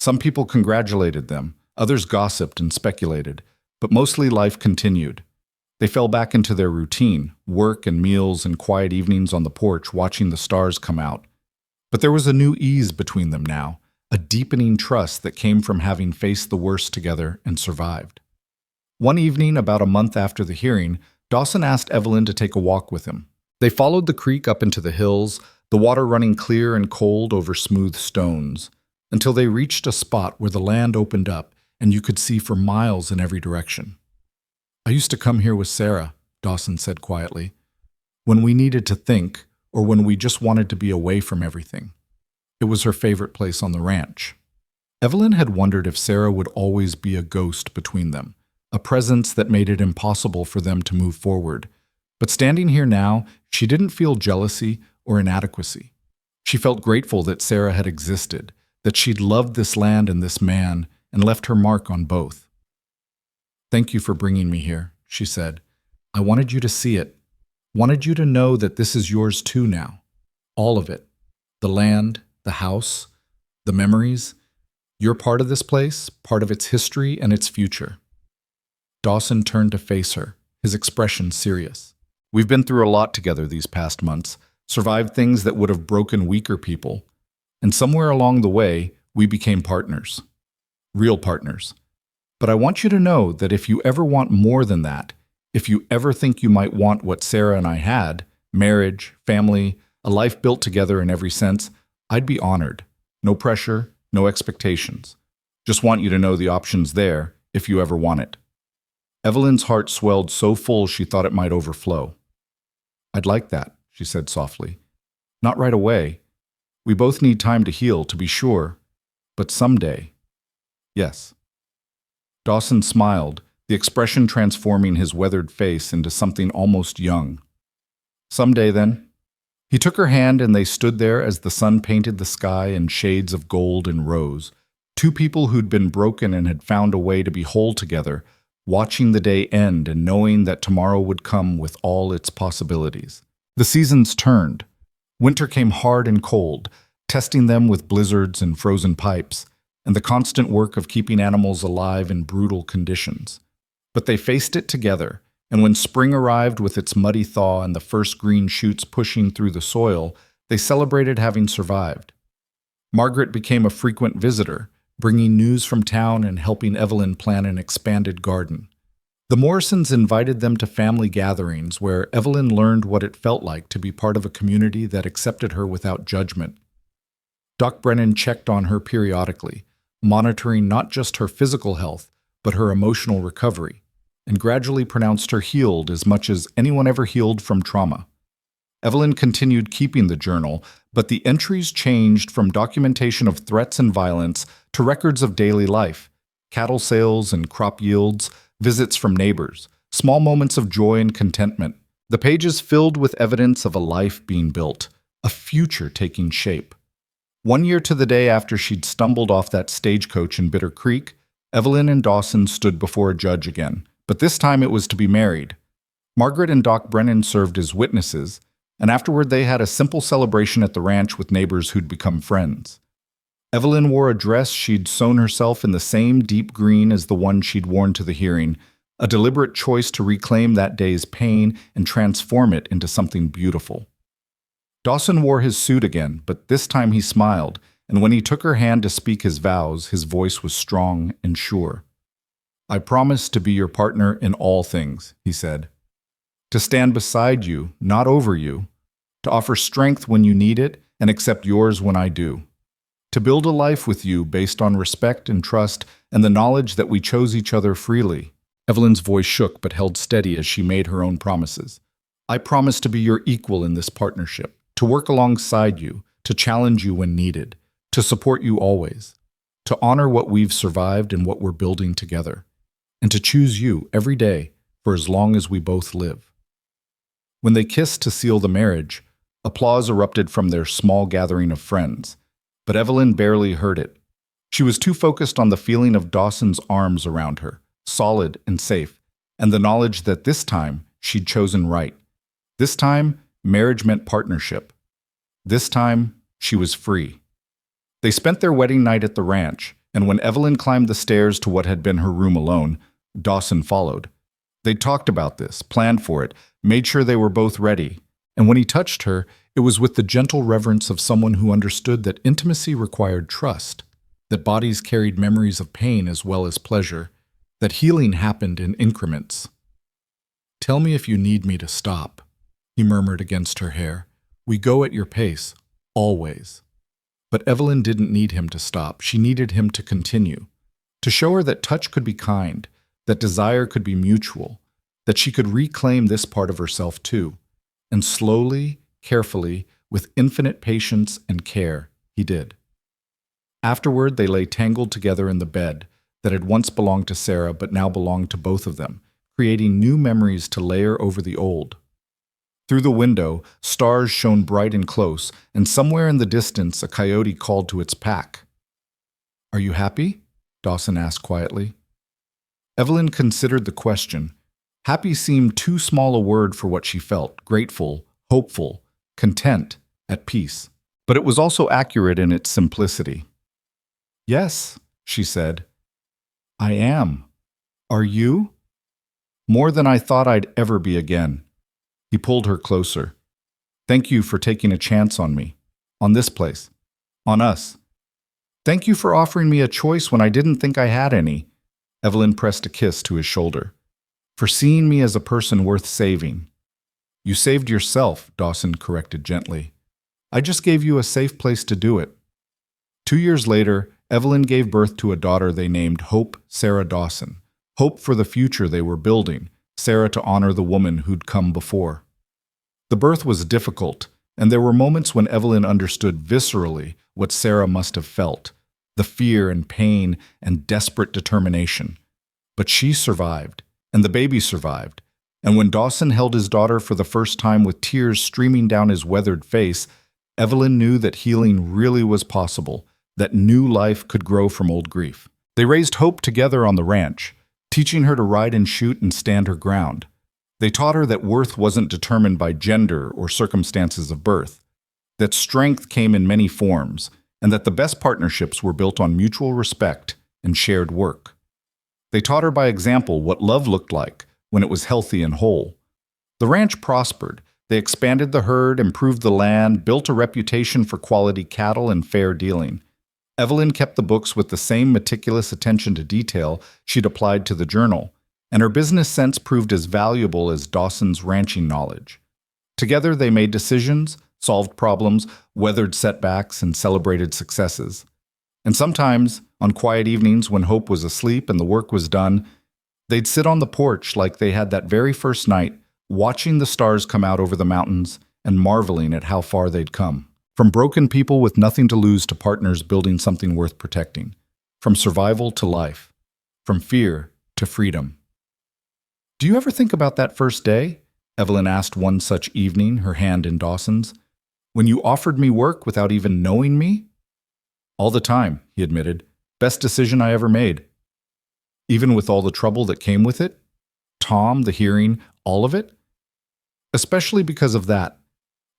S1: Some people congratulated them, others gossiped and speculated, but mostly life continued. They fell back into their routine, work and meals and quiet evenings on the porch watching the stars come out. But there was a new ease between them now, a deepening trust that came from having faced the worst together and survived. One evening, about a month after the hearing, Dawson asked Evelyn to take a walk with him. They followed the creek up into the hills, the water running clear and cold over smooth stones, until they reached a spot where the land opened up and you could see for miles in every direction. I used to come here with Sarah, Dawson said quietly, when we needed to think or when we just wanted to be away from everything. It was her favorite place on the ranch. Evelyn had wondered if Sarah would always be a ghost between them, a presence that made it impossible for them to move forward. But standing here now, she didn't feel jealousy or inadequacy. She felt grateful that Sarah had existed, that she'd loved this land and this man and left her mark on both. Thank you for bringing me here, she said. I wanted you to see it, wanted you to know that this is yours too now. All of it. The land, the house, the memories. You're part of this place, part of its history and its future. Dawson turned to face her, his expression serious. We've been through a lot together these past months, survived things that would have broken weaker people, and somewhere along the way, we became partners. Real partners. But I want you to know that if you ever want more than that, if you ever think you might want what Sarah and I had, marriage, family, a life built together in every sense, I'd be honored. No pressure, no expectations. Just want you to know the option's there if you ever want it. Evelyn's heart swelled so full she thought it might overflow. I'd like that, she said softly. Not right away. We both need time to heal, to be sure. But someday. Yes. Dawson smiled, the expression transforming his weathered face into something almost young. Someday, then. He took her hand and they stood there as the sun painted the sky in shades of gold and rose, two people who'd been broken and had found a way to be whole together, watching the day end and knowing that tomorrow would come with all its possibilities. The seasons turned. Winter came hard and cold, testing them with blizzards and frozen pipes, and the constant work of keeping animals alive in brutal conditions. But they faced it together, and when spring arrived with its muddy thaw and the first green shoots pushing through the soil, they celebrated having survived. Margaret became a frequent visitor, bringing news from town and helping Evelyn plan an expanded garden. The Morrisons invited them to family gatherings where Evelyn learned what it felt like to be part of a community that accepted her without judgment. Doc Brennan checked on her periodically, monitoring not just her physical health, but her emotional recovery, and gradually pronounced her healed as much as anyone ever healed from trauma. Evelyn continued keeping the journal, but the entries changed from documentation of threats and violence to records of daily life, cattle sales and crop yields, visits from neighbors, small moments of joy and contentment. The pages filled with evidence of a life being built, a future taking shape. 1 year to the day after she'd stumbled off that stagecoach in Bitter Creek, Evelyn and Dawson stood before a judge again, but this time it was to be married. Margaret and Doc Brennan served as witnesses, and afterward they had a simple celebration at the ranch with neighbors who'd become friends. Evelyn wore a dress she'd sewn herself in the same deep green as the one she'd worn to the hearing, a deliberate choice to reclaim that day's pain and transform it into something beautiful. Dawson wore his suit again, but this time he smiled, and when he took her hand to speak his vows, his voice was strong and sure. "I promise to be your partner in all things," he said. "To stand beside you, not over you. To offer strength when you need it and accept yours when I do. To build a life with you based on respect and trust and the knowledge that we chose each other freely." Evelyn's voice shook but held steady as she made her own promises. "I promise to be your equal in this partnership, to work alongside you, to challenge you when needed, to support you always, to honor what we've survived and what we're building together, and to choose you every day for as long as we both live." When they kissed to seal the marriage, applause erupted from their small gathering of friends, but Evelyn barely heard it. She was too focused on the feeling of Dawson's arms around her, solid and safe, and the knowledge that this time she'd chosen right. This time, marriage meant partnership. This time, she was free. They spent their wedding night at the ranch, and when Evelyn climbed the stairs to what had been her room alone, Dawson followed. They talked about this, planned for it, made sure they were both ready, and when he touched her, it was with the gentle reverence of someone who understood that intimacy required trust, that bodies carried memories of pain as well as pleasure, that healing happened in increments. "Tell me if you need me to stop," he murmured against her hair. "We go at your pace, always." But Evelyn didn't need him to stop. She needed him to continue, to show her that touch could be kind, that desire could be mutual, that she could reclaim this part of herself too. And slowly, carefully, with infinite patience and care, he did. Afterward, they lay tangled together in the bed that had once belonged to Sarah but now belonged to both of them, creating new memories to layer over the old. Through the window, stars shone bright and close, and somewhere in the distance a coyote called to its pack. "Are you happy?" Dawson asked quietly. Evelyn considered the question. Happy seemed too small a word for what she felt: grateful, hopeful, content, at peace. But it was also accurate in its simplicity. "Yes," she said. "I am. Are you?" "More than I thought I'd ever be again." He pulled her closer. "Thank you for taking a chance on me, on this place, on us. Thank you for offering me a choice when I didn't think I had any." Evelyn pressed a kiss to his shoulder. "For seeing me as a person worth saving." "You saved yourself," Dawson corrected gently. "I just gave you a safe place to do it." 2 years later, Evelyn gave birth to a daughter they named Hope Sarah Dawson. Hope for the future they were building, Sarah to honor the woman who'd come before. The birth was difficult, and there were moments when Evelyn understood viscerally what Sarah must have felt, the fear and pain and desperate determination. But she survived, and the baby survived, and when Dawson held his daughter for the first time with tears streaming down his weathered face, Evelyn knew that healing really was possible, that new life could grow from old grief. They raised Hope together on the ranch, teaching her to ride and shoot and stand her ground. They taught her that worth wasn't determined by gender or circumstances of birth, that strength came in many forms, and that the best partnerships were built on mutual respect and shared work. They taught her by example what love looked like when it was healthy and whole. The ranch prospered. They expanded the herd, improved the land, built a reputation for quality cattle and fair dealing. Evelyn kept the books with the same meticulous attention to detail she'd applied to the journal, and her business sense proved as valuable as Dawson's ranching knowledge. Together they made decisions, solved problems, weathered setbacks, and celebrated successes. And sometimes, on quiet evenings when Hope was asleep and the work was done, they'd sit on the porch like they had that very first night, watching the stars come out over the mountains and marveling at how far they'd come. From broken people with nothing to lose to partners building something worth protecting. From survival to life. From fear to freedom. "Do you ever think about that first day?" Evelyn asked one such evening, her hand in Dawson's. "When you offered me work without even knowing me?" "All the time," he admitted. "Best decision I ever made." "Even with all the trouble that came with it? Tom, the hearing, all of it?" "Especially because of that.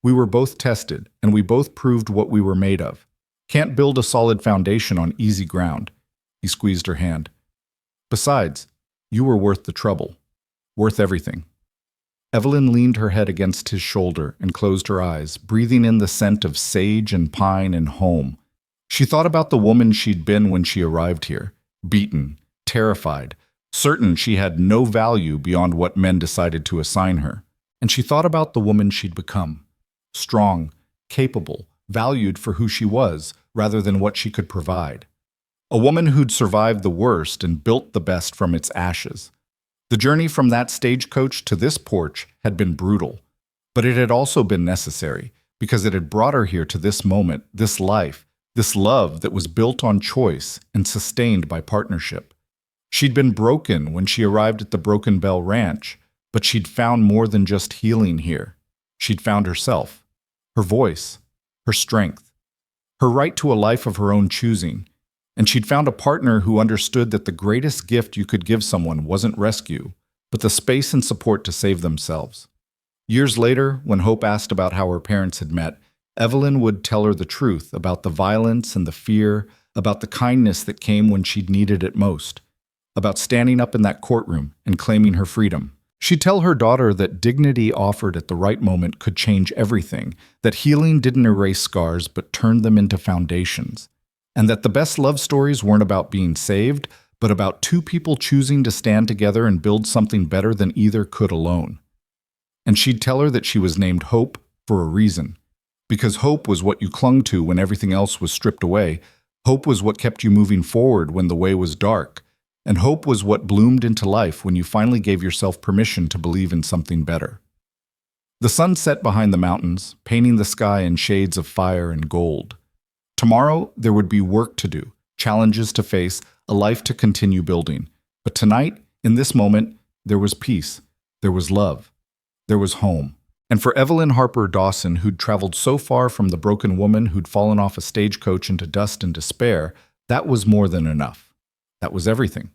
S1: We were both tested, and we both proved what we were made of. Can't build a solid foundation on easy ground." He squeezed her hand. "Besides, you were worth the trouble. Worth everything." Evelyn leaned her head against his shoulder and closed her eyes, breathing in the scent of sage and pine and home. She thought about the woman she'd been when she arrived here, beaten, terrified, certain she had no value beyond what men decided to assign her. And she thought about the woman she'd become. Strong, capable, valued for who she was rather than what she could provide. A woman who'd survived the worst and built the best from its ashes. The journey from that stagecoach to this porch had been brutal, but it had also been necessary because it had brought her here to this moment, this life, this love that was built on choice and sustained by partnership. She'd been broken when she arrived at the Broken Bell Ranch, but she'd found more than just healing here. She'd found herself, her voice, her strength, her right to a life of her own choosing, and she'd found a partner who understood that the greatest gift you could give someone wasn't rescue, but the space and support to save themselves. Years later, when Hope asked about how her parents had met, Evelyn would tell her the truth about the violence and the fear, about the kindness that came when she'd needed it most, about standing up in that courtroom and claiming her freedom. She'd tell her daughter that dignity offered at the right moment could change everything, that healing didn't erase scars but turned them into foundations, and that the best love stories weren't about being saved, but about two people choosing to stand together and build something better than either could alone. And she'd tell her that she was named Hope for a reason, because hope was what you clung to when everything else was stripped away. Hope was what kept you moving forward when the way was dark. And hope was what bloomed into life when you finally gave yourself permission to believe in something better. The sun set behind the mountains, painting the sky in shades of fire and gold. Tomorrow, there would be work to do, challenges to face, a life to continue building. But tonight, in this moment, there was peace, there was love, there was home. And for Evelyn Harper Dawson, who'd traveled so far from the broken woman who'd fallen off a stagecoach into dust and despair, that was more than enough. That was everything.